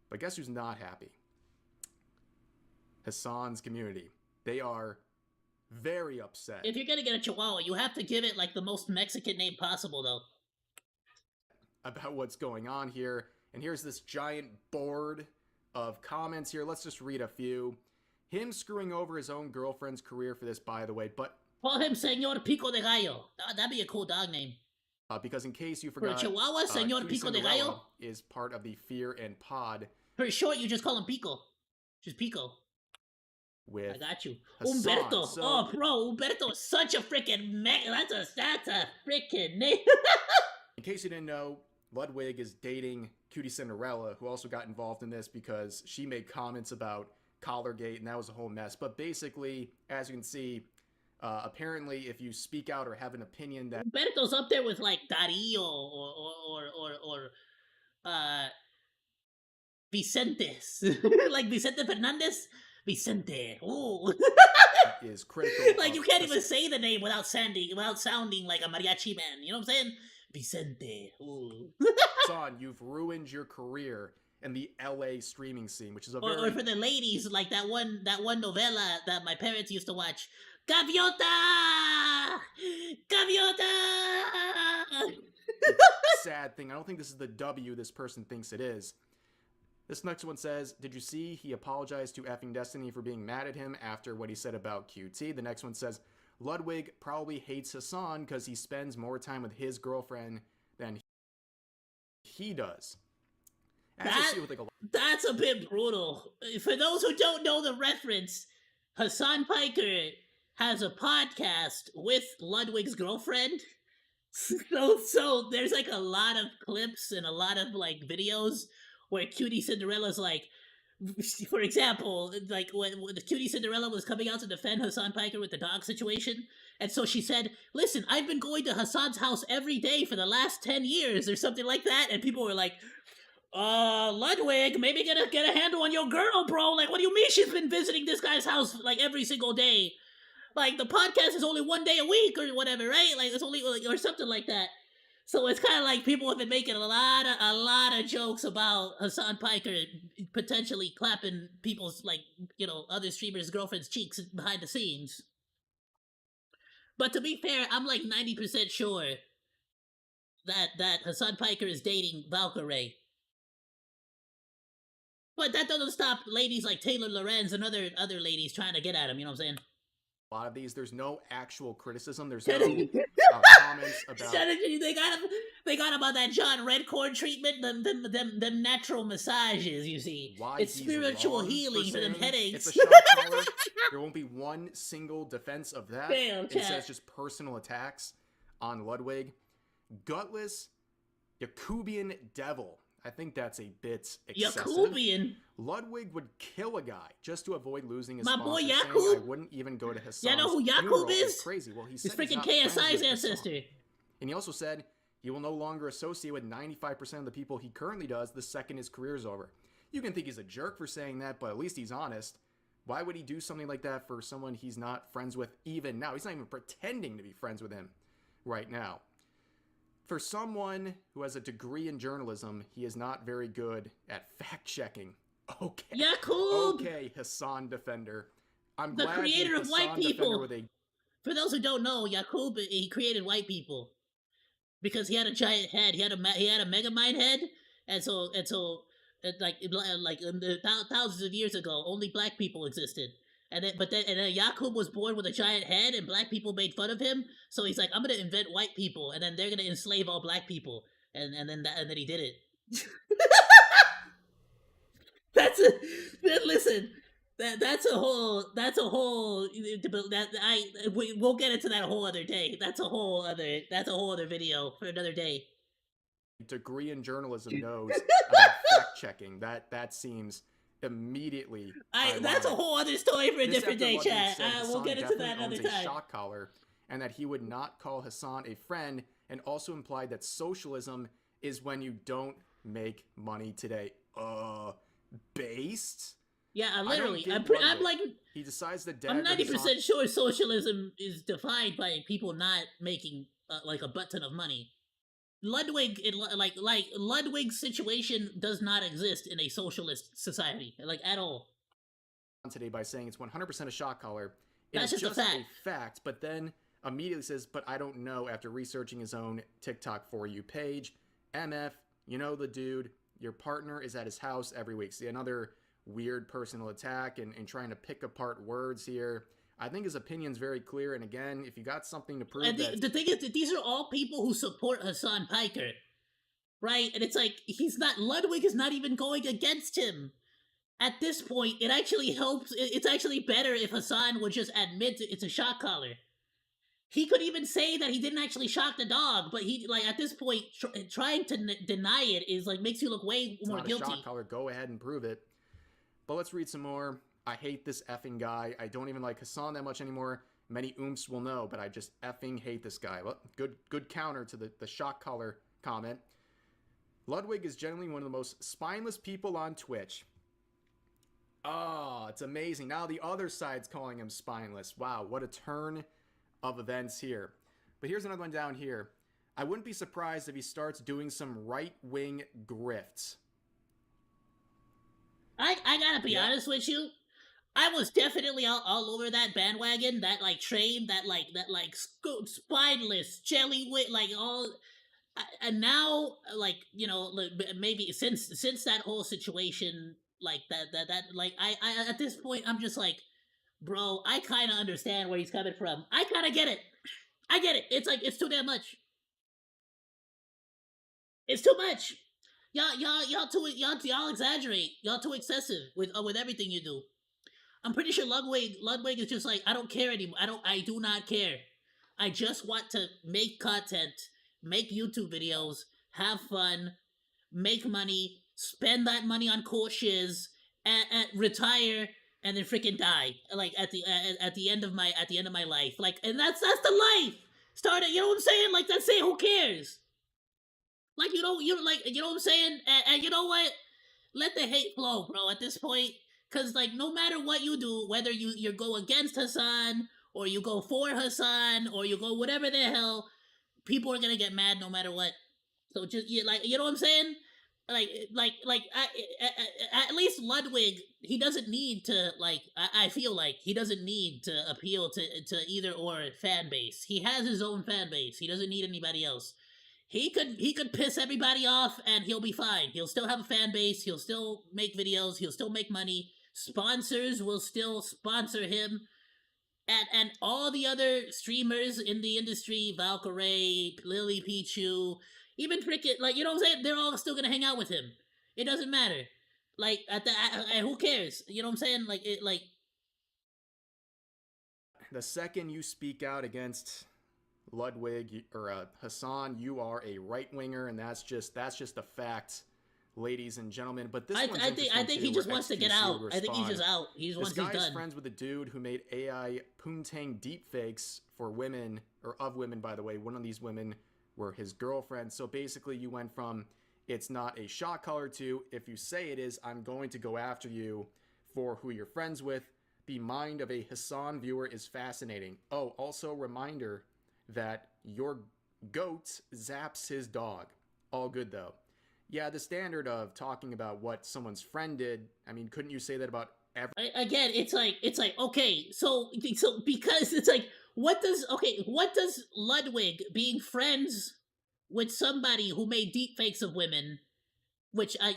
But guess who's not happy? Hassan's community. They are very upset. If you're gonna get a Chihuahua, you have to give it the most Mexican name possible, though. About what's going on here. And here's this giant board of comments here. Let's just read a few. Him screwing over his own girlfriend's career for this, by the way, but... Call him Señor Pico de Gallo. That'd be a cool dog name. Because in case you forgot... For a Chihuahua, Señor Pico de Gallo? ...is part of the Fear and Pod. For short, you just call him Pico. Just Pico. With I got you. Hassan. Humberto. So... Oh, bro, Humberto is such a freaking... That's a freaking name. In case you didn't know, Ludwig is dating Cutie Cinderella, who also got involved in this because she made comments about Collargate, and that was a whole mess. But basically, as you can see, apparently, if you speak out or have an opinion that... Humberto's up there with, Darío or Vicentes. Vicente Fernandez? Vicente. Ooh. is critical. You can't even say the name without sounding like a mariachi man. You know what I'm saying? Vicente. Ooh. Son, you've ruined your career in the LA streaming scene, which is a very... Or for the ladies, that one novela that my parents used to watch. Gaviota! Gaviota! Sad thing. I don't think this is the W this person thinks it is. This next one says, did you see he apologized to effing Destiny for being mad at him after what he said about QT? The next one says, Ludwig probably hates Hassan because he spends more time with his girlfriend than he does. That's a bit brutal. For those who don't know the reference, Hassan Piker has a podcast with Ludwig's girlfriend. So there's a lot of clips and a lot of videos where Cutie Cinderella's for example, when the Cutie Cinderella was coming out to defend Hassan Piker with the dog situation, and so she said, listen, I've been going to Hassan's house every day for the last 10 years or something like that, and people were like, Ludwig, maybe get a handle on your girl, bro. What do you mean she's been visiting this guy's house every single day? The podcast is only one day a week or whatever, right? It's only or something like that. So it's kind of like people have been making a lot of jokes about Hassan Piker potentially clapping people's other streamers' girlfriends' cheeks behind the scenes. But to be fair, I'm like 90% sure that Hassan Piker is dating Valkyrie. But that doesn't stop ladies like Taylor Lorenz and other ladies trying to get at him. You know what I'm saying? A lot of these, there's no actual criticism. There's no comments about. They got about that John Redcorn treatment, them natural massages. You see, Why it's he's spiritual wrong healing for them saying headaches. It's a shock collar. There won't be one single defense of that. Damn, Instead, chat. it's just personal attacks on Ludwig. Gutless Yakubian Devil. I think that's a bit excessive. Yakubian. Ludwig would kill a guy just to avoid losing his My sponsor, boy saying Yakub? I wouldn't even go to Hassan's You know who funeral. Yakub It's is? crazy. Well, he He's said he's freaking not friends KSI's with Hassan. ancestor. And he also said he will no longer associate with 95% of the people he currently does the second his career is over. You can think he's a jerk for saying that, but at least he's honest. Why would he do something like that for someone he's not friends with even now? He's not even pretending to be friends with him right now. For someone who has a degree in journalism, he is not very good at fact-checking. Okay. Yakub! Okay, Hassan Defender. I'm The glad creator the of white Hassan people. Defender with a For those who don't know, Yakub, he created white people because he had a giant head. He had a Megamind head, and so thousands of years ago, only black people existed. And then Yakub was born with a giant head, and black people made fun of him. So he's like, I'm gonna invent white people, and then they're gonna enslave all black people, and then he did it. Listen. That's a whole we'll get into that a whole other day. That's a whole other video for another day. degree in journalism knows about fact-checking. That seems immediately that's a whole other story for a This different after day, Ludwig chat. said We'll Hassan get into that definitely another owns a time. shock collar, and that he would not call Hassan a friend, and also implied that socialism is when you don't make money today. Based? Yeah, I don't literally. get I'm Ludwig. like, He decides to I'm dagger Hassan. 90% sure socialism is defined by people not making like a butt ton of money. Ludwig, Ludwig's situation does not exist in a socialist society, like at all. Today by saying it's 100% a shock collar. That's It's just a fact. but then immediately says, but I don't know, after researching his own TikTok For You page. MF, you know the dude, your partner is at his house every week. See, another weird personal attack and trying to pick apart words here. I think his opinion's very clear, and again, if you got something to prove And that... the thing is that these are all people who support Hassan Piker, right? And it's like, Ludwig is not even going against him. At this point, it actually helps. It's actually better if Hassan would just admit it's a shock collar. He could even say that he didn't actually shock the dog, but he, at this point, trying to deny it is, makes you look way It's more not guilty. a shock collar. Go ahead and prove it. But let's read some more. I hate this effing guy. I don't even like Hassan that much anymore. Many oomps will know, but I just effing hate this guy. Well, good counter to the shock collar comment. Ludwig is generally one of the most spineless people on Twitch. Oh, it's amazing. Now the other side's calling him spineless. Wow, what a turn of events here. But here's another one down here. I wouldn't be surprised if he starts doing some right-wing grifts. I gotta be honest with you. I was definitely all over that bandwagon, that train, that spineless jelly all. And now, maybe since that whole situation, I at this point I'm just like, bro, I kind of understand where he's coming from. I kind of get it. I get it. It's too damn much. It's too much. Y'all exaggerate. Y'all too excessive with everything you do. I'm pretty sure Ludwig is just like, I don't care anymore. I do not care. I just want to make content, make YouTube videos, have fun, make money, spend that money on cool shiz, and retire, and then freaking die. At the end of my life. And that's the life. Start it. You know what I'm saying? That's it. Who cares? You know what I'm saying? And you know what? Let the hate flow, bro, at this point. Because, no matter what you do, whether you go against Hassan, or you go for Hassan, or you go whatever the hell, people are gonna get mad no matter what. So just like you know what I'm saying? At least Ludwig, he doesn't need to I feel like he doesn't need to appeal to either or fan base. He has his own fan base. He doesn't need anybody else. He could piss everybody off and he'll be fine. He'll still have a fan base. He'll still make videos. He'll still make money. Sponsors will still sponsor him. And all the other streamers in the industry, Valkyrie, Lily Pichu, even Cricket, like you know what I'm saying? They're all still gonna hang out with him. It doesn't matter. Like who cares? You know what I'm saying? The second you speak out against Ludwig or Hassan, you are a right winger, and that's just a fact, ladies and gentlemen. But this one's I think he just wants to get out. I think he's just out. Once he's done. This guy's friends with a dude who made AI poontang deepfakes for women, or of women, by the way. One of these women were his girlfriends. So basically, you went from it's not a shot color to if you say it is, I'm going to go after you for who you're friends with. The mind of a Hassan viewer is fascinating. Oh, also reminder that your goat zaps his dog. All good though. Yeah, the standard of talking about what someone's friend did, I mean, couldn't you say that about every... Again, it's like okay, so because it's like what does Ludwig being friends with somebody who made deepfakes of women, which I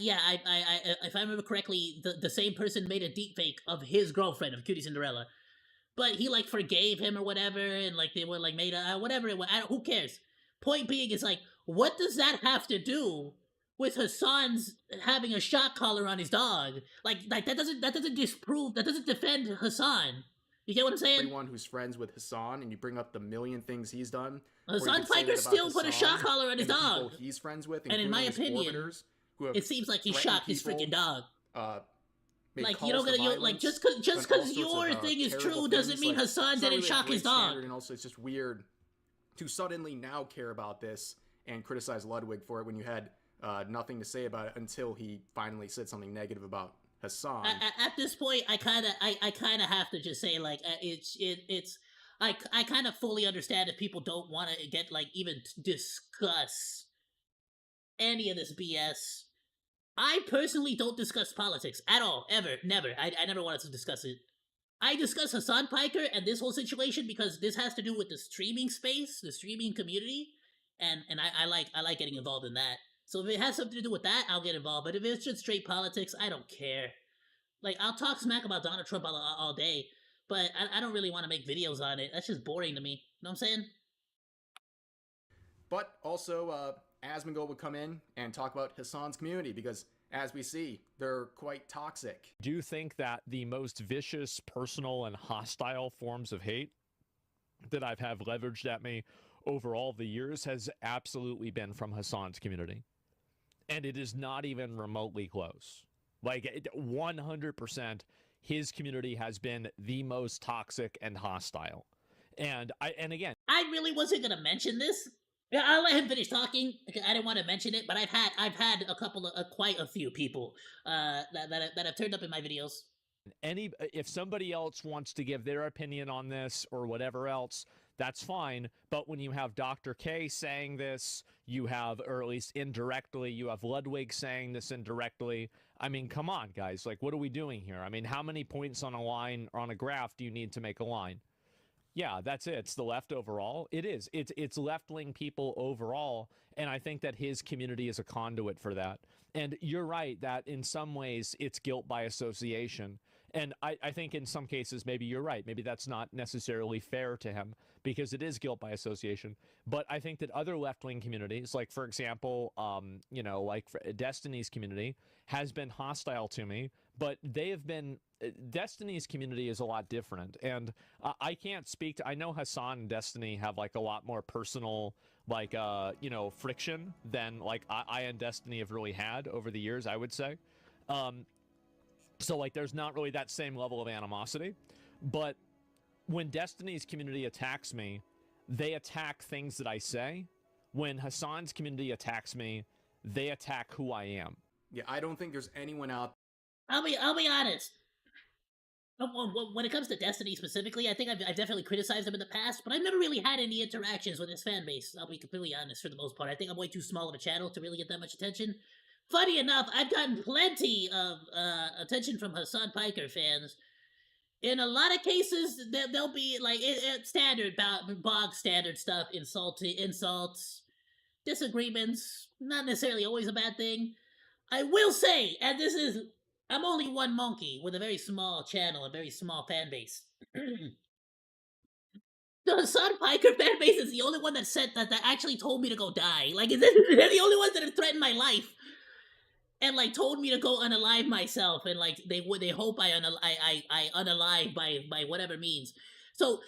if I remember correctly, the same person made a deepfake of his girlfriend, of Cutie Cinderella, but he like forgave him or whatever, and like they were like made whatever it was. Who cares? Point being is like, what does that have to do with Hassan's having a shock collar on his dog? Like that doesn't disprove, that doesn't defend Hassan. You get what I'm saying? Everyone who's friends with Hassan, and you bring up the million things he's done. Hassan Piker still put a shock collar on his dog. People he's friends with, and in my opinion, it seems like he shot his freaking dog. Like you don't gonna like just because your thing is true doesn't mean Hassan didn't shock his dog. And also, it's just weird to suddenly now care about this and criticize Ludwig for it when you had nothing to say about it until he finally said something negative about Hassan. At this point, I kind of have to just say like I kind of fully understand if people don't want to get like even discuss any of this BS. I personally don't discuss politics at all, ever, never. I never wanted to discuss it. I discuss Hassan Piker and this whole situation because this has to do with the streaming space, the streaming community, and I like getting involved in that. So if it has something to do with that, I'll get involved. But if it's just straight politics, I don't care. Like, I'll talk smack about Donald Trump all day, but I don't really want to make videos on it. That's just boring to me. You know what I'm saying? But also, Asmongold would come in and talk about Hassan's community because, as we see, they're quite toxic. Do you think that the most vicious, personal, and hostile forms of hate that I've had leveraged at me over all the years has absolutely been from Hassan's community? And it is not even remotely close. Like, 100%, his community has been the most toxic and hostile. And again, I really wasn't gonna mention this. Yeah, I'll let him finish talking. I didn't want to mention it, but I've had a couple of quite a few people that have turned up in my videos. If somebody else wants to give their opinion on this or whatever else, that's fine. But when you have Dr. K saying this, you have, or at least indirectly, you have Ludwig saying this indirectly. I mean, come on, guys. Like, what are we doing here? I mean, how many points on a line or on a graph do you need to make a line? Yeah, that's it. It's the left overall. It is. It's left-wing people overall, and I think that his community is a conduit for that. And you're right that in some ways it's guilt by association. And I think in some cases maybe you're right. Maybe that's not necessarily fair to him because it is guilt by association. But I think that other left-wing communities, like for example, like Destiny's community, has been hostile to me. But they have been, Destiny's community is a lot different. And I can't speak to, I know Hassan and Destiny have like a lot more personal, like, friction than like I and Destiny have really had over the years, I would say. So like there's not really that same level of animosity. But when Destiny's community attacks me, they attack things that I say. When Hassan's community attacks me, they attack who I am. Yeah, I don't think there's anyone out I'll be honest. When it comes to Destiny specifically, I think I've definitely criticized him in the past, but I've never really had any interactions with his fan base. I'll be completely honest for the most part. I think I'm way too small of a channel to really get that much attention. Funny enough, I've gotten plenty of attention from Hassan Piker fans. In a lot of cases, they'll be like standard, bog standard stuff, insults, disagreements. Not necessarily always a bad thing. I will say, and this is, I'm only one monkey with a very small channel, a very small fan base. The Hassan Piker fan base is the only one that said that actually told me to go die. Like, they're the only ones that have threatened my life and like told me to go unalive myself, and like they hope I unalive by whatever means. So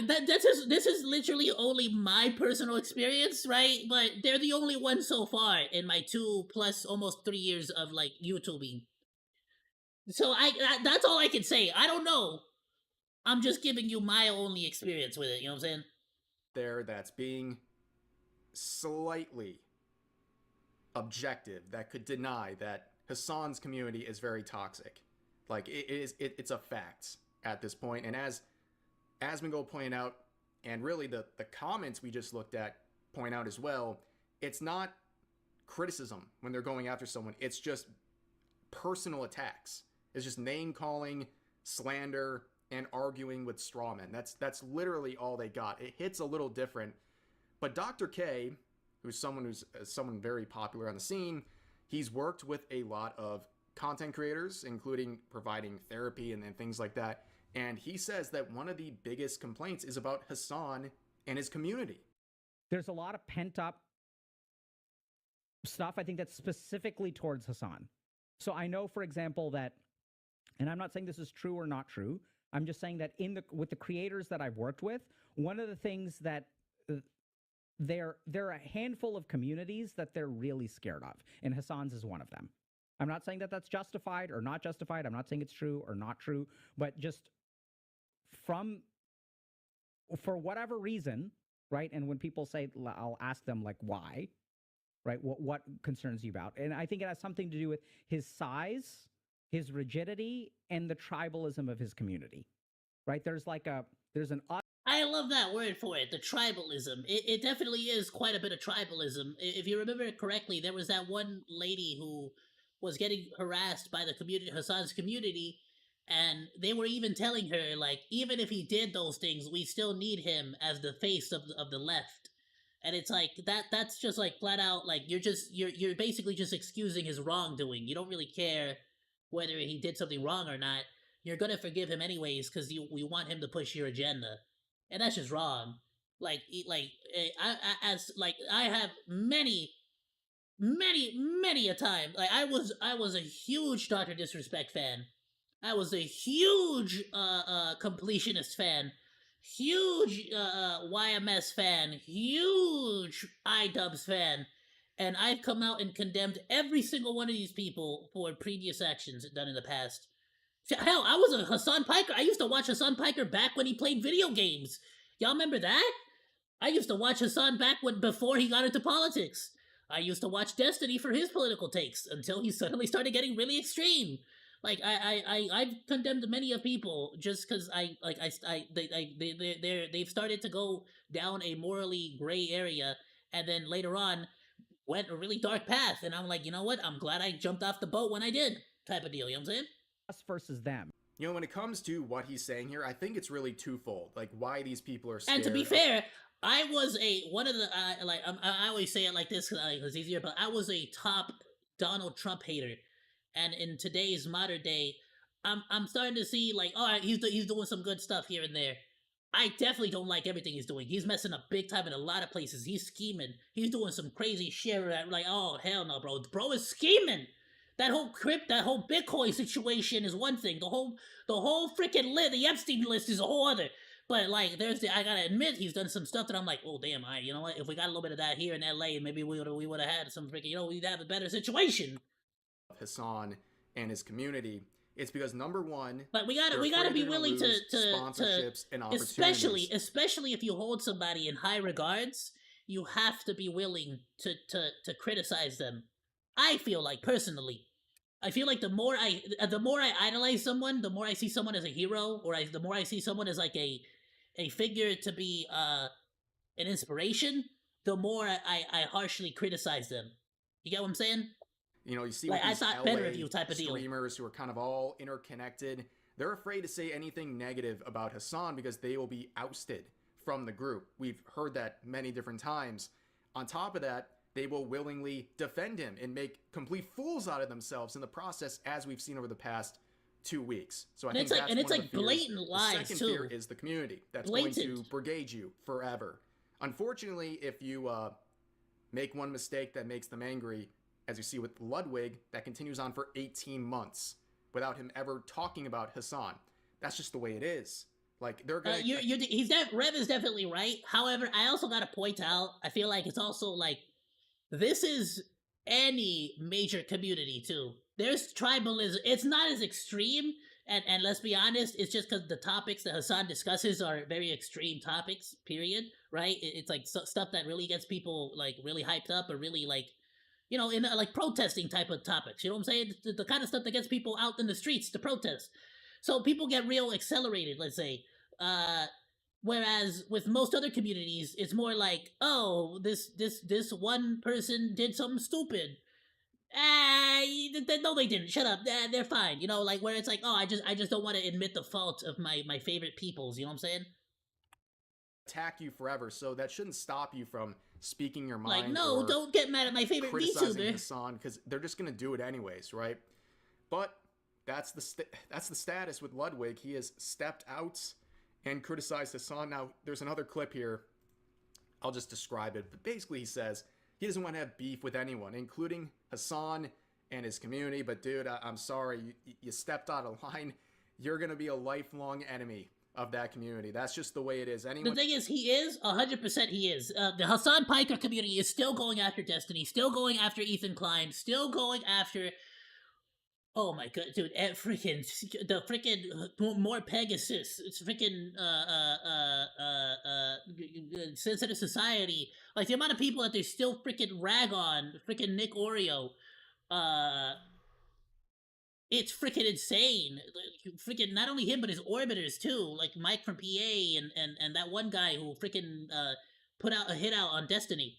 this is literally only my personal experience, right? But they're the only ones so far in my 2 plus almost 3 years of like YouTubing. So that's all I can say. I don't know. I'm just giving you my only experience with it. You know what I'm saying? There, that's being slightly objective, that could deny that Hassan's community is very toxic. Like, it's a fact at this point. And as Asmongold pointed out, and really the comments we just looked at point out as well, it's not criticism when they're going after someone. It's just personal attacks. It's just name calling, slander, and arguing with strawmen. That's literally all they got. It hits a little different. But Dr. K, who's someone very popular on the scene, he's worked with a lot of content creators, including providing therapy and things like that. And he says that one of the biggest complaints is about Hassan and his community. There's a lot of pent-up stuff, I think, that's specifically towards Hassan. So I know, for example, that, and I'm not saying this is true or not true, I'm just saying that with the creators that I've worked with, one of the things that there are a handful of communities that they're really scared of, and Hassan's is one of them. I'm not saying that that's justified or not justified. I'm not saying it's true or not true, but just for whatever reason, right? And when people say, I'll ask them like, why, right? What concerns you about? And I think it has something to do with his size, his rigidity, and the tribalism of his community, right? There's an I love that word for it, the tribalism. It definitely is quite a bit of tribalism. If you remember it correctly, there was that one lady who was getting harassed by the community, Hassan's community, and they were even telling her, like, even if he did those things, we still need him as the face of the left. And it's like that's just like flat out like you're basically just excusing his wrongdoing. You don't really care whether he did something wrong or not. You're gonna forgive him anyways because we want him to push your agenda, and that's just wrong. I have many a time. Like I was a huge Dr. Disrespect fan. I was a huge completionist fan. Huge YMS fan. Huge iDubbbz fan. And I've come out and condemned every single one of these people for previous actions done in the past. Hell, I was a Hassan Piker. I used to watch Hassan Piker back when he played video games. Y'all remember that? I used to watch Hassan before he got into politics. I used to watch Destiny for his political takes until he suddenly started getting really extreme. Like I've condemned many of people just because they've started to go down a morally gray area, and then later on went a really dark path. And I'm like, you know what? I'm glad I jumped off the boat when I did, type of deal. You know what I'm saying? us versus them. You know, when it comes to what he's saying here, I think it's really twofold. Like, why these people are scared. And to be fair, I was one of the I always say it like this because it's easier, but I was a top Donald Trump hater. And in today's modern day, I'm starting to see like, all right, he's doing some good stuff here and there. I definitely don't like everything he's doing. He's messing up big time in a lot of places. He's scheming. He's doing some crazy shit. Like, oh hell no, bro. Bro is scheming. That whole Bitcoin situation is one thing. The whole freaking list, the Epstein list, is a whole other. But like, I gotta admit, he's done some stuff that I'm like, oh damn, you know what? If we got a little bit of that here in LA, maybe we would have had some freaking, we'd have a better situation. Hassan and his community, it's because number one, but we gotta be willing to sponsorships and opportunities. especially if you hold somebody in high regards, you have to be willing to criticize them. I feel like personally, I feel like the more I idolize someone, the more I see someone as a hero, or the more I see someone as like a figure to be an inspiration, the more I harshly criticize them. You get what I'm saying? You know, you see Like, with I these thought LA better of you type of deal. streamers who are kind of all interconnected, they're afraid to say anything negative about Hassan because they will be ousted from the group. We've heard that many different times. On top of that, they will willingly defend him and make complete fools out of themselves in the process, as we've seen over the past 2 weeks. So I think that's one of the fears. Blatant lies, the second too. fear is the community that's going to Blatant. brigade you forever. Unfortunately, if you make one mistake that makes them angry, as you see with Ludwig, that continues on for 18 months without him ever talking about Hassan. That's just the way it is. Like, they're gonna... Rev is definitely right. However, I also gotta point out, I feel like it's also like, this is any major community too. There's tribalism. It's not as extreme, and let's be honest, it's just because the topics that Hassan discusses are very extreme topics, period, right? It's like stuff that really gets people like really hyped up, or really like, you know, in like protesting type of topics. You know what I'm saying? The kind of stuff that gets people out in the streets to protest. So people get real accelerated, let's say. Whereas with most other communities, it's more like, oh, this one person did something stupid. No, they didn't. Shut up. They're fine. You know, like where it's like, oh, I just don't want to admit the fault of my favorite peoples. You know what I'm saying? Attack you forever, so that shouldn't stop you from speaking your mind. Like, no, don't get mad at my favorite criticizing VTuber. Hassan, because they're just gonna do it anyways, right? But that's the status with Ludwig. He has stepped out and criticized Hassan. Now, there's another clip here. I'll just describe it. But basically, he says he doesn't want to have beef with anyone, including Hassan and his community. But dude, I'm sorry, you stepped out of line. You're gonna be a lifelong enemy of that community. That's just the way it is. The thing is, he is 100%. He is. The Hassan Piker community is still going after Destiny, still going after Ethan Klein, still going after. Oh my god, dude! The freaking more Pegasus. It's freaking sensitive society. Like the amount of people that they still freaking rag on. Freaking Nick Oreo. It's freaking insane. Freaking not only him, but his orbiters too. Like Mike from PA and that one guy who freaking put out a hit out on Destiny.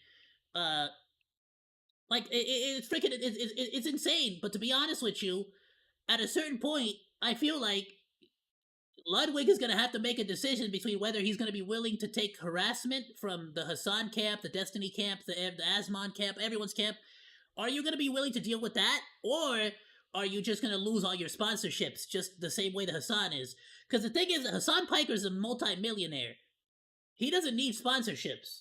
Like it's freaking it's insane. But to be honest with you, at a certain point, I feel like Ludwig is gonna have to make a decision between whether he's gonna be willing to take harassment from the Hassan camp, the Destiny camp, the Asmon camp, everyone's camp. Are you gonna be willing to deal with that, or are you just gonna lose all your sponsorships just the same way that Hassan is? Because the thing is, Hassan Piker's a multi-millionaire. He doesn't need sponsorships.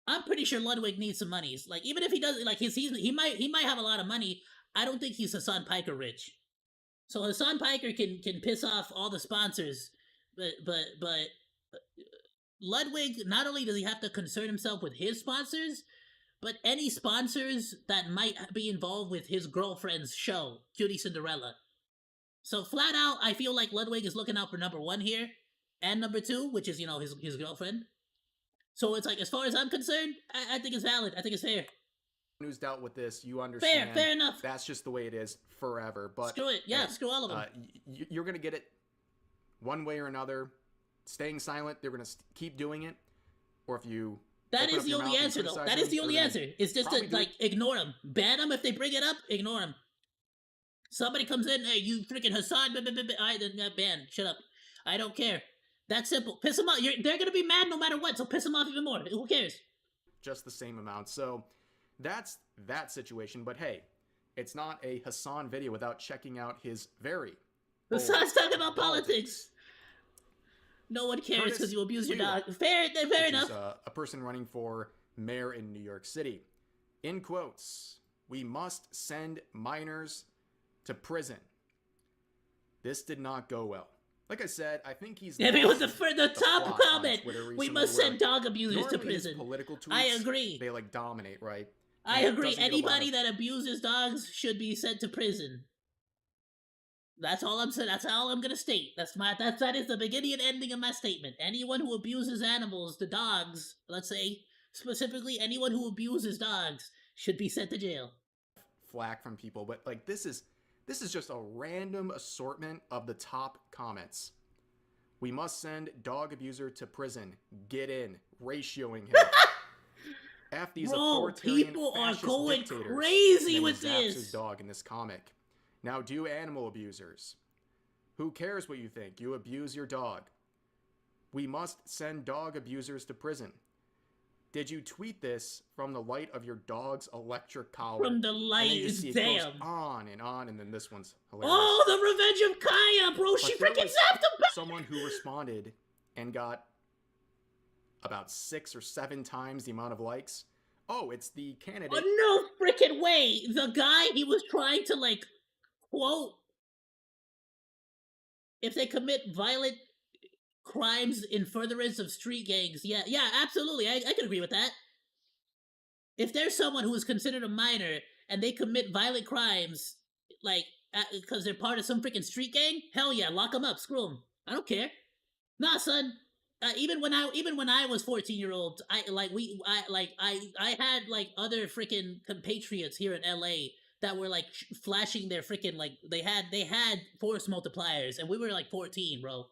I'm pretty sure Ludwig needs some monies. Like, even if he doesn't, like, he might have a lot of money. I don't think he's Hassan Piker rich. So Hassan Piker can piss off all the sponsors, but Ludwig, not only does he have to concern himself with his sponsors, but any sponsors that might be involved with his girlfriend's show, Cutie Cinderella. So flat out, I feel like Ludwig is looking out for number one here, and number two, which is, you know, his girlfriend. So it's like, as far as I'm concerned, I think it's valid. I think it's fair. Who's dealt with this, you understand. Fair enough. That's just the way it is forever. But screw it. Yeah, screw all of them. You're going to get it one way or another. Staying silent, they're going to keep doing it. Or if you... That is the only answer, though. That is the only answer. It's just to, like, ignore them. Ban them if they bring it up. Ignore them. Somebody comes in, hey, you freaking Hassan, alright, then ban. Shut up. I don't care. That's simple. Piss them off. They're gonna be mad no matter what, so piss them off even more. Who cares? Just the same amount. So that's that situation. But hey, it's not a Hassan video without checking out his very Hassan's talking about politics. No one cares because you abuse your dog. Fair enough. A person running for mayor in New York City. In quotes, we must send minors to prison. This did not go well. Like I said, I think he's... Yeah, it was the top comment. We must send dog abusers to prison. Political tweets, I agree. They like dominate, right? I agree. Anybody that abuses dogs should be sent to prison. That's all I'm saying. That's all I'm gonna state. That is the beginning and ending of my statement. Anyone who abuses animals, the dogs, let's say specifically anyone who abuses dogs, should be sent to jail. Flack from people, but like this is This is just a random assortment of the top comments. We must send dog abuser to prison. Get in. Ratioing him. F these Bro, authoritarian people are fascist going dictators. crazy And then with he zaps this. his dog in this comic. Now do animal abusers. Who cares what you think? You abuse your dog. We must send dog abusers to prison. Did you tweet this from the light of your dog's electric collar? From the light, and then you just see it damn. goes on, and then this one's hilarious. Oh, the Revenge of Kaya, bro. But She there freaking was zapped him back. someone who responded and got about 6 or 7 times the amount of likes. Oh, it's the candidate. Oh, no freaking way. The guy, he was trying to, like, quote, if they commit violent crimes in furtherance of street gangs. Yeah, absolutely. I can agree with that. If there's someone who is considered a minor and they commit violent crimes, like, because they're part of some freaking street gang, hell yeah, lock them up, screw them. I don't care. Nah, son. Even when I was 14-year-old, I had like other freaking compatriots here in LA that were like flashing their freaking, like, they had force multipliers, and we were like 14, bro.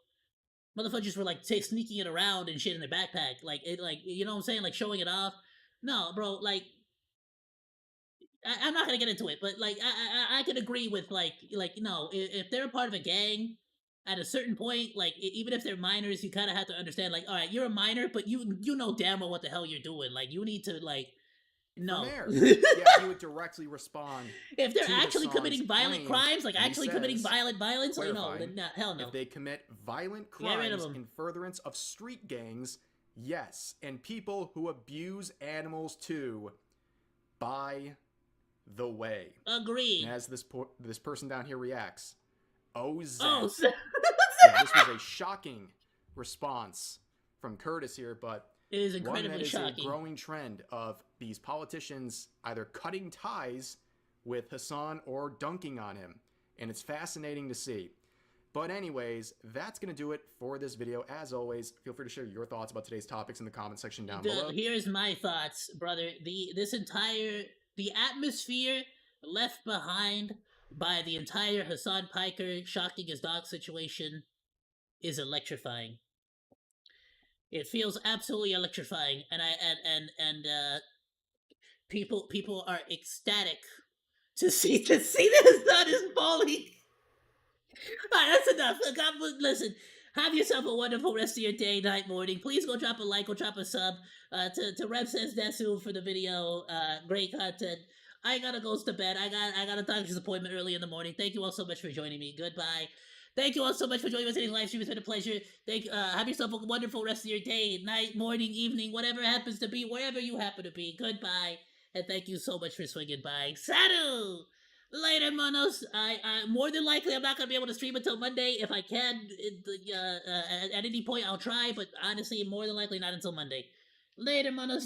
Motherfuckers were like sneaking it around and shit in their backpack, like it, like, you know what I'm saying, like showing it off. No, bro, like, I'm not gonna get into it, but like I could agree with like no, if they're a part of a gang, at a certain point, like even if they're minors, you kind of have to understand, like, all right, you're a minor, but you know damn well what the hell you're doing. Like, you need to, like, no. From there, yeah, he would directly respond. If they're to actually Hassan's committing violent claim, crimes, like and he actually committing says, violence, like, no, clarifying, then hell no. If they commit violent Get rid of crimes them. in furtherance of street gangs, yes, and people who abuse animals too. By the way, Agreed. and as this person down here reacts, Oh, yeah, this was a shocking response from Curtis here, but it is one incredibly that is shocking. a growing trend of these politicians either cutting ties with Hassan or dunking on him, and it's fascinating to see. But anyways, that's going to do it for this video. As always, feel free to share your thoughts about today's topics in the comment section down below. Here's my thoughts, brother. The atmosphere left behind by the entire Hassan Piker shocking his dog situation is electrifying. It feels absolutely electrifying, and people are ecstatic to see this son is falling. Alright, that's enough. God, listen, have yourself a wonderful rest of your day, night, morning. Please go drop a like, go drop a sub. To Rev Says Desu for the video. Great content. I gotta go to bed. I got a doctor's appointment early in the morning. Thank you all so much for joining me. Goodbye. Thank you all so much for joining us in today's live stream. It's been a pleasure. Have yourself a wonderful rest of your day, night, morning, evening, whatever happens to be, wherever you happen to be. Goodbye. And thank you so much for swinging by. Sadu! Later, monos. I more than likely I'm not gonna be able to stream until Monday. If I can, at any point I'll try, but honestly, more than likely not until Monday. Later, monos.